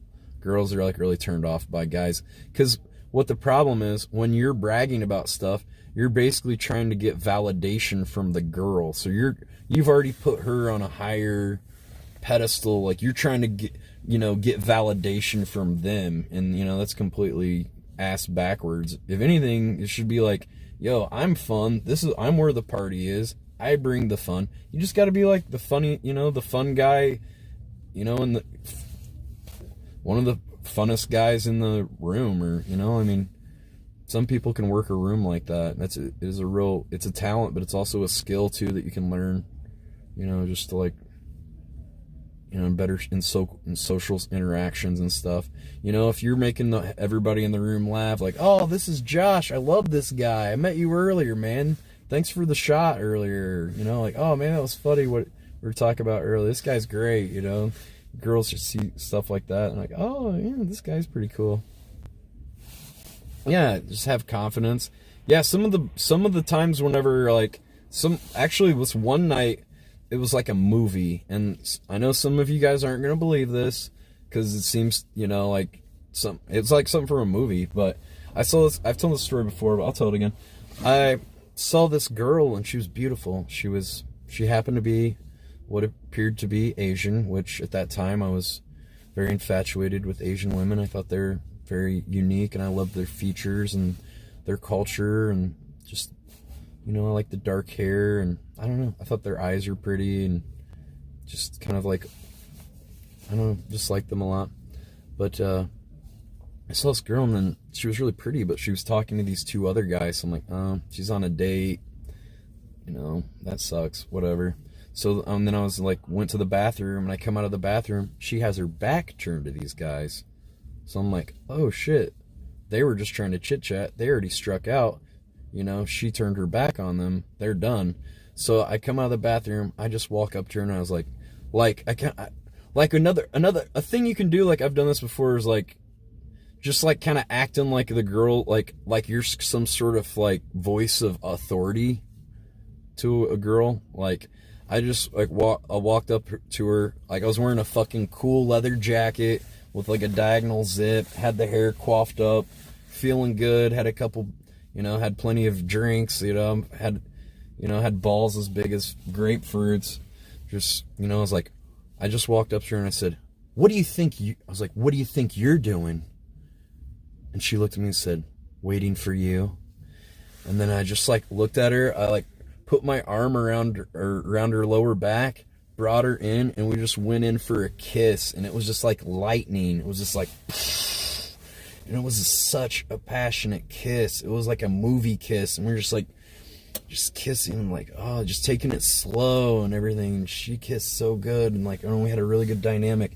Girls are like really turned off by guys, because what the problem is, when you're bragging about stuff, you're basically trying to get validation from the girl. So you've already put her on a higher pedestal. Like you're trying to get validation from them, and that's completely ass backwards. If anything, it should be like, yo, I'm fun. I'm where the party is. I bring the fun. You just got to be like the funny, the fun guy, and the one of the funnest guys in the room, or some people can work a room like that. It's a talent, but it's also a skill too that you can learn, just to like, better in social interactions and stuff. If you're making everybody in the room laugh, like, oh, this is Josh, I love this guy, I met you earlier, man, thanks for the shot earlier, like, oh man, that was funny what we were talking about earlier, this guy's great, girls just see stuff like that and like, oh yeah, this guy's pretty cool. Yeah, just have confidence. Yeah, some of the times whenever like actually this one night, it was like a movie, and I know some of you guys aren't gonna believe this because it seems like it's like something from a movie, but I saw this. I've told this story before, but I'll tell it again. I saw this girl and she was beautiful. She happened to be what appeared to be Asian, which at that time I was very infatuated with Asian women. I thought they're very unique, and I loved their features and their culture, and just I like the dark hair, and I don't know, I thought their eyes were pretty, and just kind of like, I don't know, just liked them a lot. But I saw this girl, and then she was really pretty, but she was talking to these two other guys, so I'm like, oh, she's on a date, that sucks, whatever. So then I was like, went to the bathroom, and I come out of the bathroom, she has her back turned to these guys. So I'm like, oh shit, they were just trying to chit chat. They already struck out. She turned her back on them. They're done. So I come out of the bathroom. I just walk up to her and I was like I can't, like a thing you can do. Like I've done this before, is like, just like kind of acting like the girl, like you're some sort of like voice of authority to a girl. Like I just like walked up to her. Like I was wearing a fucking cool leather jacket with like a diagonal zip, had the hair coiffed up, feeling good, had a couple, had plenty of drinks, had balls as big as grapefruits. Just, I was like, I just walked up to her and I said, what do you think you, I was like, what do you think you're doing? And she looked at me and said, waiting for you. And then I just like looked at her. I like put my arm around her lower back, brought her in, and we just went in for a kiss. And it was just like lightning. It was just like, and it was such a passionate kiss. It was like a movie kiss. And we were just like, just kissing, like, oh, just taking it slow and everything. And she kissed so good. And like, oh, we had a really good dynamic.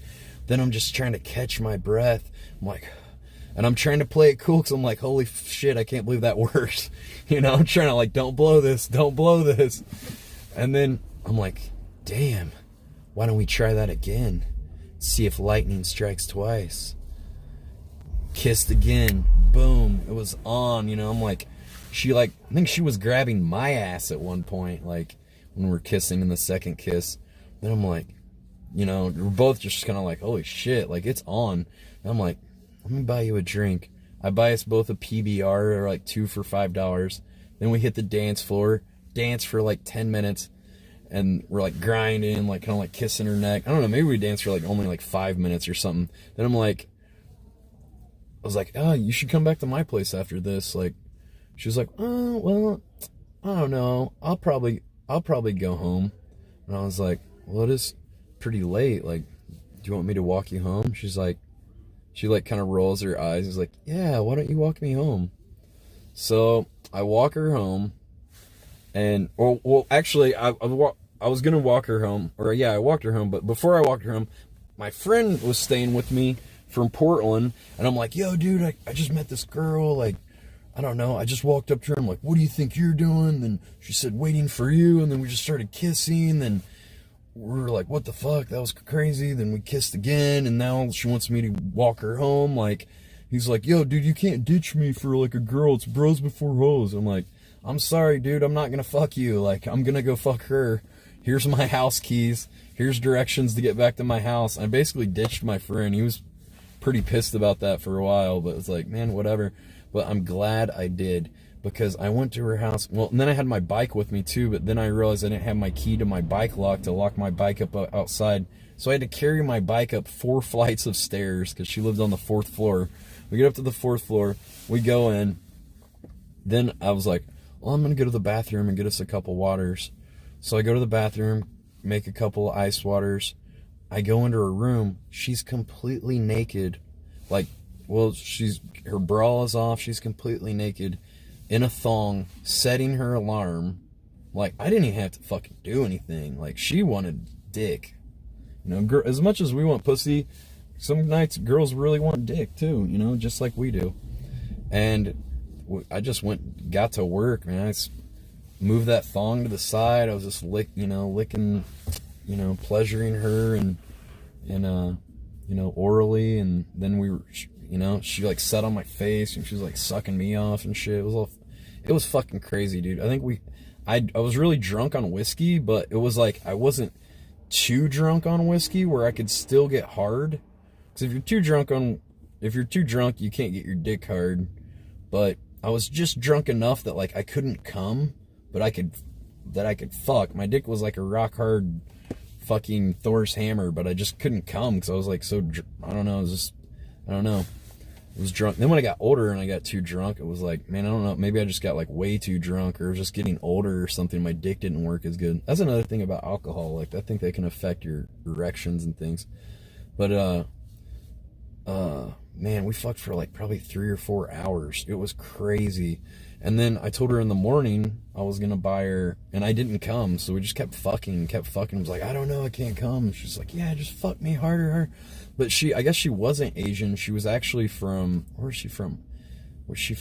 Then I'm just trying to catch my breath. I'm like, and I'm trying to play it cool because I'm like, holy shit, I can't believe that worked. You know, I'm trying to like, don't blow this. And then I'm like, damn, why don't we try that again? See if lightning strikes twice. Kissed again. Boom. It was on, you know. I'm like, I think she was grabbing my ass at one point, like when we're kissing in the second kiss. Then I'm like, you know, we're both just kind of like, holy shit, like it's on. And I'm like, let me buy you a drink. I buy us both a PBR, or like 2 for $5. Then we hit the dance floor, dance for like 10 minutes, and we're like grinding, like kind of like kissing her neck. I don't know, maybe we danced for like only like 5 minutes or something. Then I was like, oh, you should come back to my place after this. Like, she was like, oh, well, I don't know. I'll probably go home. And I was like, well, it is pretty late. Like, do you want me to walk you home? She's like, she like kind of rolls her eyes. She's like, yeah, why don't you walk me home? So I walk her home, and well, actually, I was gonna walk her home, or yeah, I walked her home. But before I walked her home, my friend was staying with me from Portland, and I'm like, yo, dude, I just met this girl. Like, I don't know. I just walked up to her. I'm like, what do you think you're doing? Then she said, waiting for you. And then we just started kissing. Then we were like, what the fuck? That was crazy. Then we kissed again. And now she wants me to walk her home. Like, he's like, yo, dude, you can't ditch me for like a girl. It's bros before hoes. I'm like, I'm sorry, dude. I'm not going to fuck you. Like, I'm going to go fuck her. Here's my house keys. Here's directions to get back to my house. I basically ditched my friend. He was pretty pissed about that for a while, but it's like, man, whatever. But I'm glad I did, because I went to her house. Well, and then I had my bike with me too, but then I realized I didn't have my key to my bike lock to lock my bike up outside. So I had to carry my bike up 4 flights of stairs because she lived on the 4th floor. We get up to the 4th floor. We go in. Then I was like, well, I'm going to go to the bathroom and get us a couple waters. So I go to the bathroom, make a couple of ice waters. I go into her room. She's completely naked. Like, well, her bra is off. She's completely naked in a thong, setting her alarm. Like, I didn't even have to fucking do anything. Like, she wanted dick. You know, as much as we want pussy, some nights girls really want dick too, you know, just like we do. And I just got to work, man. I moved that thong to the side. I was just licking, you know, pleasuring her and you know, orally. And then we were, you know, she like sat on my face and she was like sucking me off and shit. It was fucking crazy, dude. I think I was really drunk on whiskey, but it was like I wasn't too drunk on whiskey where I could still get hard. Because if you're too drunk, you can't get your dick hard. But I was just drunk enough that like I couldn't come, but I could fuck. My dick was like a rock hard fucking Thor's hammer, but I just couldn't come because I was like so I don't know. I was drunk. Then when I got older and I got too drunk, it was like, man, I don't know. Maybe I just got like way too drunk, or just getting older or something. My dick didn't work as good. That's another thing about alcohol. Like, I think they can affect your erections and things. But man, we fucked for like probably 3 or 4 hours. It was crazy. And then I told her in the morning I was gonna buy her, and I didn't come, so we just kept fucking. I was like, I don't know, I can't come. And she's like, yeah, just fuck me harder. But I guess she wasn't Asian. She was actually from, where's she from? She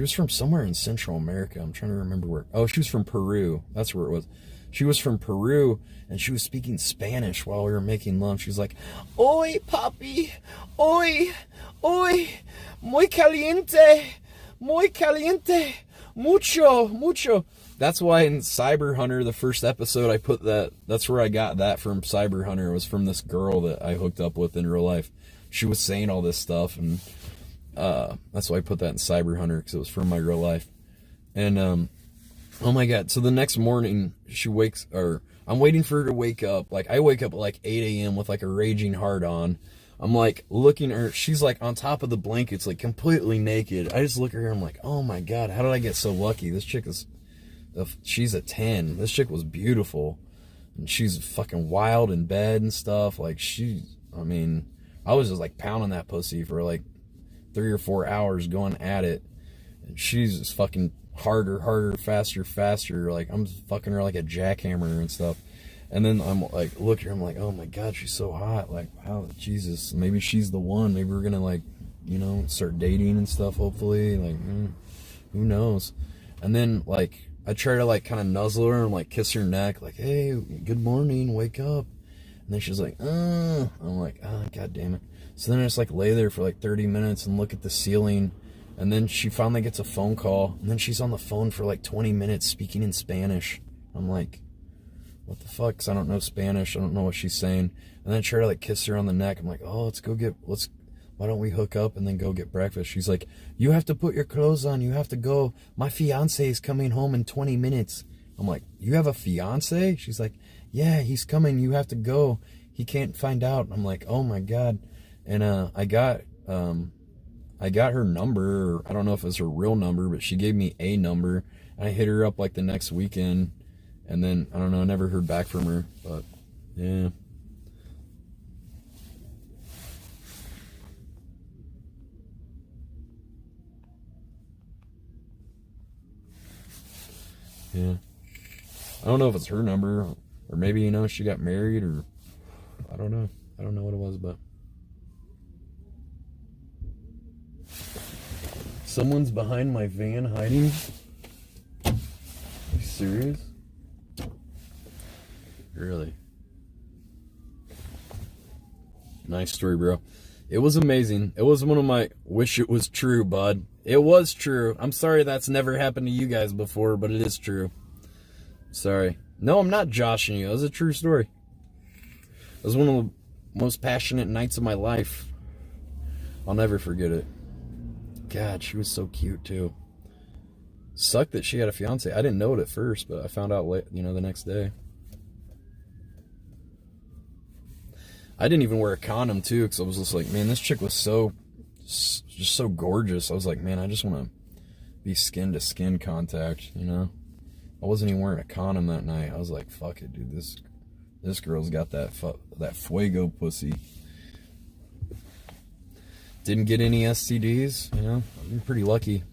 was from somewhere in Central America. I'm trying to remember where. Oh, she was from Peru. That's where it was. She was from Peru, and she was speaking Spanish while we were making love. She was like, "Oi, papi, oi, muy caliente, mucho." That's why in Cyber Hunter, the first episode, I put that. That's where I got that from. Cyber Hunter. It was from this girl that I hooked up with in real life. She was saying all this stuff, and that's why I put that in Cyber Hunter, because it was from my real life. And oh my god! So the next morning, she wakes, or I'm waiting for her to wake up. Like, I wake up at like 8 a.m. with like a raging heart on. I'm like looking at her. She's like on top of the blankets, like completely naked. I just look at her. I'm like, oh my God, how did I get so lucky? This chick is, she's a 10. This chick was beautiful. And she's fucking wild in bed and stuff. Like, I mean, I was just like pounding that pussy for like 3 or 4 hours going at it. And she's just fucking harder, faster. Like, I'm fucking her like a jackhammer and stuff. And then I'm like, look here, I'm like, oh my God, she's so hot. Like, wow, Jesus, maybe she's the one. Maybe we're gonna, like, you know, start dating and stuff, hopefully. Like, who knows? And then, like, I try to, like, kind of nuzzle her and, like, kiss her neck, like, hey, good morning, wake up. And then she's like, I'm like, oh, God damn it. So then I just, like, lay there for, like, 30 minutes and look at the ceiling. And then she finally gets a phone call. And then she's on the phone for, like, 20 minutes speaking in Spanish. I'm like, what the fuck? 'Cause I don't know Spanish. I don't know what she's saying. And then I try to, like, kiss her on the neck. I'm like, oh, why don't we hook up and then go get breakfast? She's like, you have to put your clothes on. You have to go. My fiance is coming home in 20 minutes. I'm like, you have a fiance? She's like, yeah, he's coming. You have to go. He can't find out. I'm like, oh my God. And I got her number. I don't know if it's her real number, but she gave me a number. And I hit her up like the next weekend. And then, I don't know, I never heard back from her. But, yeah. Yeah. I don't know if it's her number, or maybe, you know, she got married, or I don't know. I don't know what it was, but someone's behind my van hiding. Are you serious? Really? Nice story, bro. It was amazing. It was one of my wish it was true, bud. It was true. I'm sorry that's never happened to you guys before, but it is true. Sorry. No, I'm not joshing you. It was a true story. It was one of the most passionate nights of my life. I'll never forget it. God, she was so cute, too. Sucked that she had a fiance. I didn't know it at first, but I found out late, you know, the next day. I didn't even wear a condom, too, because I was just like, man, this chick was just so gorgeous. I was like, man, I just want to be skin-to-skin contact, you know? I wasn't even wearing a condom that night. I was like, fuck it, dude. This girl's got that fuego pussy. Didn't get any STDs, you know? I'm pretty lucky.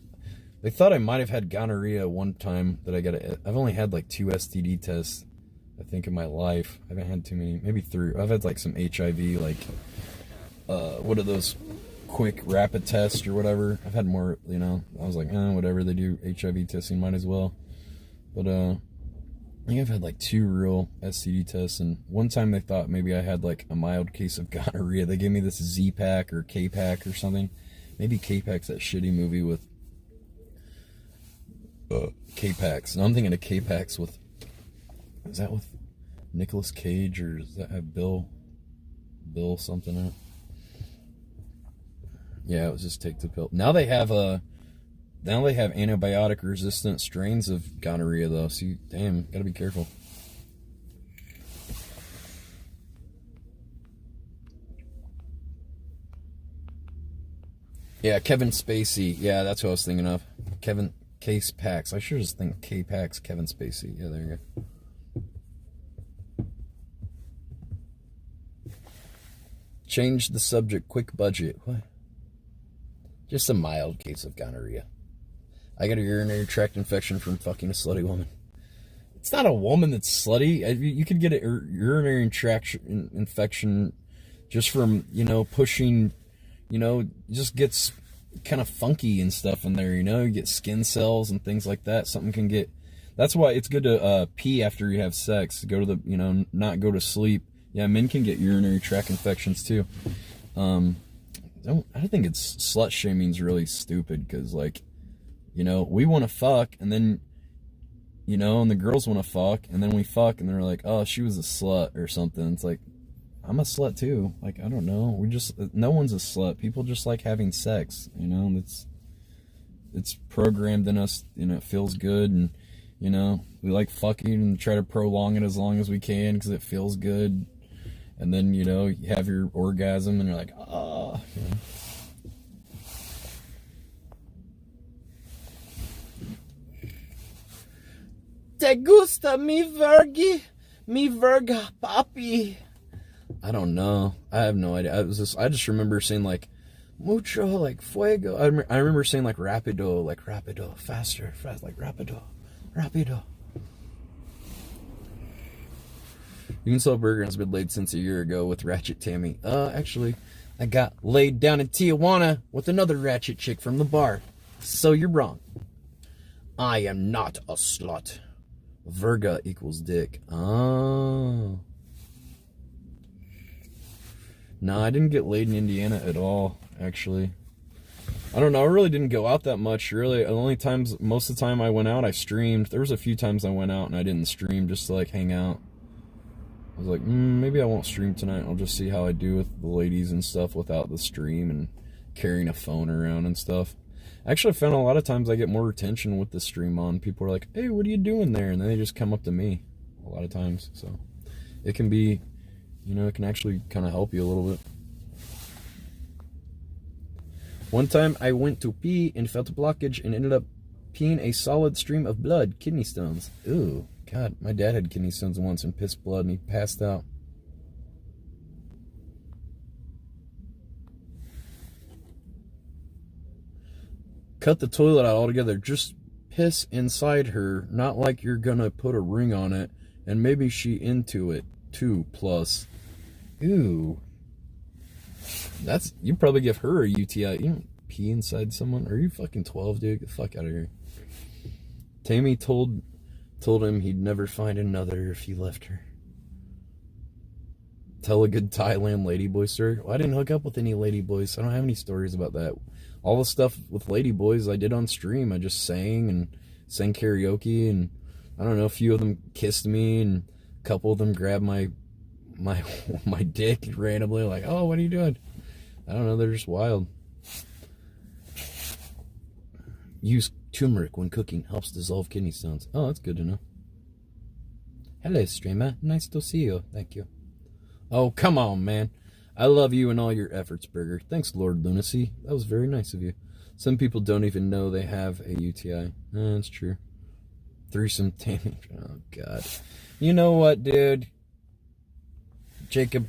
They thought I might have had gonorrhea one time that I've only had like 2 STD tests, I think, in my life. I haven't had too many, maybe 3. I've had like some HIV, like, what are those quick rapid tests or whatever. I've had more, you know. I was like, whatever, they do HIV testing, might as well. But I think I've had like 2 real STD tests, and one time they thought maybe I had like a mild case of gonorrhea. They gave me this Z-Pack or K-Pack or something. Maybe K-Pack's that shitty movie with K-Pax. And I'm thinking of K-Pax with, is that with Nicolas Cage, or does that have Bill something in it? Yeah, it was just take the pill. Now they have antibiotic resistant strains of gonorrhea though. So damn, gotta be careful. Yeah, Kevin Spacey. Yeah, that's what I was thinking of. Kevin Case Pax. I should just think K Pax, Kevin Spacey. Yeah, there you go. Change the subject. Quick budget. What? Just a mild case of gonorrhea. I got a urinary tract infection from fucking a slutty woman. It's not a woman that's slutty. You could get a urinary tract infection just from, you know, pushing, you know, just gets kind of funky and stuff in there, you know. You get skin cells and things like that. Something can get. That's why it's good to pee after you have sex. Go to the, you know, not go to sleep. Yeah, men can get urinary tract infections too. I think it's slut shaming is really stupid because, like, you know, we want to fuck, and then, you know, and the girls want to fuck, and then we fuck, and they're like, oh, she was a slut or something. It's like, I'm a slut too. Like, I don't know. No one's a slut. People just like having sex, you know. It's programmed in us, you know. It feels good, and You know, we like fucking and try to prolong it as long as we can because it feels good. And then, you know, you have your orgasm and you're like, ah. You know? Te gusta mi vergi? Mi verga, papi. I don't know. I have no idea. I just remember saying like, mucho, like fuego. I remember saying like rapido, faster, fast, like rapido. You can sell burger has been laid since a year ago with Ratchet Tammy. Actually, I got laid down in Tijuana with another ratchet chick from the bar. So you're wrong. I am not a slut. Verga equals dick. Oh. No, I didn't get laid in Indiana at all, actually. I don't know, I really didn't go out that much, really. Most of the time I went out, I streamed. There was a few times I went out and I didn't stream just to, like, hang out. I was like, maybe I won't stream tonight. I'll just see how I do with the ladies and stuff without the stream and carrying a phone around and stuff. Actually, I found a lot of times I get more attention with the stream on. People are like, hey, what are you doing there? And then they just come up to me a lot of times. So it can be, you know, it can actually kind of help you a little bit. One time I went to pee and felt a blockage and ended up peeing a solid stream of blood, kidney stones. Ooh, God, my dad had kidney stones once and pissed blood and he passed out. Cut the toilet out altogether. Just piss inside her, not like you're gonna put a ring on it, and maybe she into it too, plus. Ooh. You probably give her a UTI. You don't pee inside someone. Are you fucking 12, dude? Get the fuck out of here. Tammy told him he'd never find another if he left her. Tell a good Thailand ladyboy story. Well, I didn't hook up with any ladyboys. I don't have any stories about that. All the stuff with ladyboys I did on stream. I just sang karaoke, and I don't know, a few of them kissed me, and a couple of them grabbed my dick randomly, like, oh, what are you doing? I don't know, they're just wild. Use turmeric when cooking, helps dissolve kidney stones. Oh, that's good to know. Hello, streamer. Nice to see you. Thank you. Oh, come on, man. I love you and all your efforts, Burger. Thanks, Lord Lunacy. That was very nice of you. Some people don't even know they have a UTI. That's true. Threesome damage. Oh, God. You know what, dude? Jacob,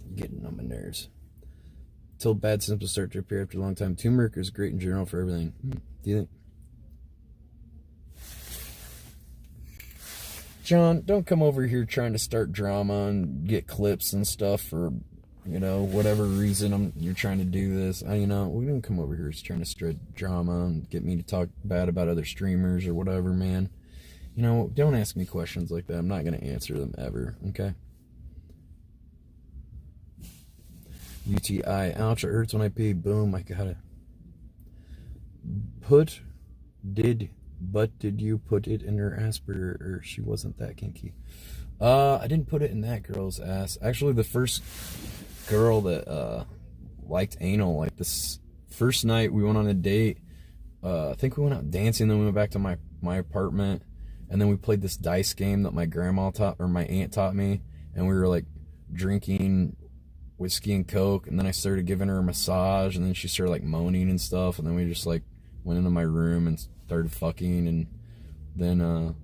you're getting on my nerves. Till bad symptoms start to appear after a long time. Turmeric is great in general for everything. Do you think? John, don't come over here trying to start drama and get clips and stuff for, you know, whatever reason you're trying to do this. We didn't come over here just trying to spread drama and get me to talk bad about other streamers or whatever, man. You know, don't ask me questions like that. I'm not going to answer them ever, okay? UTI, ouch, it hurts when I pee. Boom, I got it. Did you put it in her ass, or she wasn't that kinky? I didn't put it in that girl's ass. Actually, the first girl that liked anal, like this first night we went on a date, I think we went out dancing, then we went back to my apartment, and then we played this dice game that my aunt taught me, and we were like drinking whiskey and Coke, and then I started giving her a massage, and then she started like moaning and stuff, and then we just like went into my room and started fucking, and then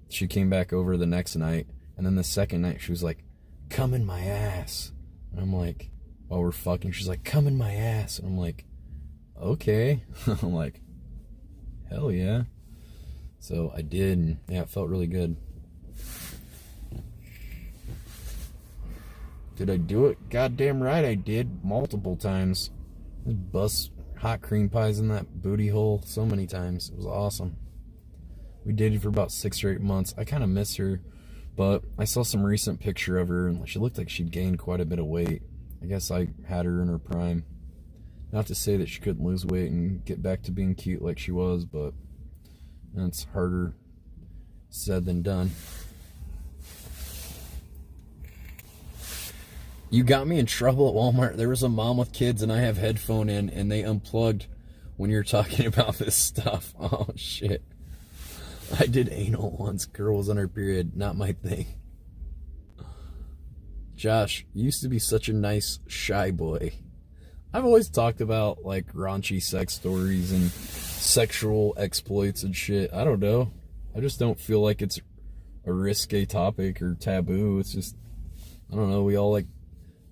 she came back over the next night, and then the second night she was like, come in my ass, and I'm like, while we're fucking, she's like, come in my ass, and I'm like, okay. I'm like, hell yeah. So I did, and yeah, it felt really good. Did I do it? Goddamn right I did, multiple times. Bust hot cream pies in that booty hole so many times. It was awesome. We dated for about 6 or 8 months. I kind of miss her, but I saw some recent picture of her, and she looked like she'd gained quite a bit of weight. I guess I had her in her prime. Not to say that she couldn't lose weight and get back to being cute like she was, but that's harder said than done. You got me in trouble at Walmart. There was a mom with kids, and I have headphone in, and they unplugged when you're talking about this stuff. Oh, shit. I did anal once. Girl was on her period. Not my thing. Josh, you used to be such a nice, shy boy. I've always talked about, like, raunchy sex stories and sexual exploits and shit. I don't know. I just don't feel like it's a risque topic or taboo. It's just, I don't know. We all like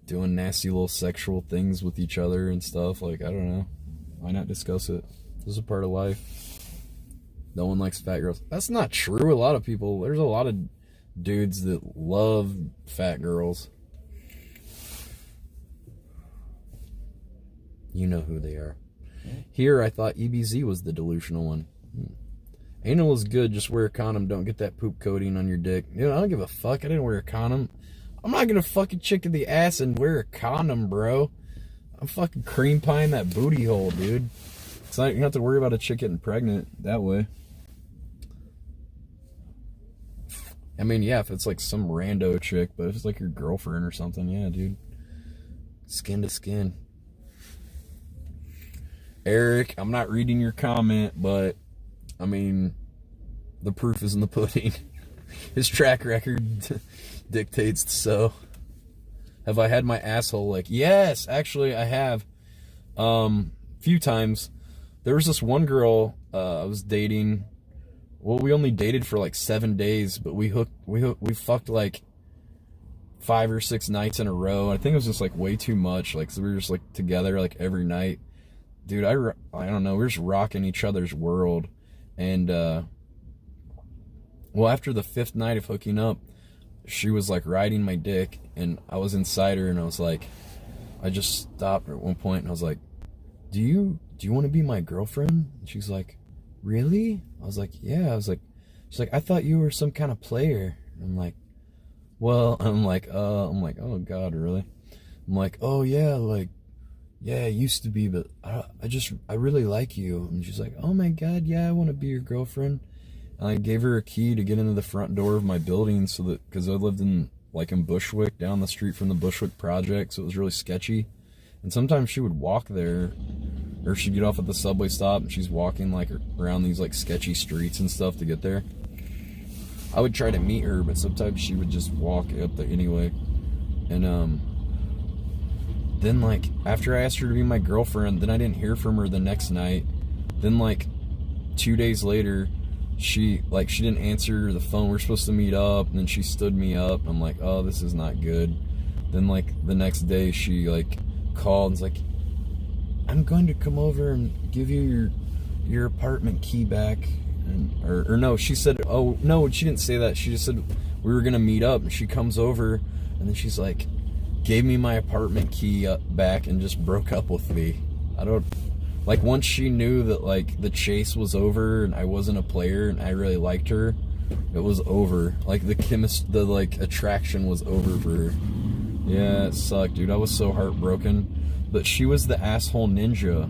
doing nasty little sexual things with each other and stuff. Like, I don't know. Why not discuss it? This is a part of life. No one likes fat girls. That's not true. A lot of people, there's a lot of dudes that love fat girls. You know who they are. Here, I thought EBZ was the delusional one. Anal is good. Just wear a condom. Don't get that poop coating on your dick. You know, I don't give a fuck. I didn't wear a condom. I'm not gonna fuck a chick in the ass and wear a condom, bro. I'm fucking cream pieing that booty hole, dude. It's not, you don't have to worry about a chick getting pregnant that way. I mean, yeah, if it's like some rando chick, but if it's like your girlfriend or something, yeah, dude. Skin to skin. Eric, I'm not reading your comment, but I mean, the proof is in the pudding. His track record dictates so. Have I had my asshole licked? Yes, actually I have. Few times. There was this one girl I was dating. Well, we only dated for like 7 days, but we fucked like 5 or 6 nights in a row. I think it was just like way too much. Like, so we were just like together like every night. Dude, I don't know. We were just rocking each other's world. And, well, after the 5th night of hooking up, she was like riding my dick, and I was inside her, and I was like, I just stopped her at one point, and I was like, do you want to be my girlfriend? And she's like, really? I was like, yeah. I was like, she's like, I thought you were some kind of player. I'm like, well, I'm like, oh God, really? I'm like, oh yeah, like, yeah, I used to be, but I really like you. And she's like, oh my God, yeah, I want to be your girlfriend. And I gave her a key to get into the front door of my building, so that, because I lived in Bushwick, down the street from the Bushwick project, so it was really sketchy. And sometimes she would walk there, or she'd get off at the subway stop, and she's walking like around these like sketchy streets and stuff to get there. I would try to meet her, but sometimes she would just walk up there anyway. And then like after I asked her to be my girlfriend, then I didn't hear from her the next night. Then like 2 days later, she didn't answer the phone. We're supposed to meet up, and then she stood me up. I'm like, oh, this is not good. Then like the next day, she like called and was like, I'm going to come over and give you your apartment key back. And or no, she said, oh no, she didn't say that. She just said we were gonna meet up, and she comes over, and then she's like, gave me my apartment key back and just broke up with me. I don't, like, once she knew that like the chase was over and I wasn't a player and I really liked her, it was over. Like the like attraction was over for her. Yeah, it sucked, dude. I was so heartbroken. But she was the asshole ninja,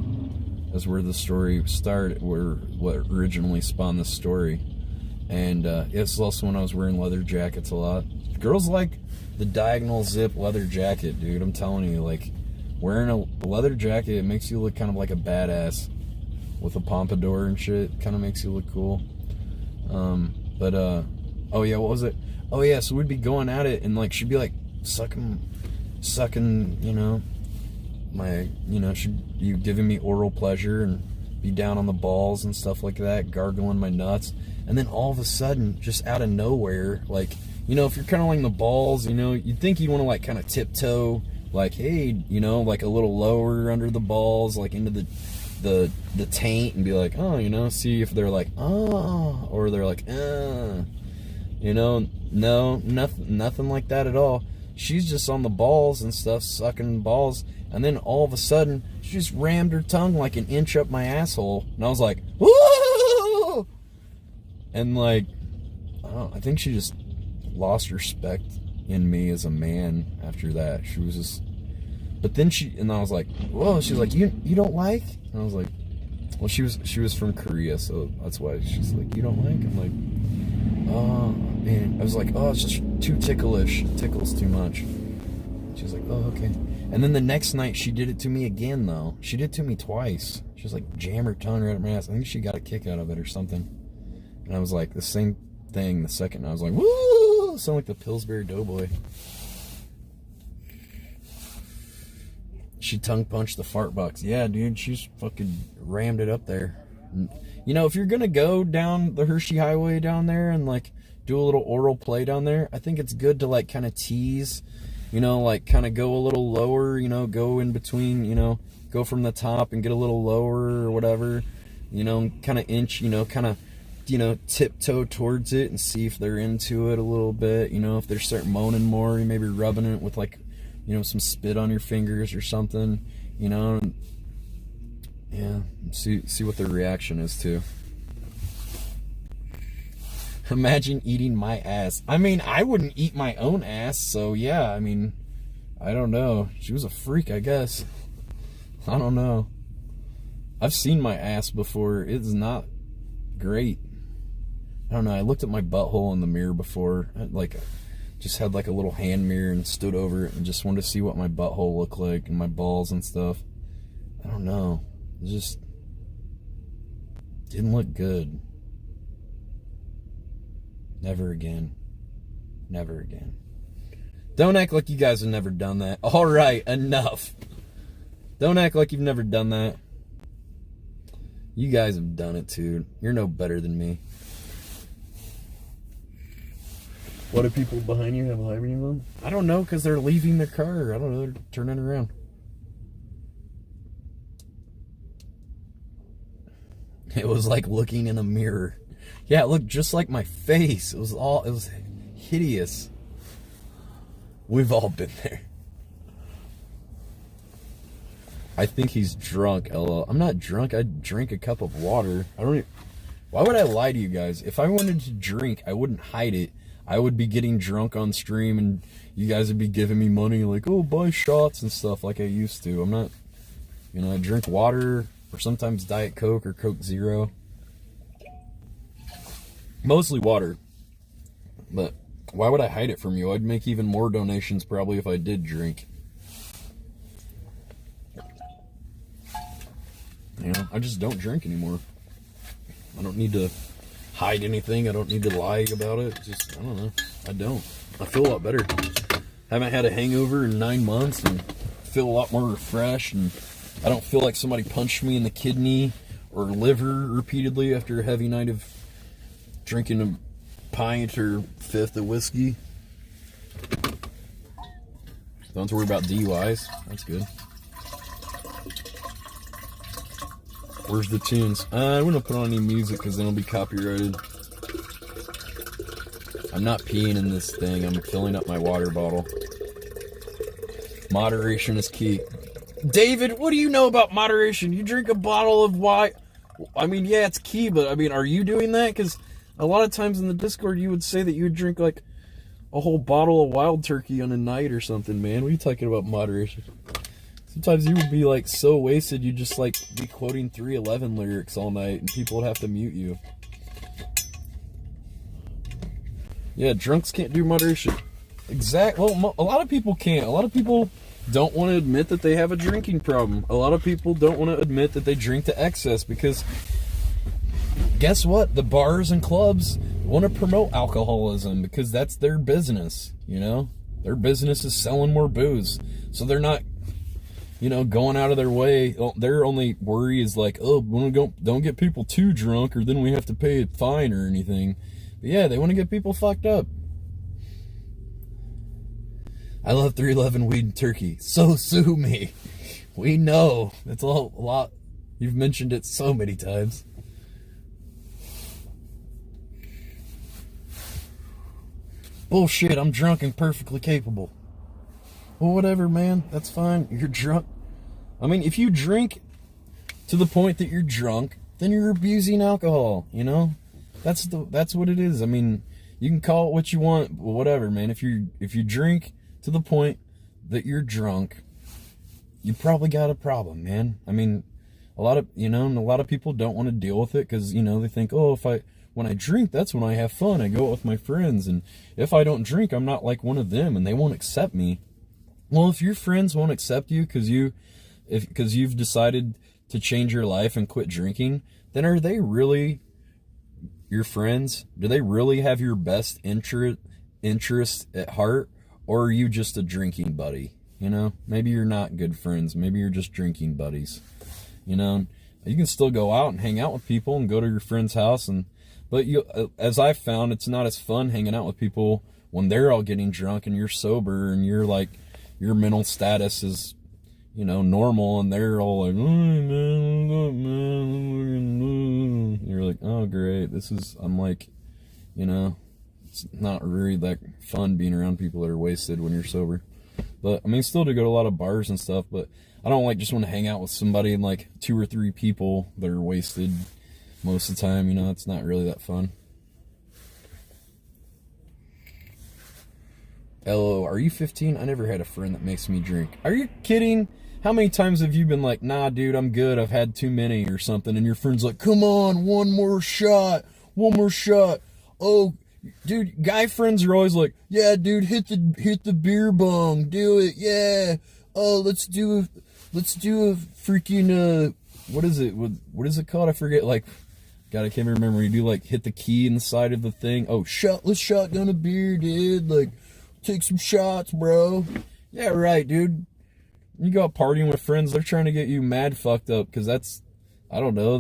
is where the story started, what originally spawned the story. And it's also when I was wearing leather jackets a lot. Girls like the diagonal zip leather jacket, dude. I'm telling you, like, wearing a leather jacket, it makes you look kind of like a badass with a pompadour and shit. Kind of makes you look cool. Oh yeah, what was it? Oh yeah, so we'd be going at it, and like she'd be like sucking, you know, she'd be giving me oral pleasure and be down on the balls and stuff like that, gargling my nuts. And then all of a sudden, just out of nowhere, like, you know, if you're kind of like the balls, you know, you'd think you'd want to like kind of tiptoe, like, hey, you know, like a little lower under the balls, like into the taint, and be like, oh, you know, see if they're like, oh, or they're like, you know, no, nothing like that at all. She's just on the balls and stuff, sucking balls, and then all of a sudden, she just rammed her tongue like an inch up my asshole, and I was like, woo! And like, I think she just lost respect in me as a man after that. She was just, but then and I was like, whoa, she's like, you don't like? And I was like, well, she was from Korea, so that's why she's like, you don't like? I'm like, oh, man. I was like, oh, it's just too ticklish. It tickles too much. She's like, oh, okay. And then the next night, she did it to me again, though. She did it to me twice. She was like, jam her tongue right up my ass. I think she got a kick out of it or something. And I was like, the same thing the second. I was like, woo! Sound like the Pillsbury Doughboy. She tongue punched the fart box. Yeah, dude, she's fucking rammed it up there. You know, if you're gonna go down the Hershey Highway down there and like do a little oral play down there, I think it's good to like kind of tease, you know, like kind of go a little lower, you know, go in between, you know, go from the top and get a little lower or whatever, you know, kind of inch, you know, kind of, you know, tiptoe towards it and see if they're into it a little bit. You know, if they start moaning more, you maybe rubbing it with like, you know, some spit on your fingers or something, you know, and yeah, see what their reaction is too. Imagine eating my ass. I mean, I wouldn't eat my own ass, so yeah, I mean, I don't know. She was a freak, I guess. I don't know. I've seen my ass before. It's not great. I don't know. I looked at my butthole in the mirror before. Just had like a little hand mirror and stood over it and just wanted to see what my butthole looked like and my balls and stuff. I don't know. It just didn't look good. Never again. Never again. Don't act like you guys have never done that. All right, enough. Don't act like you've never done that. You guys have done it too. You're no better than me. What do people behind you have hiding them? I don't know, because they're leaving their car. I don't know, they're turning around. It was like looking in a mirror. Yeah, it looked just like my face. It was hideous. We've all been there. I think he's drunk, LL. I'm not drunk. I drink a cup of water. Why would I lie to you guys? If I wanted to drink, I wouldn't hide it. I would be getting drunk on stream and you guys would be giving me money like, oh, buy shots and stuff like I used to. I'm not, you know, I drink water or sometimes Diet Coke or Coke Zero. Mostly water. But why would I hide it from you? I'd make even more donations probably if I did drink. You know, I just don't drink anymore. I don't need to hide anything. I don't need to lie about it. Just, I don't know. I don't. I feel a lot better. Haven't had a hangover in 9 months and feel a lot more refreshed. And I don't feel like somebody punched me in the kidney or liver repeatedly after a heavy night of drinking a pint or fifth of whiskey. Don't have to worry about DUIs. That's good. Where's the tunes? I wouldn't put on any music because then it'll be copyrighted. I'm not peeing in this thing. I'm filling up my water bottle. Moderation is key. David, what do you know about moderation? You drink a bottle of wine. I mean, yeah, it's key, but I mean, are you doing that? Because a lot of times in the Discord, you would say that you would drink like a whole bottle of Wild Turkey on a night or something, man. What are you talking about moderation? Sometimes you would be like so wasted you'd just like be quoting 311 lyrics all night and people would have to mute you. Yeah, drunks can't do moderation. Well, a lot of people can't. A lot of people don't want to admit that they have a drinking problem. A lot of people don't want to admit that they drink to excess because guess what? The bars and clubs want to promote alcoholism because that's their business, you know? Their business is selling more booze. So they're not, you know, going out of their way. Their only worry is like, oh, don't get people too drunk or then we have to pay a fine or anything. But yeah, they want to get people fucked up. I love 311 weed and turkey. So sue me. We know. It's a lot. You've mentioned it so many times. Bullshit, I'm drunk and perfectly capable. Well, whatever, man. That's fine. You're drunk. I mean, if you drink to the point that you're drunk, then you're abusing alcohol, you know? That's what it is. I mean, you can call it what you want, whatever, man. If you drink to the point that you're drunk, you probably got a problem, man. I mean, a lot of people don't want to deal with it because, you know, they think, oh, when I drink, that's when I have fun. I go out with my friends, and if I don't drink, I'm not like one of them, and they won't accept me. Well, if your friends won't accept you because you've decided to change your life and quit drinking, then are they really your friends, do they really have your best interest at heart, or are you just a drinking buddy? You know, maybe you're not good friends. Maybe you're just drinking buddies. You know, you can still go out and hang out with people and go to your friend's house, but you, as I've found, it's not as fun hanging out with people when they're all getting drunk and you're sober and you're like, your mental status is, you know, normal, and they're all like, you're like, oh great, I'm like, you know, it's not really that fun being around people that are wasted when you're sober. But I mean, still to go to a lot of bars and stuff, but I don't like just want to hang out with somebody and like 2 or 3 people that are wasted most of the time. You know, it's not really that fun. LO, are you 15? I never had a friend that makes me drink. Are you kidding? How many times have you been like, nah, dude, I'm good, I've had too many or something, and your friend's like, come on, one more shot. Oh, dude, guy friends are always like, yeah, dude, hit the beer bong, do it, yeah. Oh, let's do a freaking what is it called? I forget. Like, God, I can't remember. You do like hit the key in the side of the thing. Oh, let's shotgun a beer, dude. Like, take some shots, bro. Yeah, right, dude. You go out partying with friends, they're trying to get you mad fucked up, because that's, I don't know,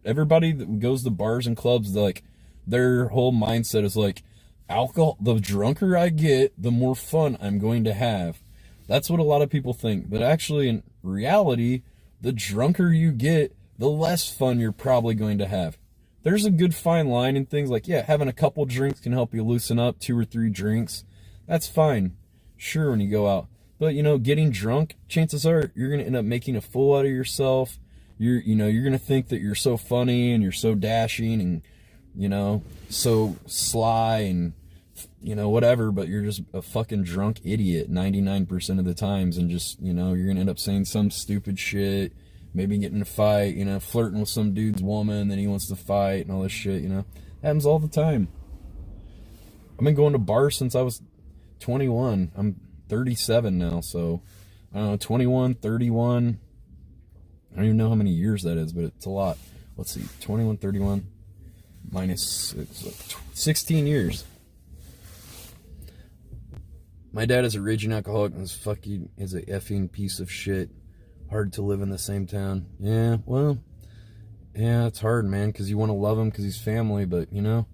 everybody that goes to bars and clubs, like, their whole mindset is like, alcohol, the drunker I get, the more fun I'm going to have. That's what a lot of people think. But actually, in reality, the drunker you get, the less fun you're probably going to have. There's a good fine line in things like, yeah, having a couple drinks can help you loosen up, 2 or 3 drinks. That's fine. Sure, when you go out. But, you know, getting drunk, chances are you're going to end up making a fool out of yourself. You're going to think that you're so funny and you're so dashing and, you know, so sly and, you know, whatever, but you're just a fucking drunk idiot 99% of the times, and just, you know, you're going to end up saying some stupid shit, maybe getting in a fight, you know, flirting with some dude's woman, then he wants to fight and all this shit, you know. Happens all the time. I've been going to bars since I was 21. I'm 37 now, so I don't know, 21, 31. I don't even know how many years that is, but it's a lot. Let's see, 21, 31 minus 16 years. My dad is a raging alcoholic and is a effing piece of shit. Hard to live in the same town. Yeah, well, yeah, it's hard, man, because you want to love him because he's family, but, you know,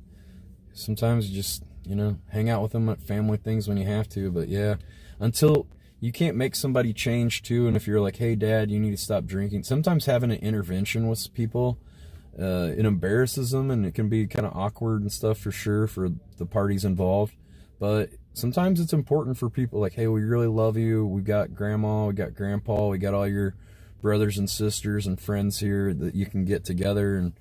sometimes you just, you know, hang out with him at family things when you have to. But yeah, until you can't make somebody change too. And if you're like, hey, Dad, you need to stop drinking. Sometimes having an intervention with people, it embarrasses them, and it can be kind of awkward and stuff for sure for the parties involved. But sometimes it's important for people like, hey, we really love you. We got grandma, we got grandpa, we got all your brothers and sisters and friends here that you can get together and,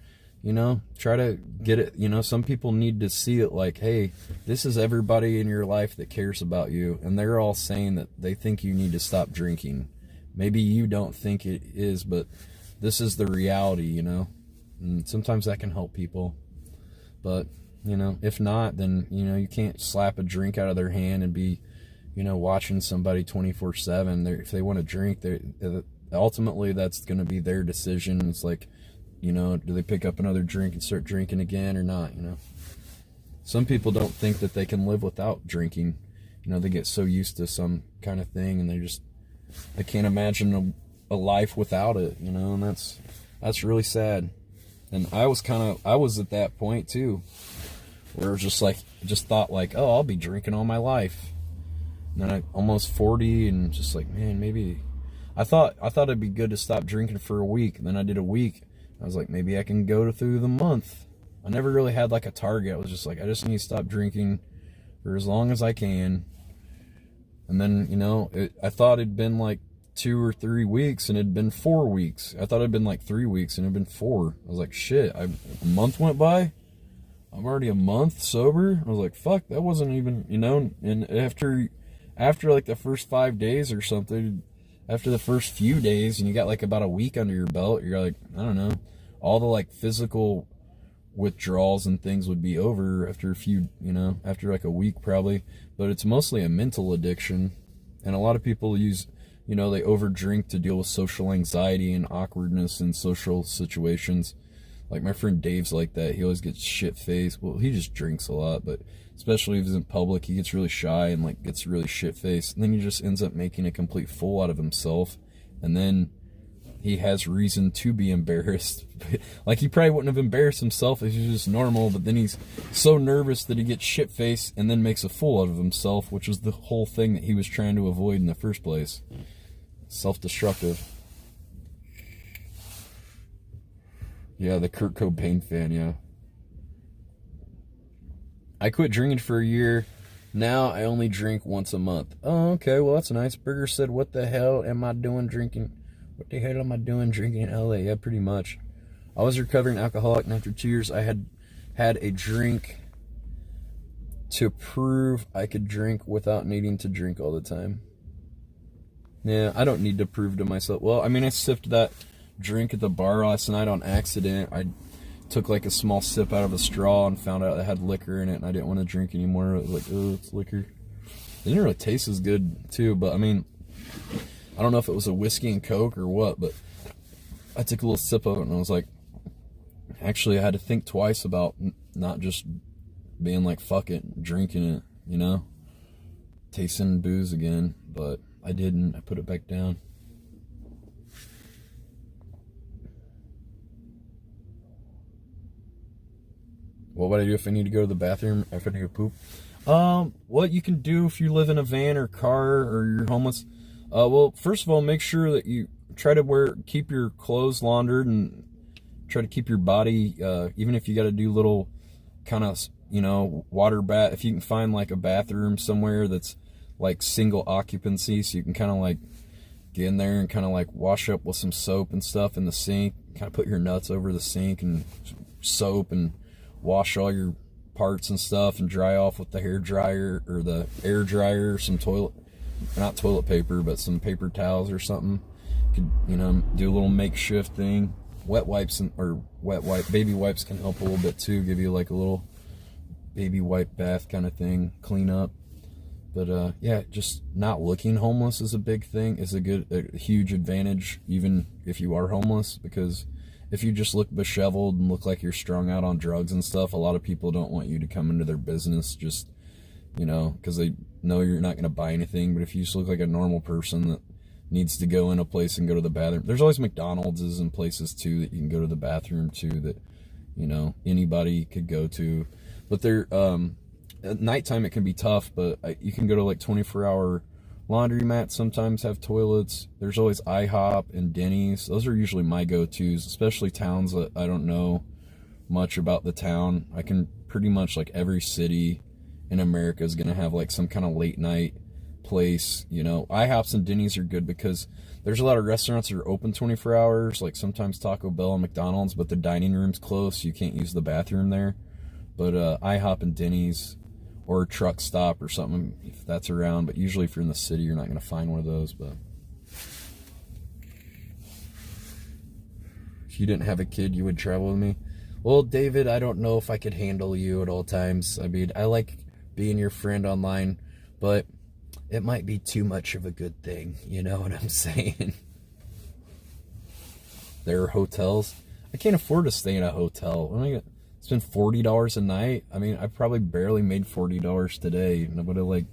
you know, try to get it. You know, some people need to see it like, hey, this is everybody in your life that cares about you, and they're all saying that they think you need to stop drinking. Maybe you don't think it is, but this is the reality, you know, and sometimes that can help people. But, you know, if not, then, you know, you can't slap a drink out of their hand and be, you know, watching somebody 24/7. If they want to drink, ultimately that's going to be their decision. It's like, you know, do they pick up another drink and start drinking again or not, you know? Some people don't think that they can live without drinking. You know, they get so used to some kind of thing, and they can't imagine a life without it, you know, and that's really sad. And I was at that point too, where it was just thought like, oh, I'll be drinking all my life. And then I almost 40, and just like, man, maybe I thought it'd be good to stop drinking for a week. And then I did a week. I was like, maybe I can go through the month. I never really had like a target. I was just like, I just need to stop drinking for as long as I can. And then, you know, I thought it'd been like 2 or 3 weeks, and it'd been 4 weeks. I thought it'd been like 3 weeks, and it'd been 4. I was like, shit, a month went by. I'm already a month sober. I was like, fuck, that wasn't even, you know. And after like the first 5 days or something, after the first few days, and you got like about a week under your belt, you're like, I don't know, all the like physical withdrawals and things would be over after a few, you know, after like a week probably. But it's mostly a mental addiction, and a lot of people use, you know, they overdrink to deal with social anxiety and awkwardness in social situations. Like my friend Dave's like that. He always gets shit faced. Well, he just drinks a lot, but especially if he's in public, he gets really shy and like gets really shit faced. And then he just ends up making a complete fool out of himself. And then he has reason to be embarrassed. Like he probably wouldn't have embarrassed himself if he was just normal, but then he's so nervous that he gets shit faced and then makes a fool out of himself, which was the whole thing that he was trying to avoid in the first place. Self-destructive. Yeah, the Kurt Cobain fan, yeah. I quit drinking for a year. Now I only drink once a month. Oh, okay, well that's nice. Burger said, what the hell am I doing drinking? What the hell am I doing drinking in LA? Yeah, pretty much. I was a recovering alcoholic, and after 2 years I had a drink to prove I could drink without needing to drink all the time. Yeah, I don't need to prove to myself. Well, I mean, I sipped that drink at the bar last night on accident. I took like a small sip out of a straw and found out it had liquor in it, and I didn't want to drink anymore. I was like, oh, it's liquor. It didn't really taste as good too, but I mean, I don't know if it was a whiskey and Coke or what, but I took a little sip of it and I was like, actually I had to think twice about not just being like, fuck it, drinking it, you know, tasting booze again, but I didn't. I put it back down. What would I do if I need to go to the bathroom after I take a poop? What you can do if you live in a van or car or you're homeless. Well, first of all, make sure that you try to keep your clothes laundered and try to keep your body, even if you got to do little kind of, you know, water bath. If you can find like a bathroom somewhere that's like single occupancy, so you can kind of like get in there and kind of like wash up with some soap and stuff in the sink, kind of put your nuts over the sink and soap and wash all your parts and stuff and dry off with the hair dryer or the air dryer or some not toilet paper, but some paper towels or something. You could, you know, do a little makeshift thing. Baby wipes can help a little bit too, give you like a little baby wipe bath kind of thing, clean up. But yeah, just not looking homeless is a big thing. Is a huge advantage, even if you are homeless, because if you just look disheveled and look like you're strung out on drugs and stuff, a lot of people don't want you to come into their business, just, you know, because they know you're not going to buy anything. But if you just look like a normal person that needs to go in a place and go to the bathroom, there's always McDonald's and places too that you can go to the bathroom to that, you know, anybody could go to. But they're at nighttime it can be tough, but you can go to like 24-hour laundromats sometimes have toilets. There's always IHOP and Denny's. Those are usually my go-tos, especially towns that I don't know much about the town. I can pretty much, like, every city in America is going to have like some kind of late night place, you know. IHOPs and Denny's are good because there's a lot of restaurants that are open 24 hours, like sometimes Taco Bell and McDonald's, but the dining room's closed, so you can't use the bathroom there. But IHOP and Denny's, or a truck stop or something, if that's around. But usually if you're in the city, you're not going to find one of those. But if you didn't have a kid, you would travel with me. Well, David, I don't know if I could handle you at all times. I mean, I like being your friend online, but it might be too much of a good thing. You know what I'm saying? There are hotels. I can't afford to stay in a hotel. What am I gonna spend $40 a night? I mean, I probably barely made $40 today, and I'm gonna like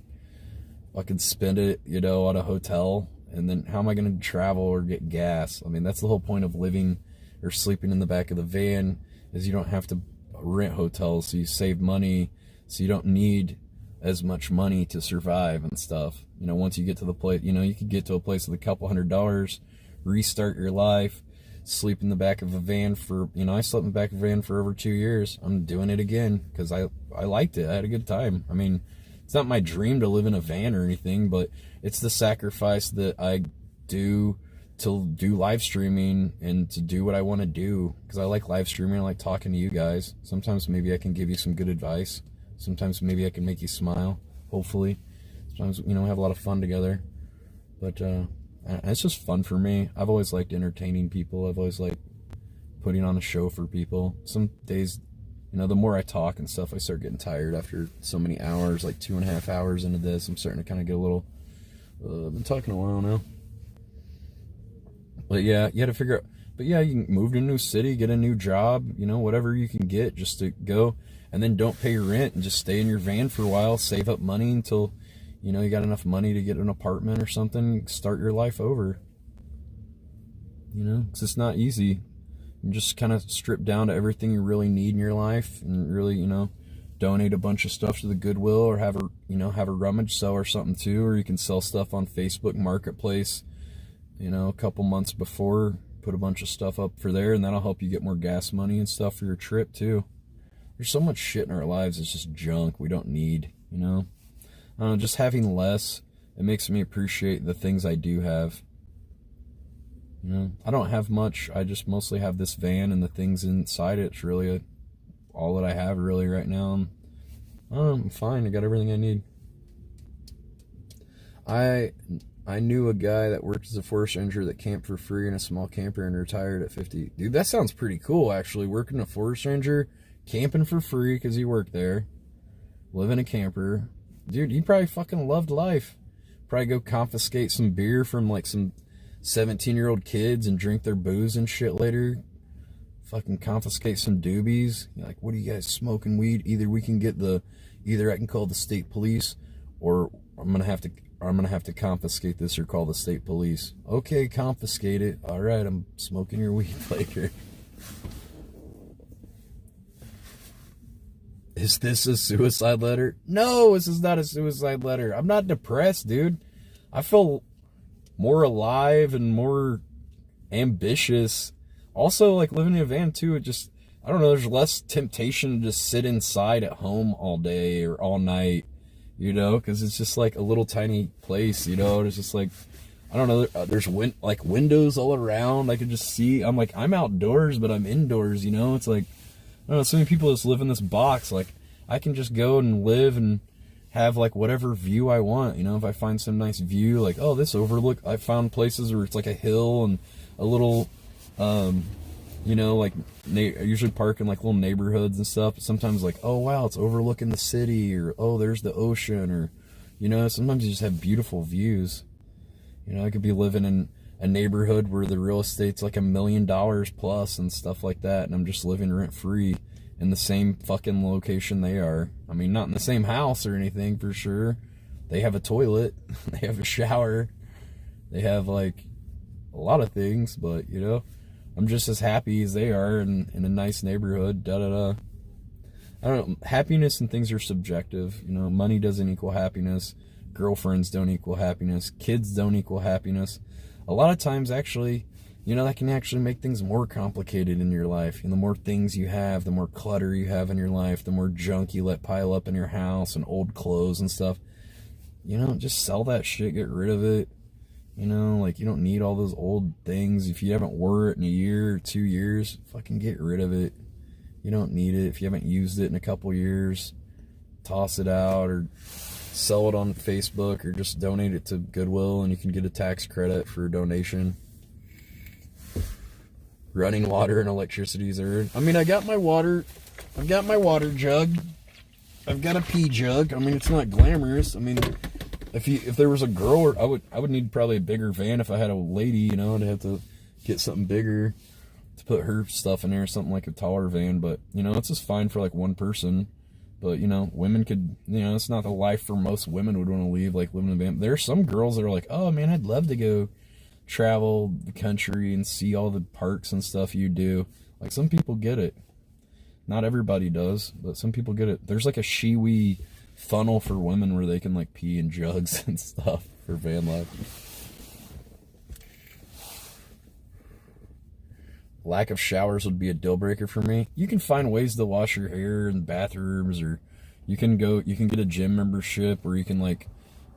fucking spend it, you know, at a hotel. And then how am I gonna travel or get gas? I mean, that's the whole point of living or sleeping in the back of the van, is you don't have to rent hotels, so you save money, so you don't need as much money to survive and stuff. You know, once you get to the place, you know, you could get to a place with a couple $100, restart your life, sleep in the back of a van for, you know, I slept in the back of a van for over 2 years. I'm doing it again because I liked it. I had a good time. I mean, it's not my dream to live in a van or anything, but it's the sacrifice that I do to do live streaming and to do what I want to do, because I like live streaming. I like talking to you guys. Sometimes maybe I can give you some good advice. Sometimes maybe I can make you smile, hopefully. Sometimes, you know, we have a lot of fun together. But it's just fun for me. I've always liked entertaining people. I've always liked putting on a show for people. Some days, you know, the more I talk and stuff, I start getting tired after so many hours, like 2.5 hours into this. I'm starting to kind of get a little, I've been talking a while now. But yeah, you had to figure out, But yeah, you can move to a new city, get a new job, you know, whatever you can get just to go, and then don't pay your rent and just stay in your van for a while, save up money until, you know, you got enough money to get an apartment or something, start your life over. You know, because it's not easy. You just kind of strip down to everything you really need in your life and really, you know, donate a bunch of stuff to the Goodwill, or have a rummage sale or something too, or you can sell stuff on Facebook Marketplace, you know, a couple months before, put a bunch of stuff up for there, and that'll help you get more gas money and stuff for your trip too. There's so much shit in our lives that's just junk we don't need, you know. Just having less, it makes me appreciate the things I do have. You know, I don't have much. I just mostly have this van and the things inside it. It's really all that I have really right now. I'm fine. I got everything I need. I knew a guy that worked as a forest ranger that camped for free in a small camper and retired at 50. Dude, that sounds pretty cool, actually. Working a forest ranger, camping for free because he worked there, living a camper. Dude, he probably fucking loved life. Probably go confiscate some beer from like some 17-year-old kids and drink their booze and shit later. Fucking confiscate some doobies. You're like, what are you guys smoking weed? Either I can call the state police, or I'm gonna have to confiscate this or call the state police. Okay, confiscate it. All right, I'm smoking your weed later. Is this a suicide letter? No, this is not a suicide letter. I'm not depressed, dude. I feel more alive and more ambitious. Also, like, living in a van too, it just, I don't know, there's less temptation to just sit inside at home all day or all night, you know, because it's just like a little tiny place, you know. It's just like, I don't know, there's windows all around. I could just see, I'm outdoors, but I'm indoors, you know. It's like, I don't know, so many people just live in this box. Like, I can just go and live and have like whatever view I want, you know. If I find some nice view, like, oh, this overlook, I found places where it's like a hill and a little, you know, like, I usually park in like little neighborhoods and stuff. Sometimes like, oh wow, it's overlooking the city, or oh, there's the ocean, or, you know, sometimes you just have beautiful views. You know, I could be living in a neighborhood where the real estate's like $1 million plus and stuff like that, and I'm just living rent free in the same fucking location they are. I mean, not in the same house or anything, for sure. They have a toilet, they have a shower, they have like a lot of things, but, you know, I'm just as happy as they are in a nice neighborhood. I don't know. Happiness and things are subjective. You know, money doesn't equal happiness. Girlfriends don't equal happiness. Kids don't equal happiness. A lot of times, actually, you know, that can actually make things more complicated in your life. And the more things you have, the more clutter you have in your life, the more junk you let pile up in your house and old clothes and stuff. You know, just sell that shit, get rid of it. You know, like, you don't need all those old things. If you haven't worn it in a year or 2 years, fucking get rid of it. You don't need it. If you haven't used it in a couple years, toss it out or sell it on Facebook, or just donate it to Goodwill and you can get a tax credit for a donation. Running water and electricity is earned. I mean, I got my water. I've got my water jug. I've got a pee jug. I mean, it's not glamorous. I mean, if there was a girl, I would need probably a bigger van. If I had a lady, you know, I'd have to get something bigger to put her stuff in there, something like a taller van. But, you know, it's just fine for like one person. But, you know, women could, you know, it's not the life for most women would want to leave, like living in a van. There are some girls that are like, oh man, I'd love to go travel the country and see all the parks and stuff you do. Like, some people get it. Not everybody does, but some people get it. There's like a Shiwi funnel for women where they can like pee in jugs and stuff for van life. Lack of showers would be a deal breaker for me. You can find ways to wash your hair in bathrooms, or you can get a gym membership, or you can like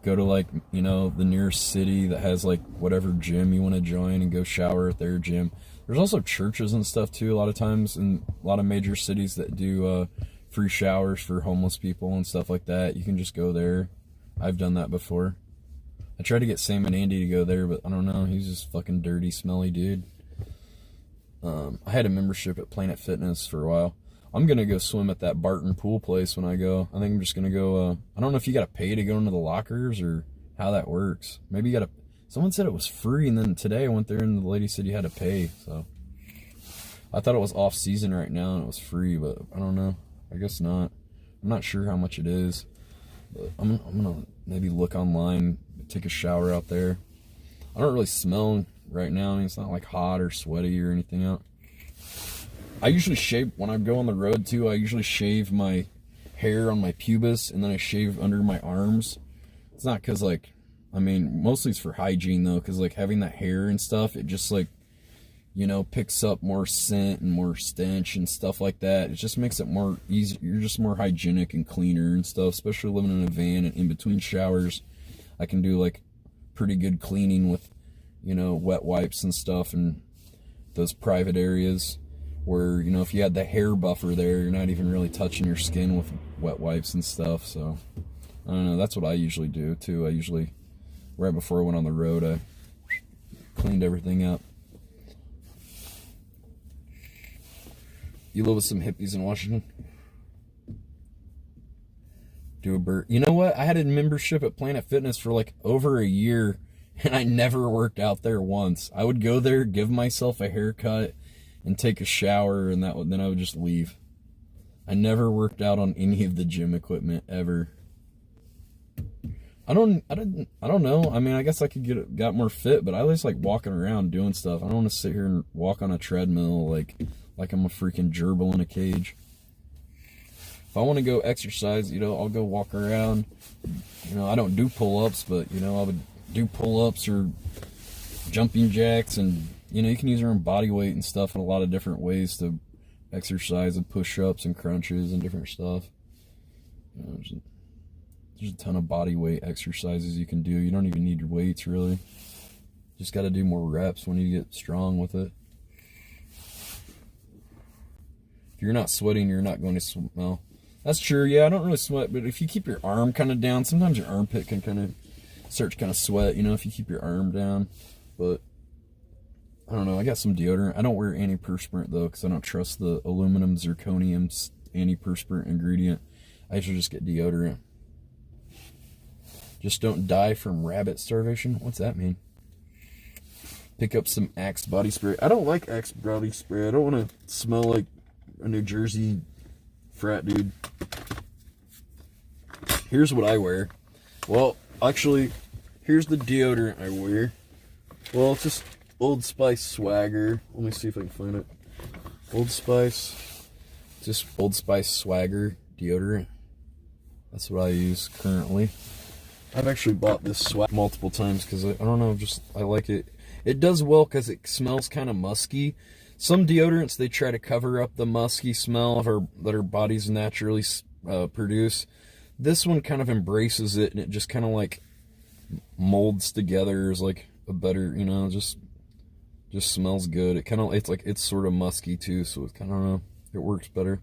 go to like, you know, the nearest city that has like whatever gym you want to join and go shower at their gym. There's also churches and stuff too, a lot of times, in a lot of major cities that do free showers for homeless people and stuff like that. You can just go there. I've done that before. I tried to get Sam and Andy to go there, but I don't know. He's just fucking dirty, smelly dude. I had a membership at Planet Fitness for a while. I'm going to go swim at that Barton pool place when I go. I think I'm just going to go, I don't know if you got to pay to go into the lockers or how that works. Maybe you got to, someone said it was free, and then today I went there and the lady said you had to pay, so I thought it was off season right now and it was free, but I don't know. I guess not. I'm not sure how much it is. But I'm gonna maybe look online, take a shower out there. I don't really smell right now. I mean, it's not like hot or sweaty or anything out. I usually shave when I go on the road too. I usually shave my hair on my pubis and then I shave under my arms. It's not because like, I mean, mostly it's for hygiene though, because like having that hair and stuff, it just like, you know, picks up more scent and more stench and stuff like that. It just makes it more easy. You're just more hygienic and cleaner and stuff, especially living in a van and in between showers. I can do like pretty good cleaning with, you know, wet wipes and stuff and those private areas where, you know, if you had the hair buffer there, you're not even really touching your skin with wet wipes and stuff. So I don't know, that's what I usually do too. I usually, right before I went on the road, I cleaned everything up. You live with some hippies in Washington? Do a bird. You know what? I had a membership at Planet Fitness for like over a year, and I never worked out there once. I would go there, give myself a haircut, and take a shower, and then I would just leave. I never worked out on any of the gym equipment ever. I don't know. I mean, I guess I could got more fit, but I just like walking around doing stuff. I don't want to sit here and walk on a treadmill like I'm a freaking gerbil in a cage. If I want to go exercise, you know, I'll go walk around. You know, I don't do pull-ups, but you know, I would do pull-ups or jumping jacks, and you know, you can use your own body weight and stuff in a lot of different ways to exercise, and push-ups and crunches and different stuff. You know, there's a ton of body weight exercises you can do. You don't even need your weights, really. Just got to do more reps when you get strong with it. If you're not sweating, you're not going to smell. That's true, yeah, I don't really sweat, but if you keep your arm kind of down, sometimes your armpit can kind of start to kind of sweat, you know, if you keep your arm down. But I don't know, I got some deodorant. I don't wear antiperspirant, though, because I don't trust the aluminum zirconium antiperspirant ingredient. I usually just get deodorant. Just don't die from rabbit starvation. What's that mean? Pick up some Axe body spray. I don't like Axe body spray. I don't want to smell like a New Jersey frat dude. Here's what I wear. Well, actually, here's the deodorant I wear. Well, it's just Old Spice Swagger. Let me see if I can find it. Old Spice. Just Old Spice Swagger deodorant. That's what I use currently. I've actually bought this swag multiple times because I don't know, just I like it. It does well because it smells kind of musky. Some deodorants, they try to cover up the musky smell that our bodies naturally produce. This one kind of embraces it, and it just kind of like molds together as like a better, you know, just smells good. It's sort of musky too, so it kind of, I don't know, it works better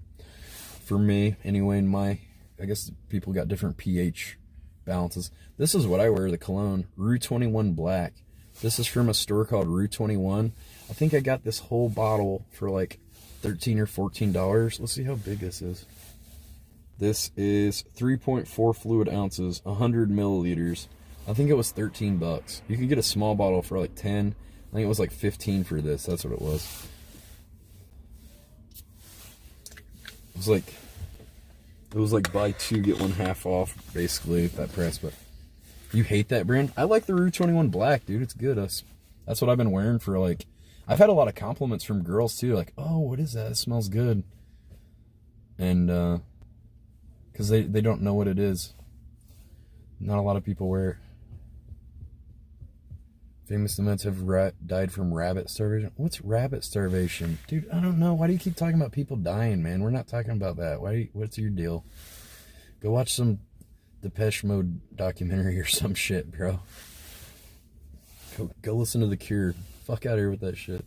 for me anyway. I guess people got different pH balances. This is what I wear, the cologne, Rue 21 Black. This is from a store called Rue 21. I think I got this whole bottle for like $13 or $14. Let's see how big this is. This is 3.4 fluid ounces, 100 milliliters. I think it was 13 bucks. You can get a small bottle for like 10. I think it was like 15 for this. That's what it was. It was like buy two, get one half off, basically, at that price. But you hate that brand? I like the Rue 21 Black, dude. It's good. That's what I've been wearing for like, I've had a lot of compliments from girls too. Like, oh, what is that? It smells good. And, because they don't know what it is. Not a lot of people wear it. Famous events have died from rabbit starvation. What's rabbit starvation? Dude, I don't know. Why do you keep talking about people dying, man? We're not talking about that. What's your deal? Go watch some Depeche Mode documentary or some shit, bro. Go listen to The Cure. Fuck out of here with that shit.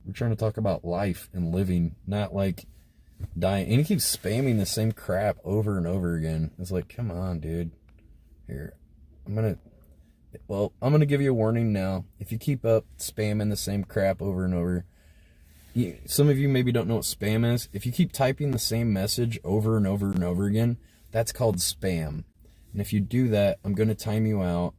We're trying to talk about life and living, not like dying. And he keeps spamming the same crap over and over again. It's like, come on, dude. Here, I'm gonna give you a warning now. If you keep up spamming the same crap over and over, some of you maybe don't know what spam is. If you keep typing the same message over and over and over again, that's called spam. And if you do that, I'm gonna time you out,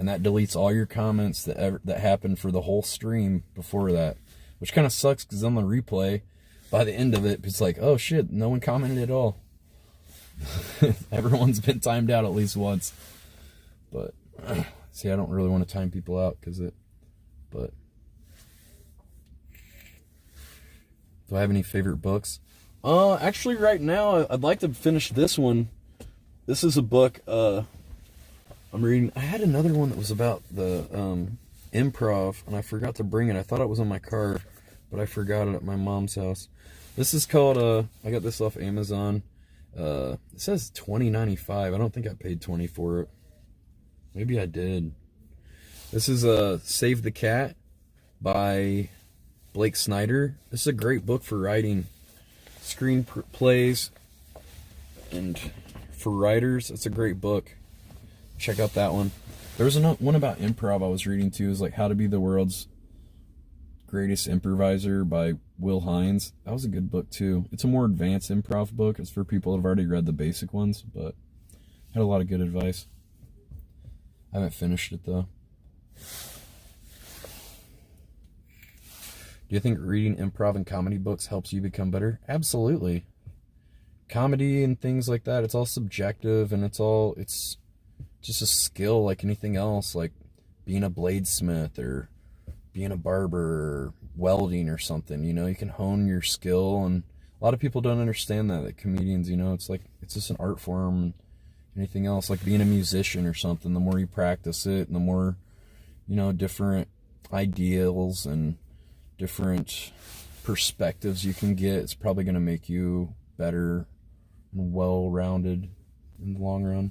and that deletes all your comments that happened for the whole stream before that, which kind of sucks because on the replay, by the end of it, it's like, oh shit, no one commented at all. Everyone's been timed out at least once. But see, I don't really want to time people out but do I have any favorite books? Actually right now I'd like to finish this one. This is a book I'm reading. I had another one that was about the improv, and I forgot to bring it. I thought it was in my car, but I forgot it at my mom's house. This is called I got this off Amazon. It says $20.95. I don't think I paid $20 for it. Maybe I did. This is Save the Cat by Blake Snyder. This is a great book for writing screenplays and for writers. It's a great book. Check out that one. There was one about improv I was reading too. It was like How to Be the World's Greatest Improviser by Will Hines. That was a good book too. It's a more advanced improv book. It's for people that have already read the basic ones, but had a lot of good advice. I haven't finished it though. Do you think reading improv and comedy books helps you become better? Absolutely. Comedy and things like that, it's all subjective, and it's just a skill like anything else, like being a bladesmith or being a barber or welding or something. You know, you can hone your skill, and a lot of people don't understand that comedians, you know, it's just an art form and anything else, like being a musician or something. The more you practice it, and the more, you know, different ideals and different perspectives you can get, it's probably going to make you better and well-rounded in the long run.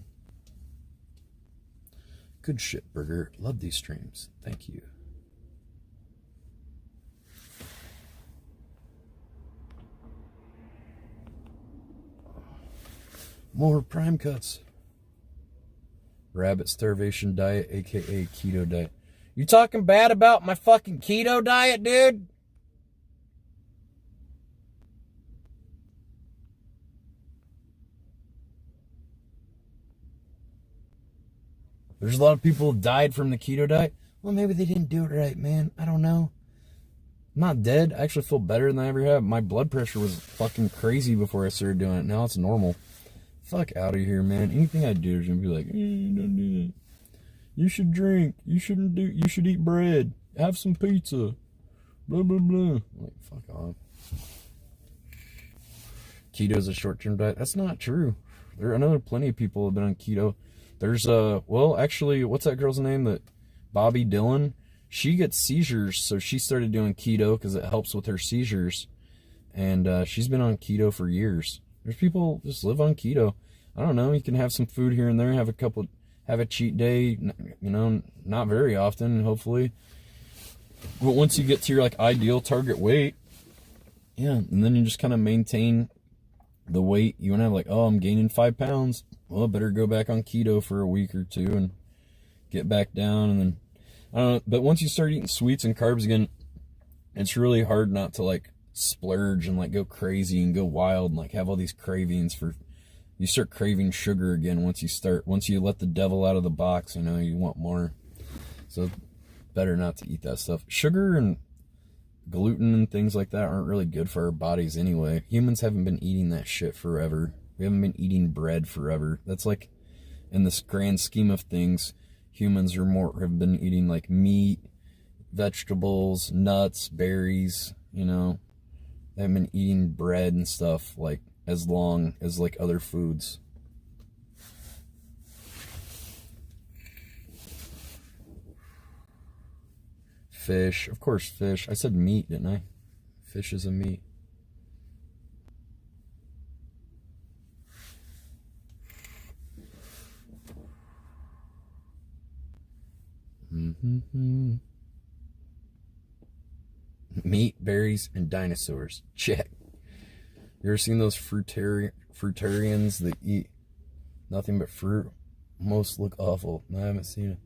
Good shit, Burger. Love these streams. Thank you. More prime cuts. Rabbit starvation diet, aka keto diet. You talking bad about my fucking keto diet, dude? There's a lot of people who died from the keto diet. Well, maybe they didn't do it right, man. I don't know. I'm not dead. I actually feel better than I ever have. My blood pressure was fucking crazy before I started doing it. Now it's normal. Fuck out of here, man. Anything I do is gonna be like, don't do that. You should drink. You should eat bread. Have some pizza. Blah, blah, blah. Like, fuck off. Keto's a short-term diet. That's not true. I know plenty of people have been on keto. There's well, actually, what's that girl's name? That Bobby Dillon. She gets seizures, so she started doing keto because it helps with her seizures. And she's been on keto for years. There's people just live on keto. I don't know. You can have some food here and there, have a cheat day. You know, not very often, hopefully. But once you get to your like ideal target weight, yeah, and then you just kind of maintain the weight. You want to have like, oh, I'm gaining 5 pounds. Well, I better go back on keto for a week or two and get back down. And then, I don't know. But once you start eating sweets and carbs again, it's really hard not to like splurge and like go crazy and go wild and like have all these cravings for. You start craving sugar again once you let the devil out of the box. You know, you want more. So better not to eat that stuff. Sugar and gluten and things like that aren't really good for our bodies anyway. Humans haven't been eating that shit forever. We haven't been eating bread forever. That's like, in this grand scheme of things, humans have been eating like meat, vegetables, nuts, berries, you know. They haven't been eating bread and stuff like as long as like other foods. Fish, of course, fish. I said meat, didn't I? Fish is a meat. Meat, berries, and dinosaurs. Check. You ever seen those fruitarians that eat nothing but fruit? Most look awful. No, I haven't seen it.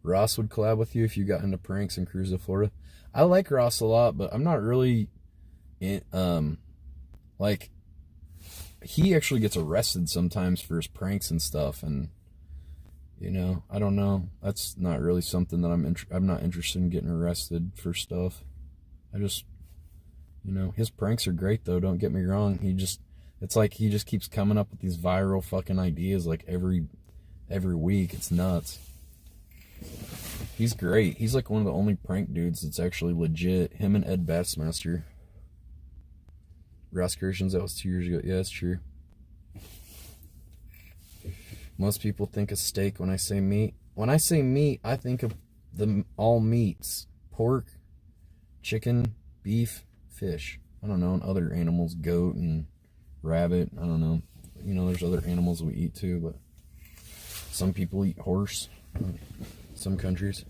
Ross would collab with you if you got into pranks and cruise to Florida. I like Ross a lot, but I'm not really in, like, he actually gets arrested sometimes for his pranks and stuff, and you know, I don't know. That's not really something that I'm not interested in getting arrested for stuff. I just, you know, his pranks are great though. Don't get me wrong. It's like he just keeps coming up with these viral fucking ideas like every week. It's nuts. He's great. He's like one of the only prank dudes that's actually legit. Him and Ed Bassmaster. Ross Christians, that was 2 years ago. Yeah, that's true. Most people think of steak when I say meat. When I say meat, I think of all meats. Pork, chicken, beef, fish. I don't know, and other animals, goat and rabbit. I don't know. You know, there's other animals we eat too, but some people eat horse. Some countries.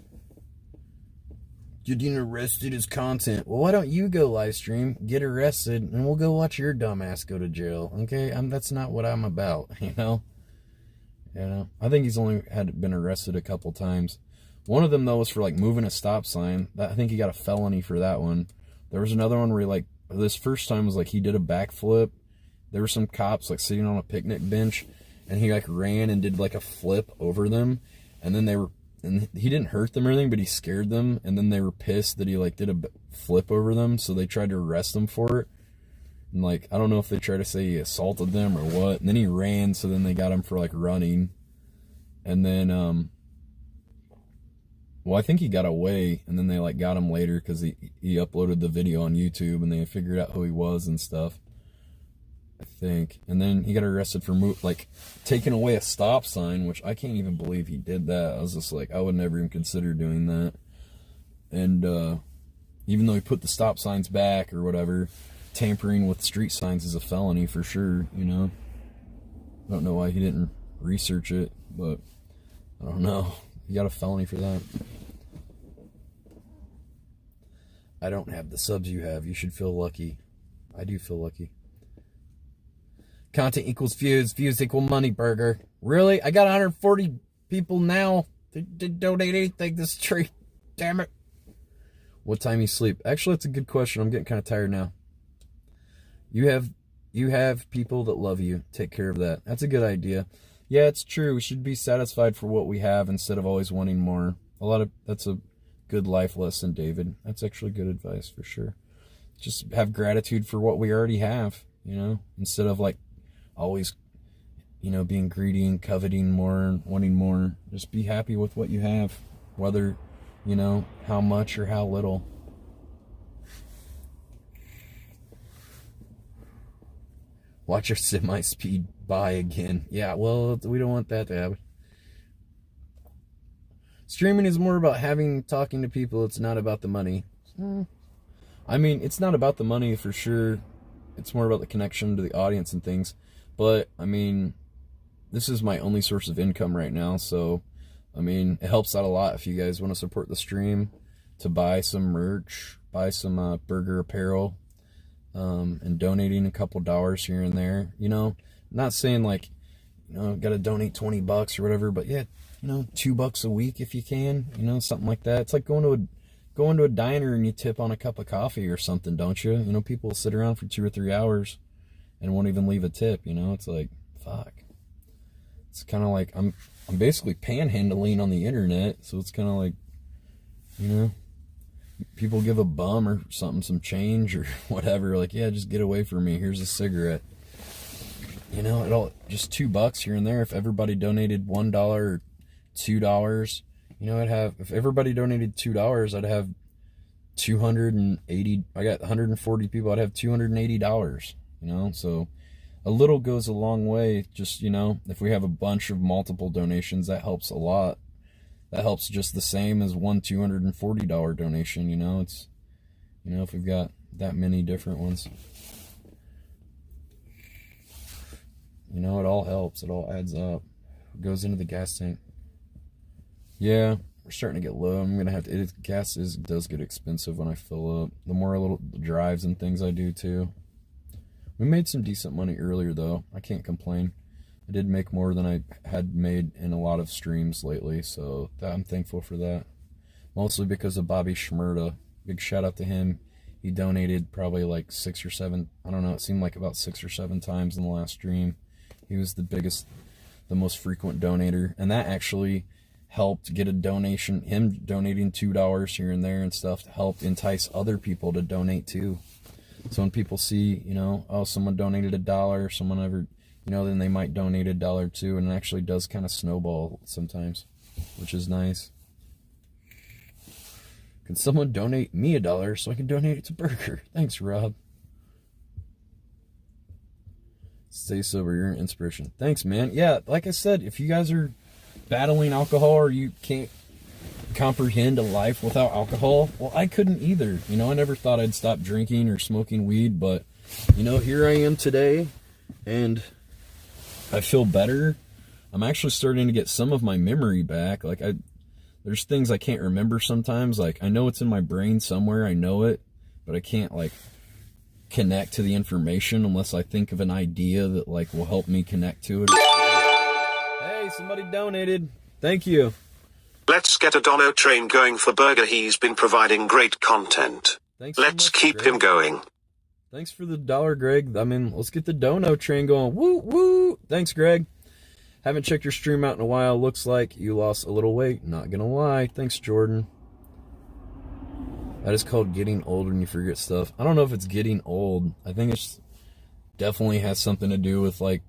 Getting arrested is content. Well, why don't you go live stream, get arrested, and we'll go watch your dumbass go to jail, okay? That's not what I'm about, you know? I think he's only been arrested a couple times. One of them, though, was for, like, moving a stop sign. I think he got a felony for that one. There was another one where he, like, this first time was, like, he did a backflip. There were some cops, like, sitting on a picnic bench, and he, like, ran and did, like, a flip over them, and then and he didn't hurt them or anything, but he scared them, and then they were pissed that he, like, did a flip over them, so they tried to arrest him for it. And, like, I don't know if they tried to say he assaulted them or what, and then he ran, so then they got him for, like, running. And then, well, I think he got away, and then they, like, got him later because he uploaded the video on YouTube, and they figured out who he was and stuff, I think. And then he got arrested for like taking away a stop sign, which I can't even believe he did that. I was just like, I would never even consider doing that. And even though he put the stop signs back or whatever, tampering with street signs is a felony for sure, you know. I don't know why he didn't research it, but I don't know. He got a felony for that. I don't have the subs you have. You should feel lucky. I do feel lucky. Content equals views. Views equal money, Burger. Really? I got 140 people now. They didn't donate anything this tree. Damn it. What time you sleep? Actually, that's a good question. I'm getting kind of tired now. You have people that love you. Take care of that. That's a good idea. Yeah, it's true. We should be satisfied for what we have instead of always wanting more. That's a good life lesson, David. That's actually good advice for sure. Just have gratitude for what we already have, you know, instead of like always, you know, being greedy and coveting more and wanting more. Just be happy with what you have, whether, you know, how much or how little. Watch your semi-speed buy again. Yeah, well, we don't want that to happen. Streaming is more about talking to people. It's not about the money. I mean, it's not about the money for sure. It's more about the connection to the audience and things. But, I mean, this is my only source of income right now. So, I mean, it helps out a lot if you guys want to support the stream, to buy some merch, buy some burger apparel, and donating a couple dollars here and there. You know, not saying like, you know, got to donate $20 or whatever, but yeah, you know, $2 a week if you can, you know, something like that. It's like going to a diner and you tip on a cup of coffee or something, don't you? You know, people will sit around for 2 or 3 hours and won't even leave a tip, you know? It's like, fuck. It's kind of like I'm basically panhandling on the internet, so it's kind of like, you know, people give a bum or something some change or whatever, like, yeah, just get away from me, here's a cigarette. You know, it all just $2 here and there. If everybody donated $1 or $2, you know, if everybody donated $2, I'd have 280. I got 140 people, I'd have $280, you know. So a little goes a long way. Just, you know, if we have a bunch of multiple donations, that helps a lot. That helps just the same as one $240 donation, you know. It's, you know, if we've got that many different ones, you know, it all helps. It all adds up. It goes into the gas tank. Yeah, we're starting to get low. I'm gonna have to. Gas does get expensive when I fill up. The more little drives and things I do too. We made some decent money earlier though. I can't complain. I did make more than I had made in a lot of streams lately, so I'm thankful for that. Mostly because of Bobby Schmerda. Big shout out to him. He donated probably like 6 or 7, I don't know, it seemed like about 6 or 7 times in the last stream. He was the biggest, the most frequent donator, and that actually helped get a donation, him donating $2 here and there and stuff, to help entice other people to donate too. So when people see, you know, oh, someone donated $1, someone ever, you know, then they might donate $1 too, and it actually does kind of snowball sometimes, which is nice. Can someone donate me $1 so I can donate it to Burger? Thanks, Rob. Stay sober, you're an inspiration. Thanks, man. Yeah, like I said, if you guys are battling alcohol or you can't comprehend a life without alcohol, well, I couldn't either. You know, I never thought I'd stop drinking or smoking weed, but, you know, here I am today, and I feel better. I'm actually starting to get some of my memory back. Like, there's things I can't remember sometimes. Like, I know it's in my brain somewhere, I know it, but I can't, like, connect to the information unless I think of an idea that, like, will help me connect to it. Hey, somebody donated. Thank you. Let's get a dono train going for Burger. He's been providing great content. Thanks so Let's much, keep Greg. him going. Thanks for the $1, Greg. I mean, let's get the dono train going. Woo, woo. Thanks, Greg. Haven't checked your stream out in a while. Looks like you lost a little weight. Not gonna lie. Thanks, Jordan. That is called getting old when you forget stuff. I don't know if it's getting old. I think it's definitely has something to do with, like,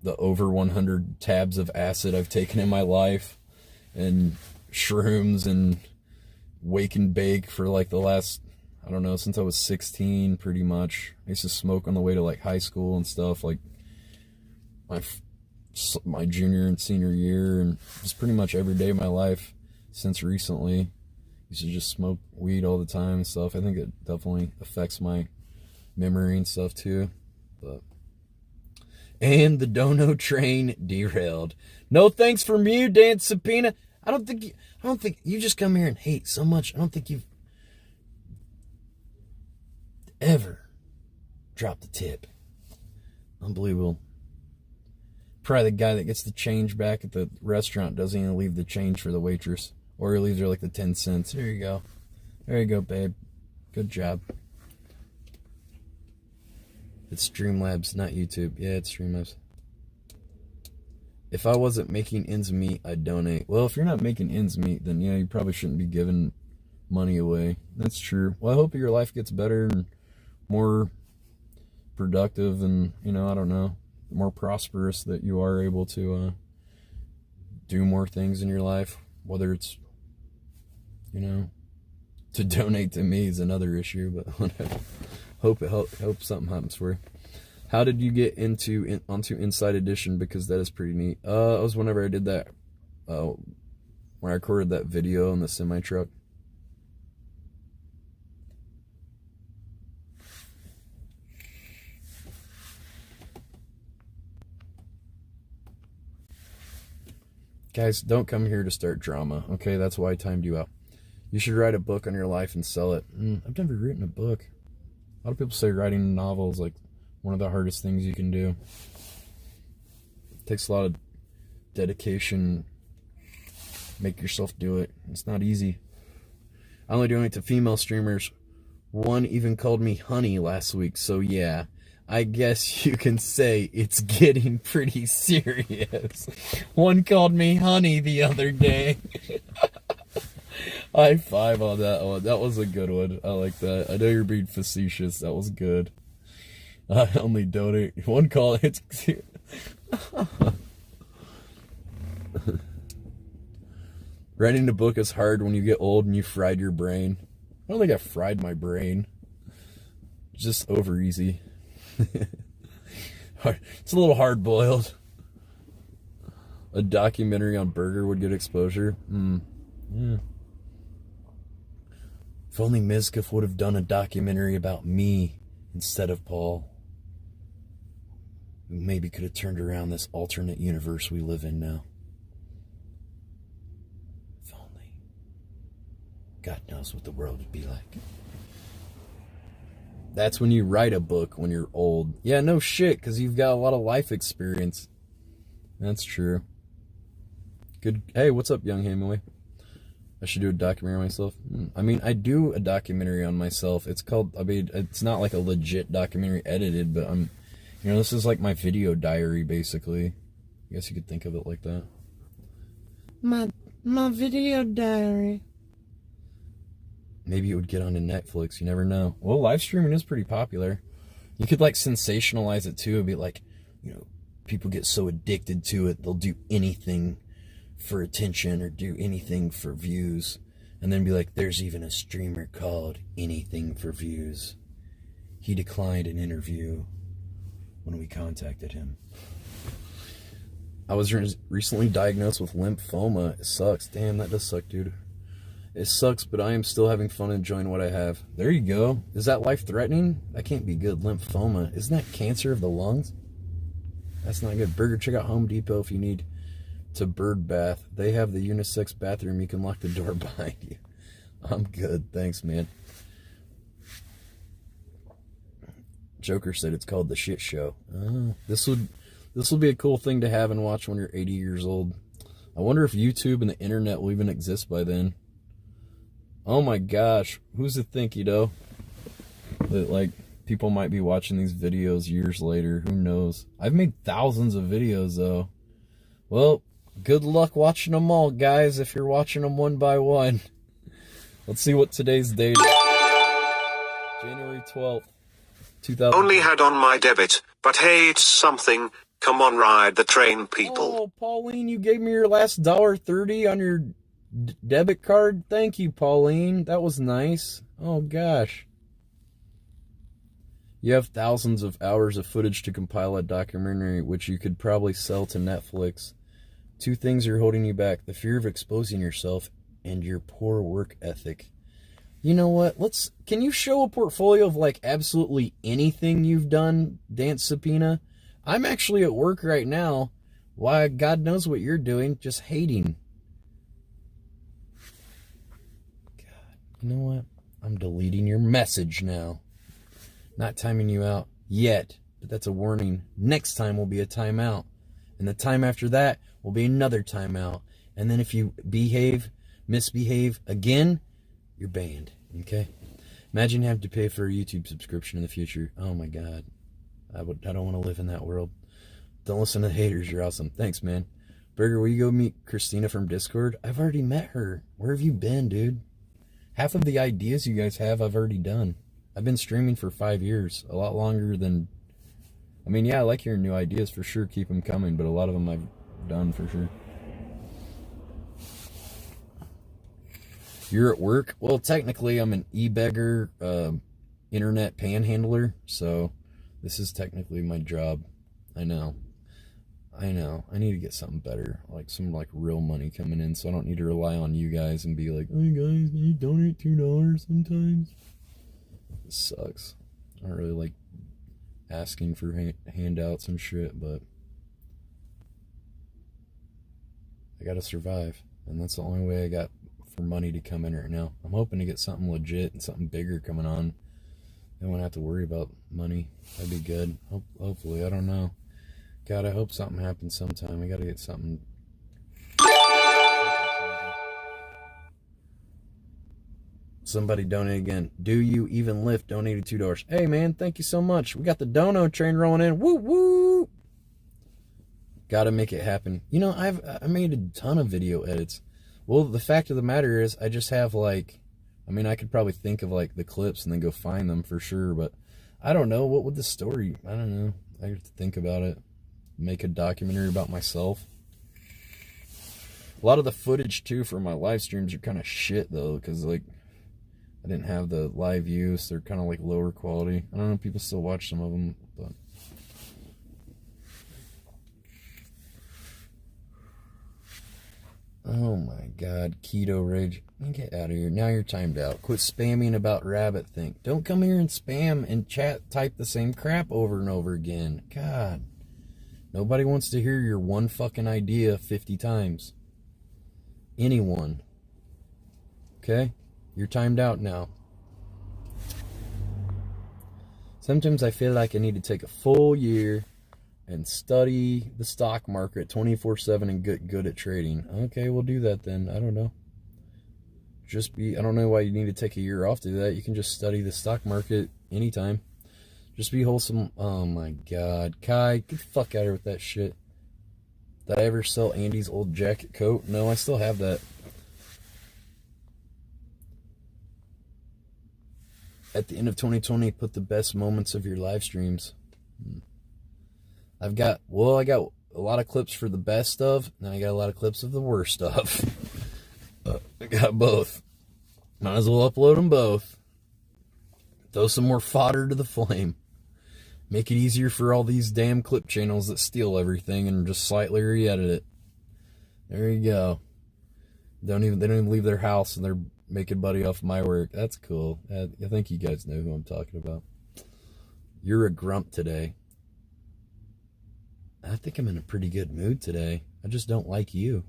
the over 100 tabs of acid I've taken in my life, and shrooms, and wake and bake for, like, the last, I don't know, since I was 16, pretty much. I used to smoke on the way to, like, high school and stuff, like, my junior and senior year, and just pretty much every day of my life since recently. Used to just smoke weed all the time and stuff. I think it definitely affects my memory and stuff too. But and the dono train derailed. No thanks from you, Dan Subpoena. I don't think you just come here and hate so much. I don't think you've ever dropped a tip. Unbelievable. Probably the guy that gets the change back at the restaurant doesn't even leave the change for the waitress. Or he leaves her like the 10 cents. Here you go. There you go, babe. Good job. It's Streamlabs, not YouTube. Yeah, it's Streamlabs. If I wasn't making ends meet, I'd donate. Well, if you're not making ends meet, then yeah, you probably shouldn't be giving money away. That's true. Well, I hope your life gets better and more productive and, you know, I don't know, more prosperous, that you are able to do more things in your life. Whether it's, you know, to donate to me is another issue, but whatever. Hope something happens for you. How did you get onto Inside Edition? Because that is pretty neat. It was whenever I did that, when I recorded that video in the semi truck. Guys, don't come here to start drama, okay? That's why I timed you out. You should write a book on your life and sell it. I've never written a book. A lot of people say writing a novel is like one of the hardest things you can do. It takes a lot of dedication. Make yourself do it. It's not easy. I only donate to female streamers. One even called me honey last week, so yeah. I guess you can say it's getting pretty serious. One called me honey the other day. High five on that one. That was a good one. I like that. I know you're being facetious. That was good. I only donate. One call. It's writing a book is hard when you get old and you fried your brain. I don't think I fried my brain. Just over easy. It's a little hard boiled. A documentary on Burger would get exposure. Yeah. If only Mizkif would have done a documentary about me instead of Paul, we maybe could have turned around this alternate universe we live in now. If only. God knows what the world would be like. That's when you write a book when you're old. Yeah, no shit, because you've got a lot of life experience. That's true. Good. Hey, what's up, young Hemingway? I should do a documentary on myself. I mean, I do a documentary on myself. It's called, I mean, it's not like a legit documentary edited, but this is like my video diary, basically. I guess you could think of it like that. My video diary. Maybe it would get onto Netflix. You never know. Well, live streaming is pretty popular. You could like sensationalize it too. It'd be like, people get so addicted to it, they'll do anything for attention or do anything for views. And then be like, there's even a streamer called Anything for Views. He declined an interview when we contacted him. I was recently diagnosed with lymphoma. It sucks. Damn, that does suck, dude. It sucks, but I am still having fun enjoying what I have. There you go. Is that life-threatening? That can't be good. Lymphoma. Isn't that cancer of the lungs? That's not good. Burger, check out Home Depot if you need to bird bath. They have the unisex bathroom. You can lock the door behind you. I'm good. Thanks, man. Joker said it's called The Shit Show. This will be a cool thing to have and watch when you're 80 years old. I wonder if YouTube and the internet will even exist by then. Oh my gosh, who's to think, that like people might be watching these videos years later? Who knows? I've made thousands of videos though. Well, good luck watching them all, guys, if you're watching them one by one. Let's see what today's date is. January 12th, 2000. Only had on my debit, but hey, it's something. Come on, ride the train, people. Oh, Pauline, you gave me your last $1.30 on your debit card. Thank you, Pauline. That was nice. Oh gosh. You have thousands of hours of footage to compile a documentary, which you could probably sell to Netflix. Two things are holding you back: the fear of exposing yourself and your poor work ethic. You know what? Can you show a portfolio of like absolutely anything you've done, Dance Subpoena? I'm actually at work right now. Why, God knows what you're doing, just hating. You know what? I'm deleting your message now. Not timing you out yet, but that's a warning. Next time will be a timeout. And the time after that will be another timeout. And then if you misbehave again, you're banned. Okay? Imagine having to pay for a YouTube subscription in the future. Oh my God. I don't want to live in that world. Don't listen to the haters. You're awesome. Thanks, man. Burger, will you go meet Christina from Discord? I've already met her. Where have you been, dude? Half of the ideas you guys have, I've already done. I've been streaming for 5 years, a lot longer than... I mean, yeah, I like hearing new ideas for sure. Keep them coming, but a lot of them I've done for sure. You're at work? Well, technically, I'm an e-beggar, internet panhandler, so this is technically my job. I know. I need to get something better, like some like real money coming in, so I don't need to rely on you guys and be like, hey guys, can you donate $2 sometimes? It sucks. I don't really like asking for handouts and shit, but I gotta survive, and that's the only way I got for money to come in right now. I'm hoping to get something legit and something bigger coming on. I won't have to worry about money. That'd be good. Hopefully, I don't know. God, I hope something happens sometime. I gotta get something. Somebody donate again. Do You Even Lift donated $2. Hey man, thank you so much. We got the dono train rolling in. Woo woo! Gotta make it happen. I made a ton of video edits. Well, the fact of the matter is, I just have like, I could probably think of like the clips and then go find them for sure, but I don't know. What would the story? I don't know. I have to think about it. Make a documentary about myself. A lot of the footage too for my live streams are kind of shit though, because like I didn't have the live views. They're kind of like lower quality. I don't know, people still watch some of them, but oh my God, keto rage. Get out of here. Now you're timed out. Quit spamming about rabbit think. Don't come here and spam and type the same crap over and over again. God. Nobody wants to hear your one fucking idea 50 times. Anyone. Okay? You're timed out now. Sometimes I feel like I need to take a full year and study the stock market 24/7 and get good at trading. Okay, we'll do that then. I don't know. just be, I don't know why you need to take a year off to do that. You can just study the stock market anytime. Just be wholesome. Oh my God. Kai, get the fuck out of here with that shit. Did I ever sell Andy's old jacket coat? No, I still have that. At the end of 2020, put the best moments of your live streams. I got a lot of clips for the best of, and I got a lot of clips of the worst of. I got both. Might as well upload them both. Throw some more fodder to the flame. Make it easier for all these damn clip channels that steal everything and just slightly re-edit it. There you go. They don't even leave their house and they're making money off my work. That's cool. I think you guys know who I'm talking about. You're a grump today. I think I'm in a pretty good mood today. I just don't like you,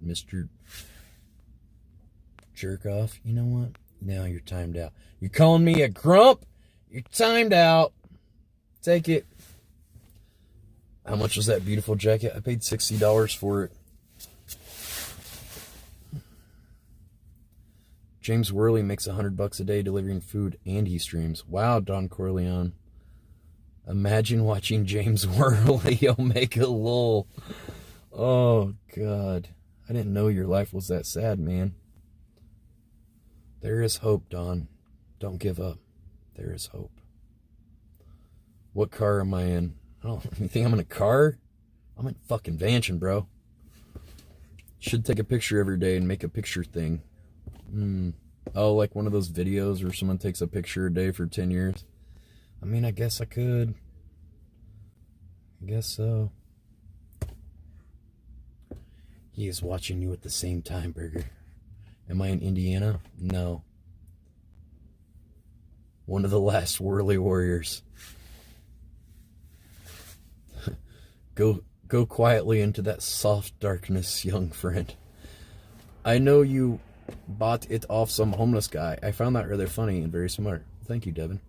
Mr. Jerk off. You know what? Now you're timed out. You're calling me a grump? You're timed out. Take it. How much was that beautiful jacket? I paid $60 for it. James Worley makes $100 a day delivering food and he streams. Wow, Don Corleone. Imagine watching James Worley make a lol. Oh, God. I didn't know your life was that sad, man. There is hope, Don. Don't give up. There is hope. What car am I in? Oh, you think I'm in a car? I'm in fucking Vantion, bro. Should take a picture every day and make a picture thing. Oh, like one of those videos where someone takes a picture a day for 10 years? I mean, I guess I could. I guess so. He is watching you at the same time, Burger. Am I in Indiana? No. One of the last Whirly Warriors. Go quietly into that soft darkness, young friend. I know you bought it off some homeless guy. I found that rather funny and very smart. Thank you, Devin.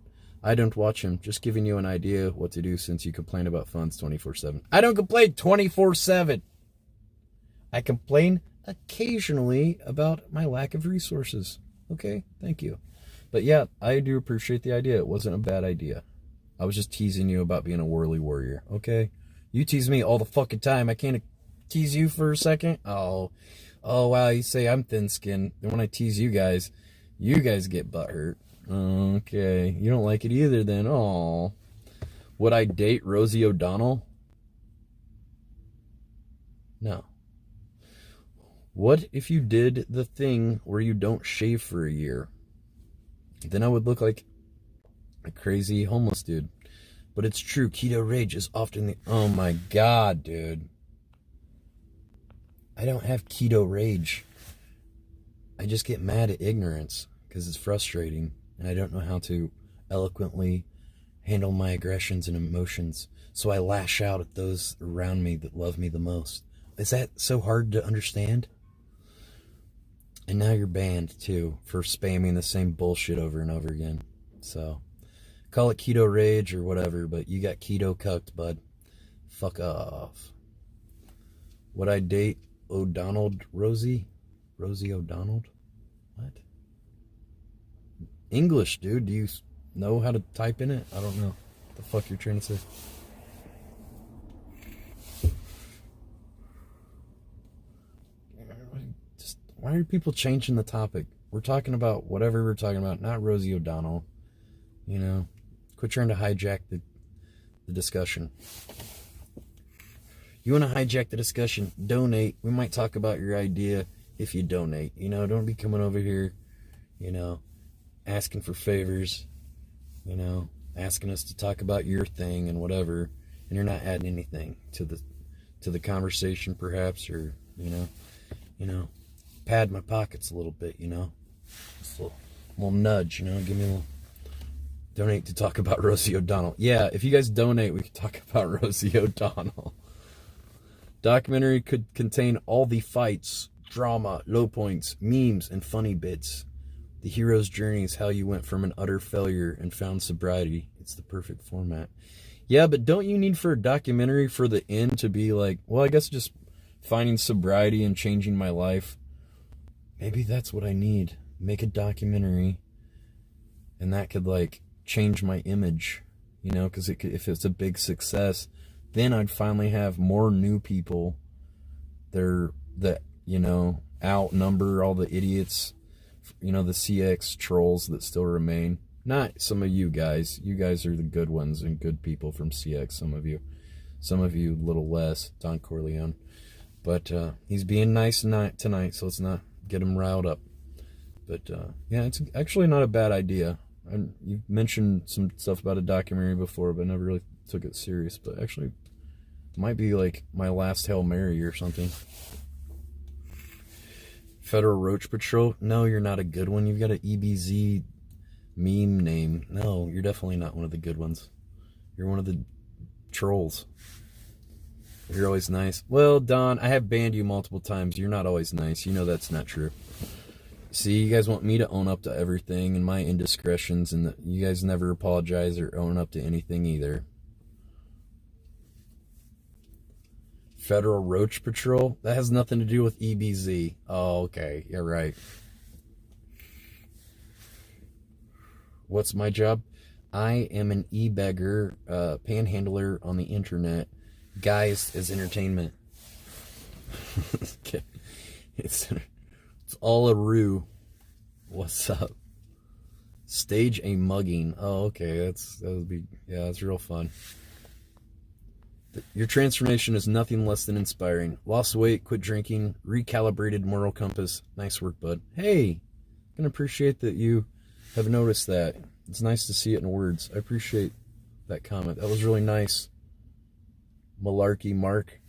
I don't watch him. Just giving you an idea what to do since you complain about funds 24/7. I don't complain 24/7. I complain occasionally about my lack of resources. Okay? Thank you. But yeah, I do appreciate the idea. It wasn't a bad idea. I was just teasing you about being a Whirly Warrior. Okay? You tease me all the fucking time. I can't tease you for a second? Oh, wow, you say I'm thin-skinned. And when I tease you guys get butthurt. Okay, you don't like it either then. Oh, would I date Rosie O'Donnell? No. What if you did the thing where you don't shave for a year? Then I would look like a crazy homeless dude. But it's true, keto rage is often the... Oh my God, dude. I don't have keto rage. I just get mad at ignorance because it's frustrating and I don't know how to eloquently handle my aggressions and emotions. So I lash out at those around me that love me the most. Is that so hard to understand? And now you're banned too for spamming the same bullshit over and over again. So call it keto rage or whatever, but you got keto cucked, bud. Fuck off. Would I date O'Donnell Rosie? Rosie O'Donnell? What? English, dude. Do you know how to type in it? I don't know. What the fuck you're trying to say? Why are people changing the topic? We're talking about whatever we're talking about, not Rosie O'Donnell. You know? Quit trying to hijack the discussion. You want to hijack the discussion, donate. We might talk about your idea if you donate. You know, don't be coming over here, you know, asking for favors, you know, asking us to talk about your thing and whatever, and you're not adding anything to the conversation perhaps, or, you know, pad my pockets a little bit, you know. Just a little nudge, you know, give me a little... Donate to talk about Rosie O'Donnell. Yeah, if you guys donate, we can talk about Rosie O'Donnell. Documentary could contain all the fights, drama, low points, memes, and funny bits. The hero's journey is how you went from an utter failure and found sobriety. It's the perfect format. Yeah, but don't you need for a documentary for the end to be like, well, I guess just finding sobriety and changing my life. Maybe that's what I need. make a documentary, and that could like change my image, you know, because if it's a big success, then I'd finally have more new people that, you know, outnumber all the idiots, you know, the CX trolls that still remain. Not some of you guys. You guys are the good ones and good people from CX. Some of you a little less. Don Corleone. But he's being nice tonight, so let's not get him riled up. But yeah, it's actually not a bad idea. You've mentioned some stuff about a documentary before, but I never really took it serious. But actually, it might be like my last Hail Mary or something. Federal Roach Patrol? No, you're not a good one. You've got an EBZ meme name. No, you're definitely not one of the good ones. You're one of the trolls. You're always nice. Well, Don, I have banned you multiple times. You're not always nice. You know that's not true. See, you guys want me to own up to everything and my indiscretions, and you guys never apologize or own up to anything either. Federal Roach Patrol? That has nothing to do with EBZ. Oh, okay. You're right. What's my job? I am an e-beggar, panhandler on the internet. Guys as entertainment. Okay. It's all a ruse. What's up? Stage a mugging. Oh, okay. That's real fun. Your transformation is nothing less than inspiring. Lost weight, quit drinking, recalibrated moral compass. Nice work, bud. Hey, I can appreciate that you have noticed that. It's nice to see it in words. I appreciate that comment. That was really nice. Malarkey Mark.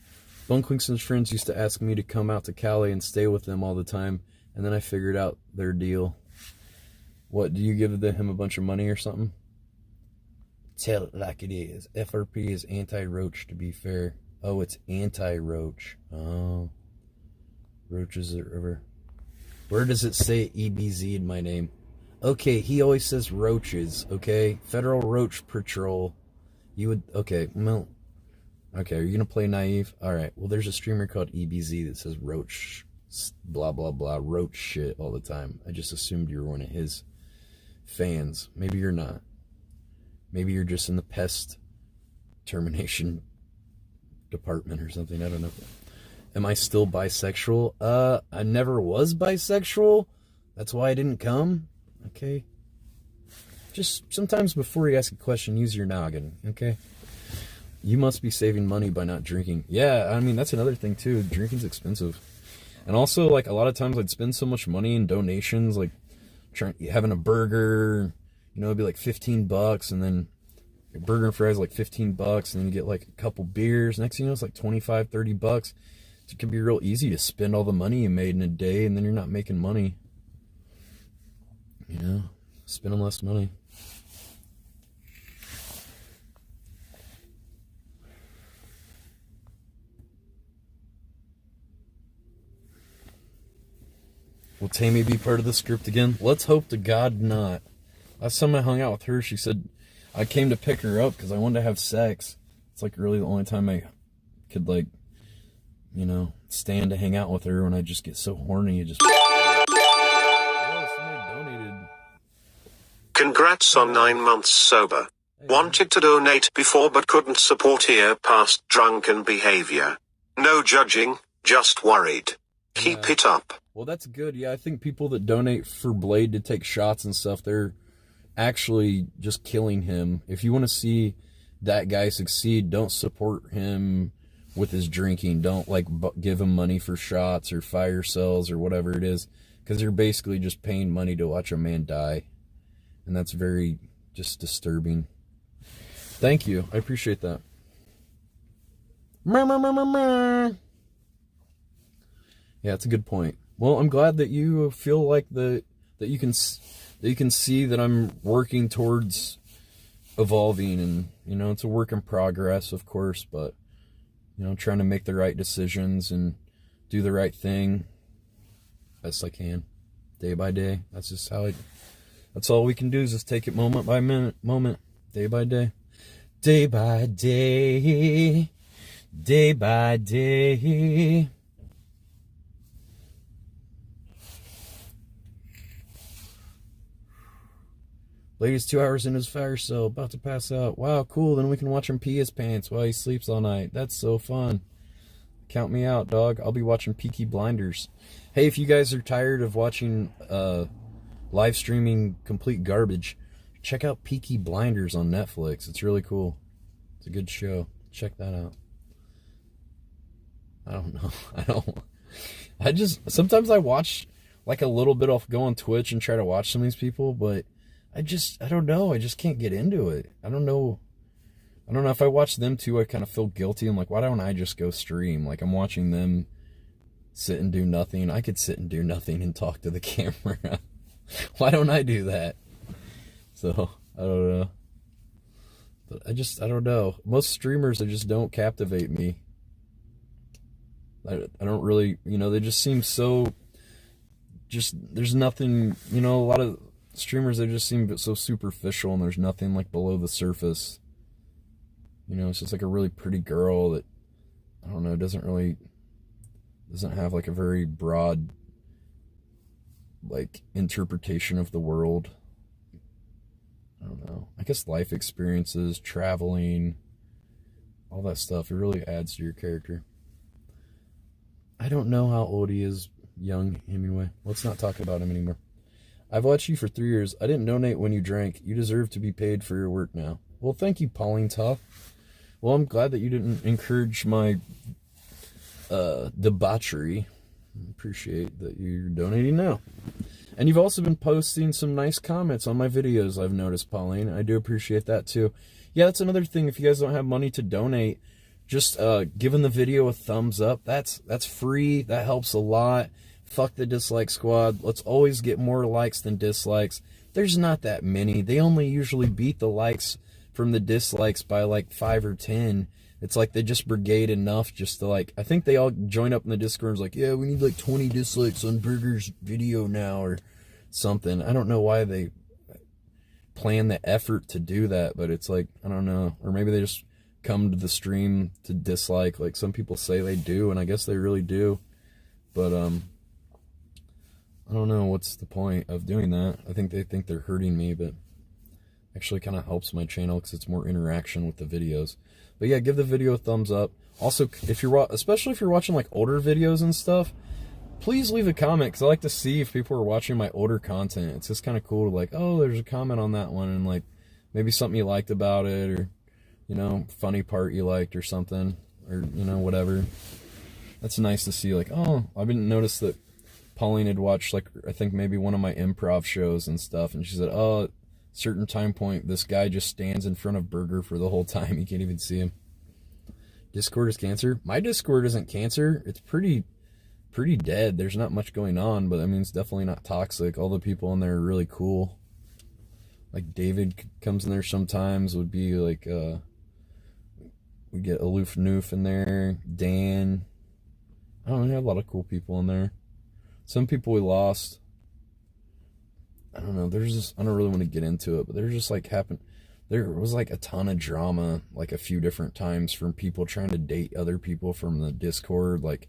Bone Quingston's friends used to ask me to come out to Cali and stay with them all the time, and then I figured out their deal. What, do you give him a bunch of money or something? Tell it like it is. FRP is anti-roach, to be fair. Oh, it's anti-roach. Oh. Roaches are ever. Where does it say EBZ in my name? Okay, he always says roaches, okay? Federal Roach Patrol. You would, okay, well, okay, are you gonna play naive? Alright, well, there's a streamer called EBZ that says roach, blah, blah, blah, roach shit all the time. I just assumed you were one of his fans. Maybe you're not. Maybe you're just in the pest termination department or something. I don't know. Am I still bisexual? I never was bisexual. That's why I didn't come. Okay. Just sometimes before you ask a question, use your noggin. Okay. You must be saving money by not drinking. Yeah, I mean, that's another thing too. Drinking's expensive. And also, like, a lot of times I'd spend so much money in donations, like having a burger, you know, it'd be like $15, and then your burger and fries like $15, and then you get like a couple beers. Next thing you know, it's like $25-$30. It can be real easy to spend all the money you made in a day, and then you're not making money. You know, spending less money. Will Tammy be part of the script again? Let's hope to God not. Last time I hung out with her, she said I came to pick her up because I wanted to have sex. It's like really the only time I could, like, you know, stand to hang out with her when I just get so horny. You just. Oh, somebody donated. Congrats on 9 months sober. Wanted to donate before but couldn't support here past drunken behavior. No judging, just worried. Keep it up. Well, that's good. Yeah, I think people that donate for Blade to take shots and stuff, they're actually just killing him. If you want to see that guy succeed, don't support him with his drinking. Don't, like, give him money for shots or fire cells or whatever it is, because you're basically just paying money to watch a man die. And that's very just disturbing. Thank you. I appreciate that. Yeah, it's a good point. Well, I'm glad that you feel like that you can see that I'm working towards evolving, and, you know, it's a work in progress, of course, but, you know, trying to make the right decisions and do the right thing best I can, day by day. That's just how that's all we can do, is just take it moment by moment, day by day. Day by day, day by day. Lady's 2 hours in his fire cell, about to pass out. Wow, cool. Then we can watch him pee his pants while he sleeps all night. That's so fun. Count me out, dog. I'll be watching Peaky Blinders. Hey, if you guys are tired of watching live streaming complete garbage, check out Peaky Blinders on Netflix. It's really cool. It's a good show. Check that out. I don't know. Sometimes I watch like a little bit. I'll go on Twitch and try to watch some of these people, but I don't know. I just can't get into it. I don't know if I watch them too, I kind of feel guilty. I'm like, why don't I just go stream? Like, I'm watching them sit and do nothing. I could sit and do nothing and talk to the camera. Why don't I do that? So, I don't know. But I don't know. Most streamers, they just don't captivate me. I don't really, they just seem so, there's nothing, a lot of streamers, they just seem so superficial and there's nothing like below the surface. It's just like a really pretty girl that, I don't know, doesn't have like a very broad, like, interpretation of the world. I don't know. I guess life experiences, traveling, all that stuff, it really adds to your character. I don't know how old he is, young Hemingway. Let's not talk about him anymore. I've watched you for 3 years. I didn't donate when you drank. You deserve to be paid for your work now. Well, thank you, Pauline Tough. Well, I'm glad that you didn't encourage my debauchery. I appreciate that you're donating now. And you've also been posting some nice comments on my videos, I've noticed, Pauline. I do appreciate that, too. Yeah, that's another thing. If you guys don't have money to donate, just giving the video a thumbs up. That's free. That helps a lot. Fuck the dislike squad. Let's always get more likes than dislikes. There's not that many. They only usually beat the likes from the dislikes by like 5 or 10. It's like they just brigade enough just to like, I think they all join up in the Discord and is like, yeah, we need like 20 dislikes on Burger's video now or something. I don't know why they plan the effort to do that, but it's like, I don't know. Or maybe they just come to the stream to dislike, like some people say they do, and I guess they really do. But I don't know what's the point of doing that. I think they think they're hurting me, but actually kind of helps my channel because it's more interaction with the videos. But yeah, give the video a thumbs up. Also, especially if you're watching like older videos and stuff, please leave a comment because I like to see if people are watching my older content. It's just kind of cool to like, oh, there's a comment on that one, and like maybe something you liked about it, or funny part you liked or something, or whatever. That's nice to see. Like, oh, I didn't notice that Pauline had watched, like, I think maybe one of my improv shows and stuff, and she said, oh, certain time point, this guy just stands in front of Burger for the whole time. You can't even see him. Discord is cancer. My Discord isn't cancer. It's pretty dead. There's not much going on, but I mean, it's definitely not toxic. All the people in there are really cool. Like David comes in there sometimes. Would be like we get Aloof Noof in there. Dan. I don't know. We have a lot of cool people in there. Some people we lost. I don't know, there's just, I don't really want to get into it, but there's just like there was like a ton of drama, like a few different times from people trying to date other people from the Discord, like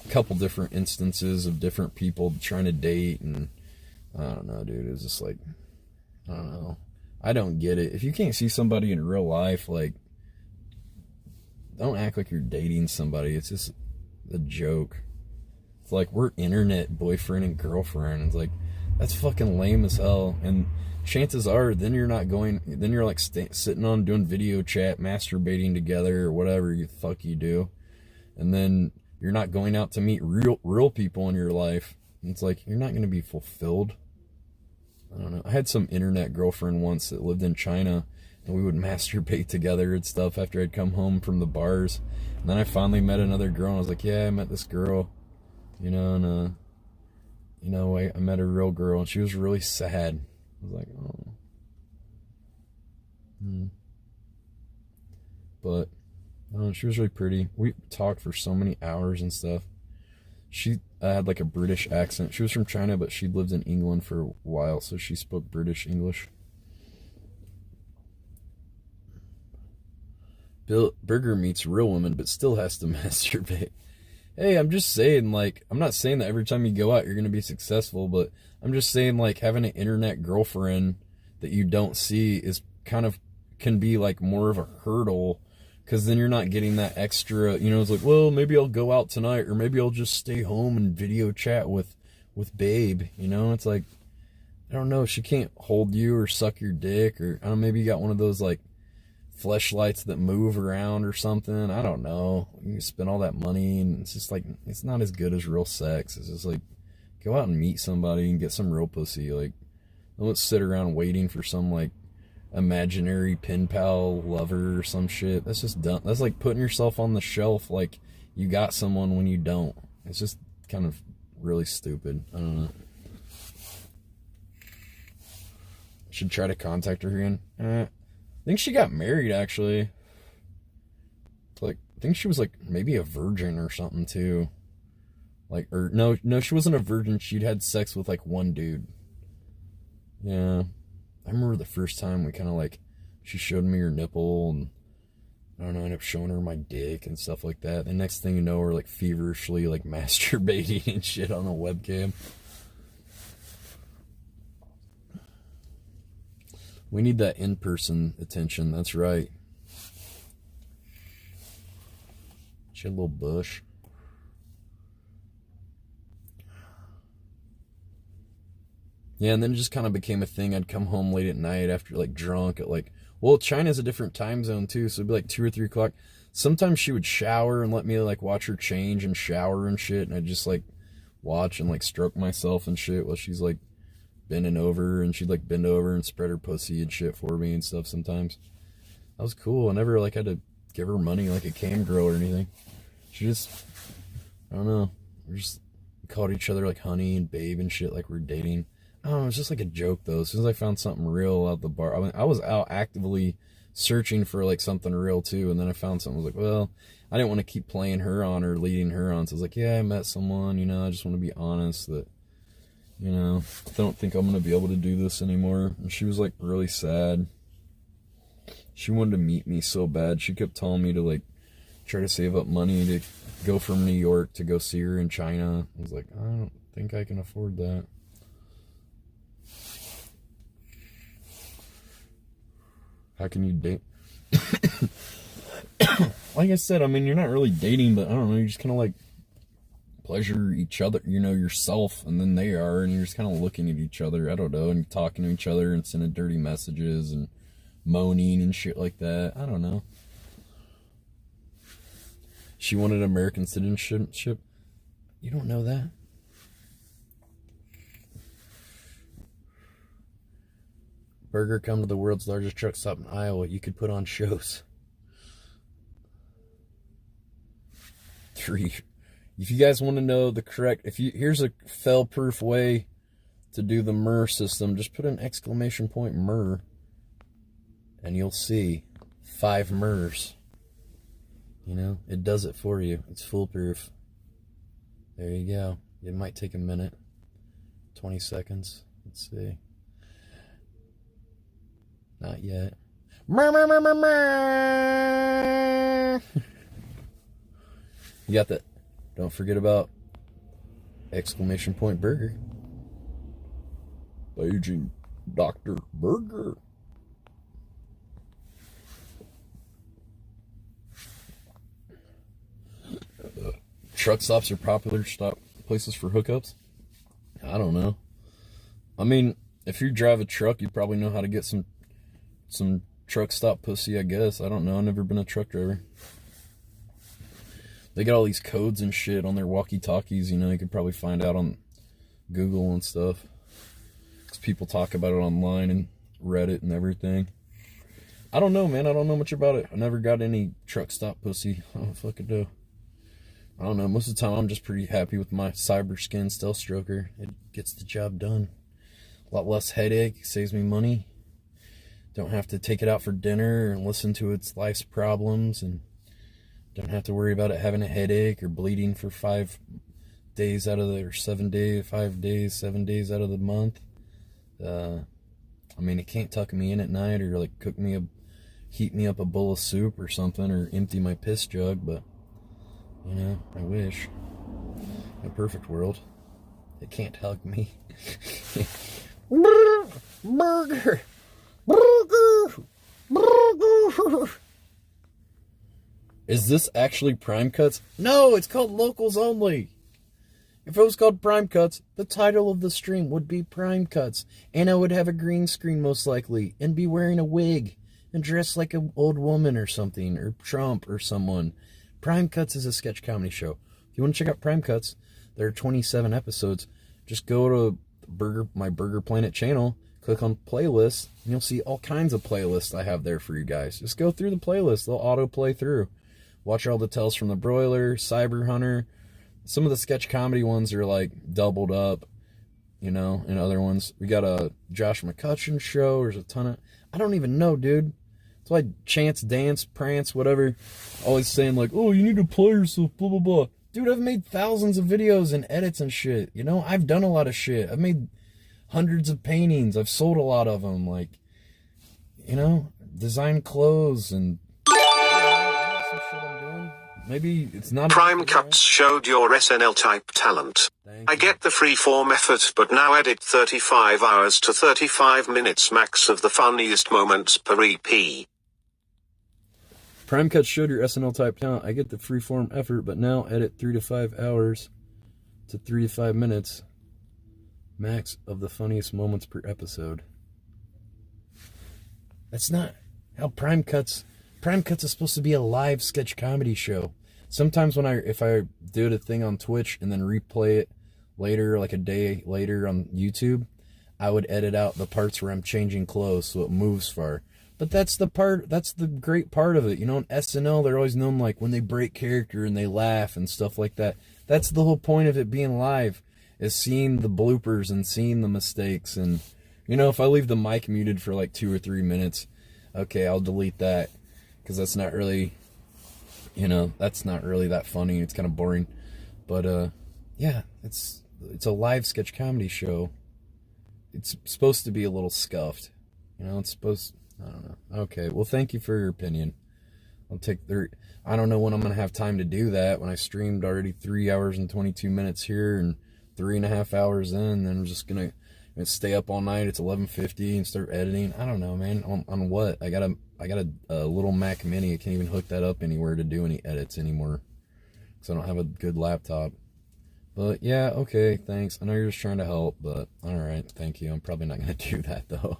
couple different instances of different people trying to date, and I don't know, dude, it was just like, I don't know. I don't get it. If you can't see somebody in real life, like, don't act like you're dating somebody. It's just a joke. It's like, we're internet boyfriend and girlfriend. It's like, that's fucking lame as hell. And chances are, then you're like sitting on doing video chat, masturbating together, or whatever you fuck you do. And then you're not going out to meet real people in your life. And it's like, you're not going to be fulfilled. I don't know. I had some internet girlfriend once that lived in China, and we would masturbate together and stuff after I'd come home from the bars. And then I finally met another girl, and I was like, yeah, I met this girl. I met a real girl, and she was really sad. I was like, oh. But, I don't know, she was really pretty. We talked for so many hours and stuff. She had like a British accent. She was from China, but she'd lived in England for a while, so she spoke British English. Burger meets real women, but still has to masturbate. Hey, I'm just saying, like, I'm not saying that every time you go out you're going to be successful, but I'm just saying, like, having an internet girlfriend that you don't see is kind of, can be like more of a hurdle, because then you're not getting that extra, you know, it's like, well, maybe I'll go out tonight, or maybe I'll just stay home and video chat with babe, you know. It's like, I don't know, she can't hold you or suck your dick, or I don't know, maybe you got one of those like fleshlights that move around or something. I don't know. You spend all that money and it's just like, it's not as good as real sex. It's just like, go out and meet somebody and get some real pussy. Like, don't sit around waiting for some like imaginary pen pal lover or some shit. That's just dumb. That's like putting yourself on the shelf like you got someone when you don't. It's just kind of really stupid. I don't know. Should try to contact her again. I think she got married, actually. Like, I think she was like maybe a virgin or something too. Like, or no, she wasn't a virgin. She'd had sex with like one dude. Yeah, I remember the first time we kind of like, she showed me her nipple, and I don't know, I ended up showing her my dick and stuff like that. The next thing you know, we're like feverishly like masturbating and shit on a webcam. We need that in-person attention, that's right. She had a little bush. Yeah, and then it just kind of became a thing. I'd come home late at night after like drunk at like, well, China's a different time zone too, so it'd be like 2 or 3 o'clock. Sometimes she would shower and let me like watch her change and shower and shit, and I'd just like watch and like stroke myself and shit while she's like bending over, and she'd like bend over and spread her pussy and shit for me and stuff sometimes. That was cool. I never like had to give her money like a cam girl or anything. She just, I don't know, we called each other like honey and babe and shit like we're dating. I don't know, it's just like a joke though. As soon as I found something real out the bar, I mean, I was out actively searching for like something real too, and then I found something. I was like, well, I didn't want to keep playing her on or leading her on, so I was like, yeah, I met someone, you know, I just want to be honest that, you know, I don't think I'm going to be able to do this anymore. And she was like really sad. She wanted to meet me so bad. She kept telling me to like try to save up money to go from New York to go see her in China. I was like, I don't think I can afford that. How can you date? Like I said, I mean, you're not really dating, but I don't know, you're just kind of like pleasure each other, you know, yourself, and then they are, and you're just kind of looking at each other, I don't know, and talking to each other and sending dirty messages and moaning and shit like that. I don't know. She wanted American citizenship. You don't know that? Burger, come to the world's largest truck stop in Iowa. You could put on shows. 3. If you guys want to know the correct, here's a fail-proof way to do the MER system, just put an exclamation point MER, and you'll see 5 MERs. You know, it does it for you. It's foolproof. There you go. It might take a minute, 20 seconds. Let's see. Not yet. MER, MER, MER, MER, MER. You got that? Don't forget about exclamation point burger. Aging Dr. Burger. Truck stops are popular places for hookups. I don't know. I mean, if you drive a truck, you probably know how to get some truck stop pussy, I guess. I don't know. I've never been a truck driver. They got all these codes and shit on their walkie-talkies, you know, you could probably find out on Google and stuff. Because people talk about it online and Reddit and everything. I don't know, man. I don't know much about it. I never got any truck stop pussy. I don't fucking know. I don't know. Most of the time, I'm just pretty happy with my Cyber Skin Stealth Stroker. It gets the job done. A lot less headache. Saves me money. Don't have to take it out for dinner and listen to its life's problems, and don't have to worry about it having a headache or bleeding for 5 days out of the, or 7 days, 5 days, 7 days out of the month. I mean, it can't tuck me in at night or like heat me up a bowl of soup or something, or empty my piss jug, but, you know, I wish. In a perfect world. It can't hug me. Burger. Is this actually Prime Cuts? No, it's called Locals Only. If it was called Prime Cuts, the title of the stream would be Prime Cuts, and I would have a green screen most likely, and be wearing a wig, and dressed like an old woman or something, or Trump or someone. Prime Cuts is a sketch comedy show. If you want to check out Prime Cuts, there are 27 episodes. Just go to my Burger Planet channel, click on playlists, and you'll see all kinds of playlists I have there for you guys. Just go through the playlist. They'll auto-play through. Watch all the Tales from the Broiler, Cyber Hunter. Some of the sketch comedy ones are like doubled up, you know, and other ones. We got a Josh McCutcheon show. There's a ton of... I don't even know, dude. That's why Chance, Dance, Prance, whatever, always saying like, oh, you need to play yourself, blah, blah, blah. Dude, I've made thousands of videos and edits and shit. You know, I've done a lot of shit. I've made hundreds of paintings. I've sold a lot of them. Like, you know, designed clothes and... some shit I'm doing. Maybe it's not... Prime Cuts showed your SNL type talent. I get the freeform effort, but now edit 35 hours to 35 minutes max of the funniest moments per EP. Prime Cuts showed your SNL type talent. I get the freeform effort, but now edit 3 to 5 hours to 3 to 5 minutes max of the funniest moments per episode. That's not how Prime Cuts... Prime Cuts is supposed to be a live sketch comedy show. Sometimes if I do a thing on Twitch and then replay it later, like a day later on YouTube, I would edit out the parts where I'm changing clothes so it moves far. But that's the great part of it. You know, in SNL, they're always known like when they break character and they laugh and stuff like that. That's the whole point of it being live, is seeing the bloopers and seeing the mistakes. And, you know, if I leave the mic muted for like 2 or 3 minutes, okay, I'll delete that. Because that's not really, you know, that's not really that funny. It's kind of boring. But, yeah, it's a live sketch comedy show. It's supposed to be a little scuffed. You know, it's supposed... I don't know. Okay, well, thank you for your opinion. I don't know when I'm going to have time to do that. When I streamed already 3 hours and 22 minutes here and 3.5 hours in, then I'm just going to stay up all night. It's 11:50 and start editing. I don't know, man. On what? I got a little Mac Mini. I can't even hook that up anywhere to do any edits anymore because I don't have a good laptop. But yeah, okay, thanks. I know you're just trying to help, but all right, thank you. I'm probably not going to do that though.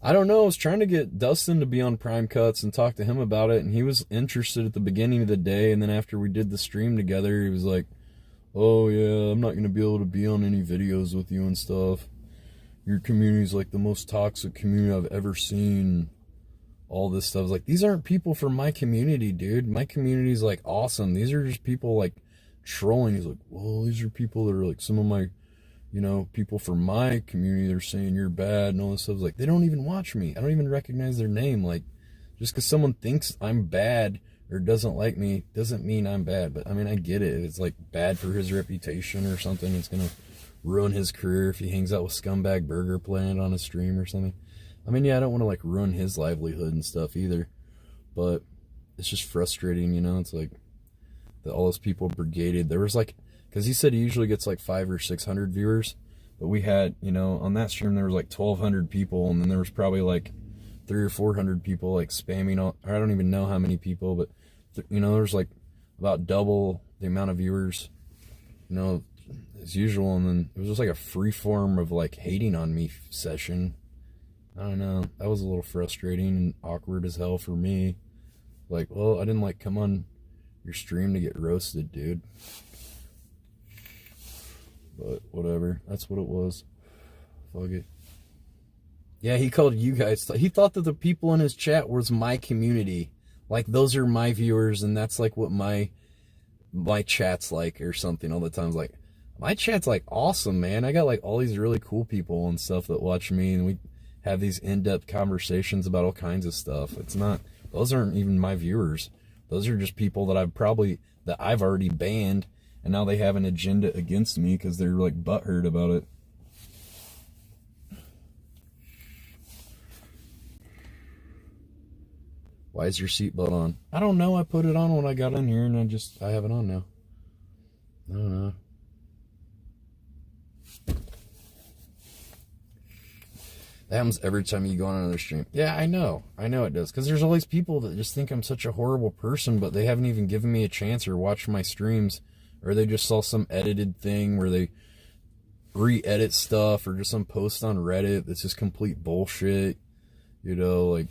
I don't know. I was trying to get Dustin to be on Prime Cuts and talk to him about it, and he was interested at the beginning of the day, and then after we did the stream together, he was like, oh yeah, I'm not going to be able to be on any videos with you and stuff. Your community's like the most toxic community I've ever seen. All this stuff. I was like, these aren't people from my community, dude. My community's like awesome. These are just people like trolling. He's like, well, these are people that are like some of my, you know, people from my community. They're saying you're bad and all this stuff. I was like, they don't even watch me. I don't even recognize their name. Like, just because someone thinks I'm bad or doesn't like me doesn't mean I'm bad. But I mean, I get it. If it's like bad for his reputation or something, it's gonna ruin his career if he hangs out with Scumbag Burger Planet on a stream or something. I mean, yeah, I don't want to like ruin his livelihood and stuff either, but it's just frustrating, you know. It's like that all those people brigaded. There was like, because he said he usually gets like 500 or 600 viewers, but we had, you know, on that stream there was like 1,200 people, and then there was probably like 300 or 400 people like spamming all, I don't even know how many people, but you know, there's like about double the amount of viewers, you know, as usual. And then it was just like a free form of like hating on me session. I don't know. That was a little frustrating and awkward as hell for me. Like, well, I didn't like come on your stream to get roasted, dude. But whatever. That's what it was. Fuck it. Yeah, he called you guys. He thought that the people in his chat was my community. Like, those are my viewers, and that's like what my chat's like or something all the time. Like, my chat's like awesome, man. I got like all these really cool people and stuff that watch me, and we have these in-depth conversations about all kinds of stuff. It's not, those aren't even my viewers. Those are just people that I've already banned, and now they have an agenda against me because they're like butthurt about it. Why is your seatbelt on? I don't know. I put it on when I got in here, and I have it on now. I don't know. That happens every time you go on another stream. Yeah, I know it does. Because there's all these people that just think I'm such a horrible person, but they haven't even given me a chance or watched my streams, or they just saw some edited thing where they re-edit stuff, or just some post on Reddit that's just complete bullshit. You know, like,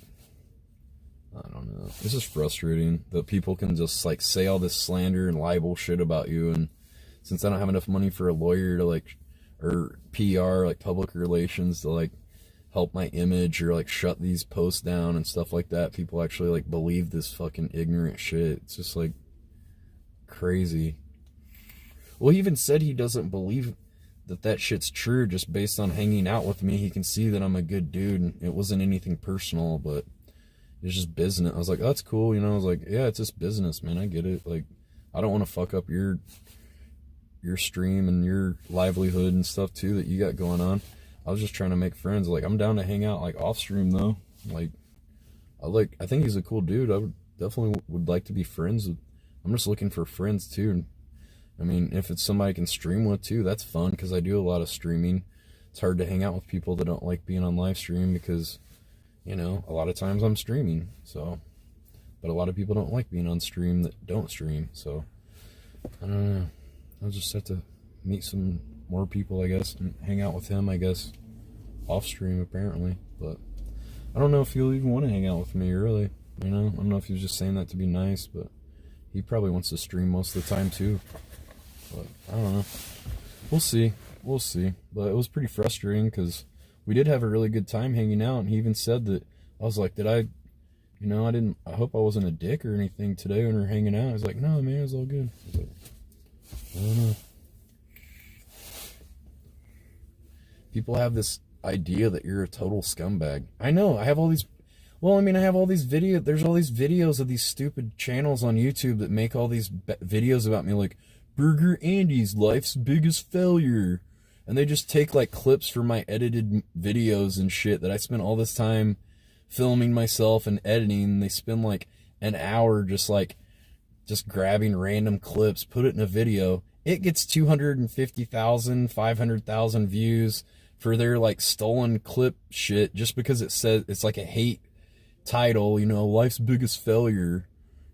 I don't know. It's just frustrating that people can just, like, say all this slander and libel shit about you, and since I don't have enough money for a lawyer to, like, or PR, like, public relations to, like, help my image or, like, shut these posts down and stuff like that, people actually, like, believe this fucking ignorant shit. It's just, like, crazy. Well, he even said he doesn't believe that shit's true just based on hanging out with me. He can see that I'm a good dude, and it wasn't anything personal, but it's just business. I was like, oh, that's cool, you know. I was like, yeah, it's just business, man. I get it. Like, I don't want to fuck up your stream and your livelihood and stuff too that you got going on. I was just trying to make friends. Like, I'm down to hang out, like, off stream though. Like, I think he's a cool dude. I definitely would like to be friends with. I'm just looking for friends too. And I mean, if it's somebody I can stream with too, that's fun, because I do a lot of streaming. It's hard to hang out with people that don't like being on live stream because, you know, a lot of times I'm streaming. So, but a lot of people don't like being on stream that don't stream. So, I don't know. I'll just have to meet some more people, I guess, and hang out with him, I guess, off stream apparently. But I don't know if he'll even want to hang out with me, really. You know, I don't know if he was just saying that to be nice, but he probably wants to stream most of the time too. But I don't know. We'll see. But it was pretty frustrating because we did have a really good time hanging out, and he even said that. I was like, I hope I wasn't a dick or anything today when we were hanging out. I was like, no, man, it was all good. I was like, I don't know. People have this idea that you're a total scumbag. I know. I have all these videos. There's all these videos of these stupid channels on YouTube that make all these videos about me, like, Burger Andy's life's biggest failure. And they just take, like, clips from my edited videos and shit that I spent all this time filming myself and editing. And they spend, like, an hour just grabbing random clips, put it in a video. It gets 250,000, 500,000 views for their, like, stolen clip shit just because it says it's like a hate title, you know, life's biggest failure,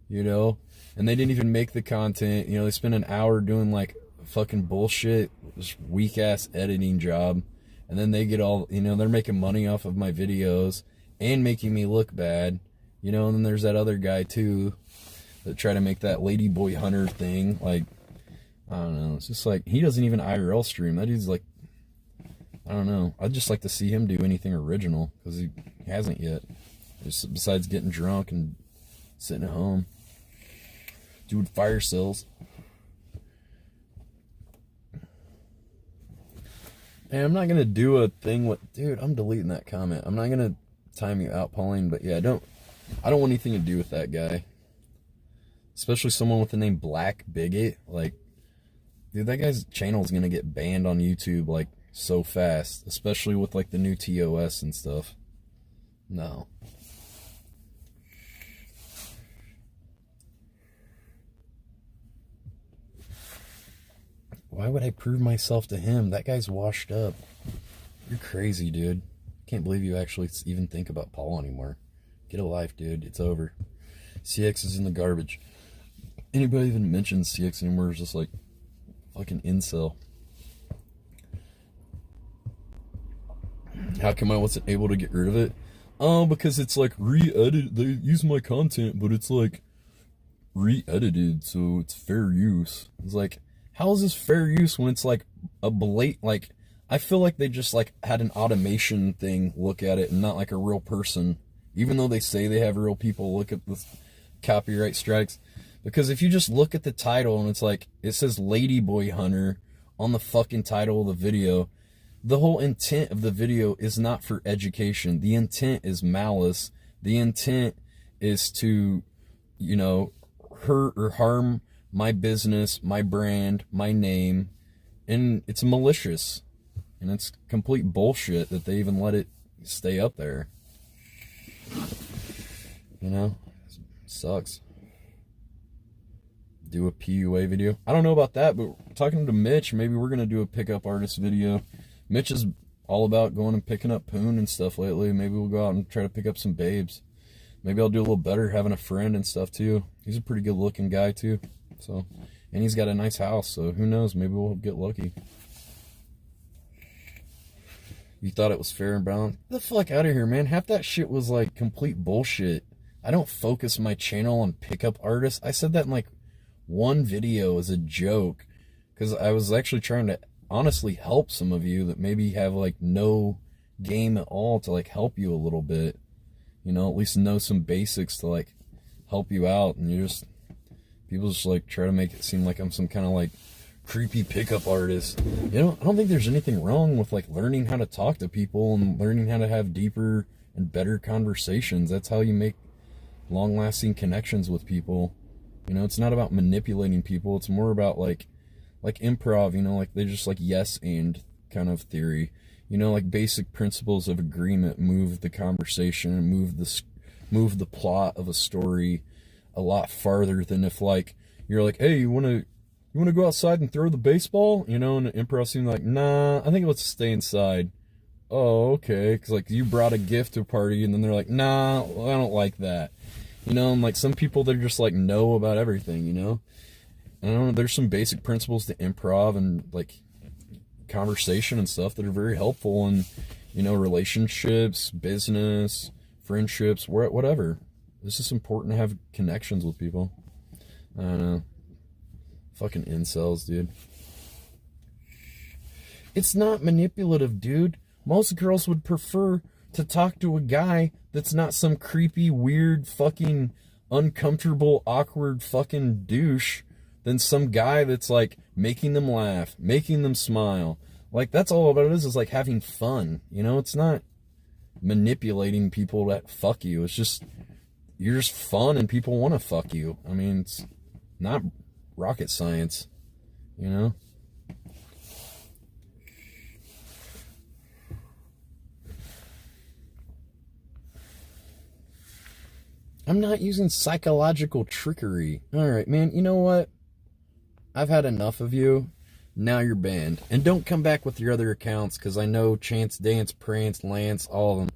you know. And they didn't even make the content, you know. They spent an hour doing, like, fucking bullshit, this weak ass editing job, and then they get all, you know, they're making money off of my videos and making me look bad, you know. And then there's that other guy too that try to make that ladyboy hunter thing. Like, I don't know, it's just like, he doesn't even IRL stream. That dude's like, I don't know, I'd just like to see him do anything original, because he hasn't yet, just besides getting drunk and sitting at home doing fire sales. And I'm not gonna do a thing with, dude, I'm deleting that comment. I'm not gonna time you out, Pauline, but yeah, I don't want anything to do with that guy. Especially someone with the name Black Bigot. Like, dude, that guy's channel is gonna get banned on YouTube, like, so fast. Especially with, like, the new TOS and stuff. No. Why would I prove myself to him? That guy's washed up. You're crazy, dude. Can't believe you actually even think about Paul anymore. Get a life, dude. It's over. CX is in the garbage. Anybody even mentions CX anymore is just like fucking incel. How come I wasn't able to get rid of it? Oh, because it's like re-edited. They use my content, but it's like re-edited, so it's fair use. It's like, how is this fair use when it's like a like, I feel like they just like had an automation thing look at it and not like a real person, even though they say they have real people look at the copyright strikes. Because if you just look at the title and it's like, it says Ladyboy Hunter on the fucking title of the video, the whole intent of the video is not for education. The intent is malice. The intent is to, you know, hurt or harm my business, my brand, my name, and it's malicious, and it's complete bullshit that they even let it stay up there. You know, it sucks. do a PUA video. I don't know about that, but talking to Mitch, maybe we're gonna do a pickup artist video. Mitch is all about going and picking up poon and stuff lately. Maybe we'll go out and try to pick up some babes. Maybe I'll do a little better having a friend and stuff too. He's a pretty good looking guy too. So, and he's got a nice house, so who knows, maybe we'll get lucky. You thought it was fair and balanced? Get the fuck out of here, man. Half that shit was like complete bullshit. I don't focus my channel on pickup artists. I said that in like one video as a joke because I was actually trying to honestly help some of you that maybe have like no game at all to like help you a little bit. You know, at least know some basics to like help you out. And people just like try to make it seem like I'm some kind of like creepy pickup artist. You know, I don't think there's anything wrong with like learning how to talk to people and learning how to have deeper and better conversations. That's how you make long-lasting connections with people. You know, it's not about manipulating people. It's more about like improv, you know, like they just like yes and kind of theory. You know, like basic principles of agreement move the conversation and move the plot of a story a lot farther than if like you're like, hey, you want to go outside and throw the baseball? You know, and improv seems like, nah, I think let's stay inside. Oh, okay, because like you brought a gift to a party and then they're like, nah, well, I don't like that. You know, and like some people, they're just like know about everything, you know? I don't know, there's some basic principles to improv and like conversation and stuff that are very helpful in, you know, relationships, business, friendships, whatever. It's just important to have connections with people. I don't know. Fucking incels, dude. It's not manipulative, dude. Most girls would prefer to talk to a guy that's not some creepy, weird, fucking uncomfortable, awkward fucking douche than some guy that's like making them laugh, making them smile. Like that's all about it is like having fun. You know, it's not manipulating people that fuck you. It's just, you're just fun and people want to fuck you. I mean, it's not rocket science, you know? I'm not using psychological trickery. All right, man, you know what? I've had enough of you. Now you're banned. And don't come back with your other accounts, because I know Chance, Dance, Prance, Lance, all of them.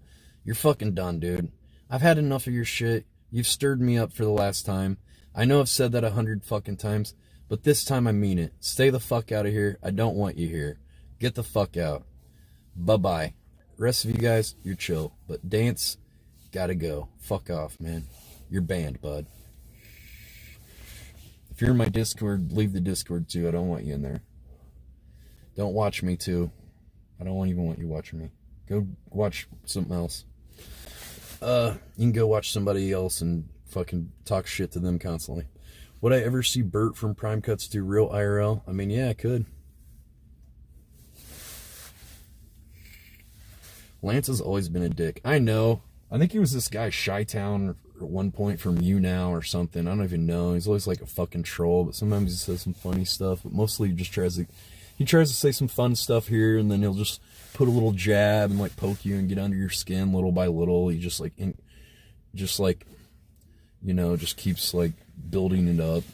You're fucking done, dude. I've had enough of your shit. You've stirred me up for the last time. I know I've said that 100 fucking times, but this time I mean it. Stay the fuck out of here. I don't want you here. Get the fuck out. Bye-bye. Rest of you guys, you're chill. But Dance, gotta go. Fuck off, man. You're banned, bud. If you're in my Discord, leave the Discord too. I don't want you in there. Don't watch me too. I don't even want you watching me. Go watch something else. You can go watch somebody else and fucking talk shit to them constantly. Would I ever see Bert from Prime Cuts do real IRL? I mean, yeah, I could. Lance has always been a dick. I know. I think he was this guy Chi-Town at one point from You Now or something. I don't even know. He's always like a fucking troll, but sometimes he says some funny stuff. But mostly he just tries to say some fun stuff here, and then he'll just put a little jab and like poke you and get under your skin little by little. He just keeps like building it up,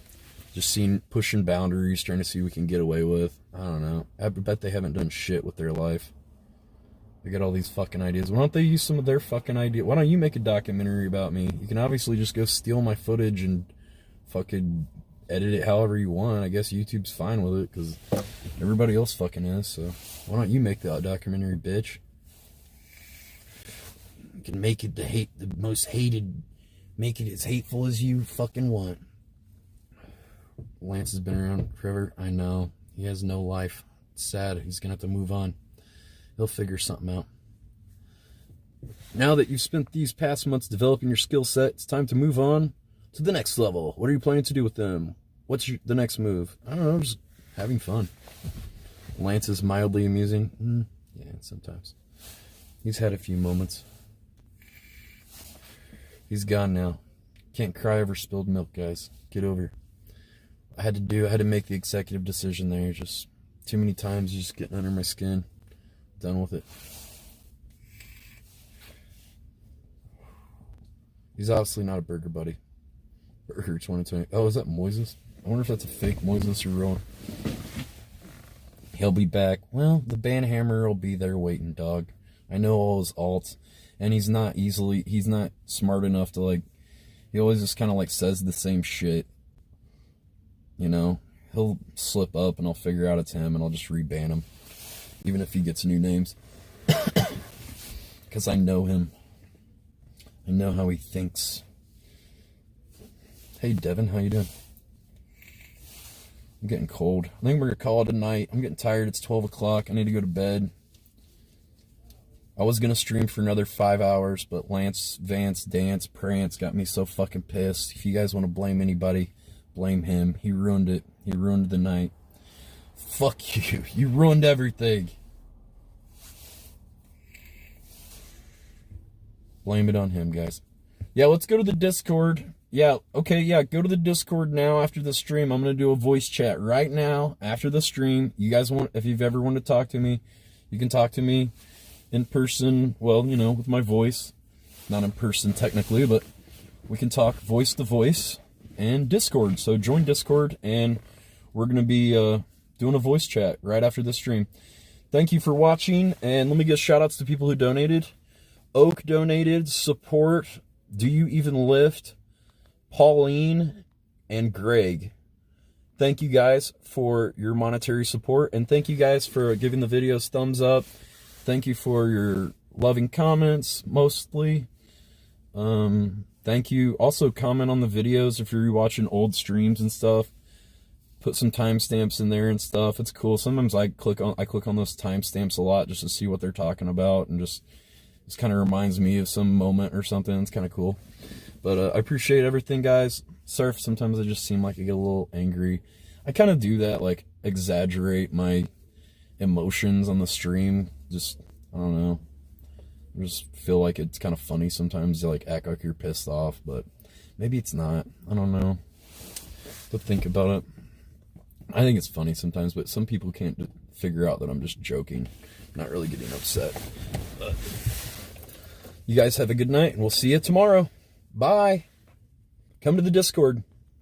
just pushing boundaries, trying to see what we can get away with. I don't know. I bet they haven't done shit with their life. They got all these fucking ideas. Why don't they use some of their fucking ideas? Why don't you make a documentary about me? You can obviously just go steal my footage and fucking edit it however you want. I guess YouTube's fine with it because everybody else fucking is. So why don't you make that documentary, bitch? You can make it the most hated, make it as hateful as you fucking want. Lance has been around forever. I know. He has no life. It's sad. He's gonna have to move on. He'll figure something out. Now that you've spent these past months developing your skill set, it's time to move on to the next level. What are you planning to do with them? What's the next move? I don't know, just having fun. Lance is mildly amusing. Yeah, sometimes. He's had a few moments. He's gone now. Can't cry over spilled milk, guys. Get over it. I had to make the executive decision there. Just too many times, just getting under my skin. Done with it. He's obviously not a burger buddy. Burger 2020. Oh, is that Moises? I wonder if that's a fake Moises or real. He'll be back. Well, the band hammer will be there waiting, dog. I know all his alts, and he's not smart enough to, like, he always just kind of, like, says the same shit. You know? He'll slip up, and I'll figure out it's him, and I'll just reban him. Even if he gets new names. Because I know him. I know how he thinks. Hey, Devin, how you doing? I'm getting cold. I think we're going to call it a night. I'm getting tired. It's 12 o'clock. I need to go to bed. I was going to stream for another 5 hours, but Lance, Vance, Dance, Prance got me so fucking pissed. If you guys want to blame anybody, blame him. He ruined it. He ruined the night. Fuck you. You ruined everything. Blame it on him, guys. Yeah, let's go to the Discord. Yeah, okay, yeah, go to the Discord now after the stream. I'm going to do a voice chat right now after the stream. You guys want, if you've ever wanted to talk to me, you can talk to me in person, well, you know, with my voice. Not in person technically, but we can talk voice to voice and Discord. So join Discord, and we're going to be doing a voice chat right after the stream. Thank you for watching, and let me give shout outs to people who donated. Oak donated, support, Do You Even Lift, Pauline, and Greg. Thank you guys for your monetary support, and thank you guys for giving the videos thumbs up. Thank you for your loving comments, mostly. Thank you. Also, comment on the videos if you're watching old streams and stuff. Put some timestamps in there and stuff. It's cool. Sometimes I click on those timestamps a lot just to see what they're talking about, and just kind of reminds me of some moment or something. It's kind of cool. But I appreciate everything, guys. Sorry if sometimes I just seem like I get a little angry. I kind of do that, like, exaggerate my emotions on the stream. Just, I don't know. I just feel like it's kind of funny sometimes to, like, act like you're pissed off, but maybe it's not. I don't know. But think about it. I think it's funny sometimes, but some people can't figure out that I'm just joking, not really getting upset. But you guys have a good night, and we'll see you tomorrow. Bye. Come to the Discord.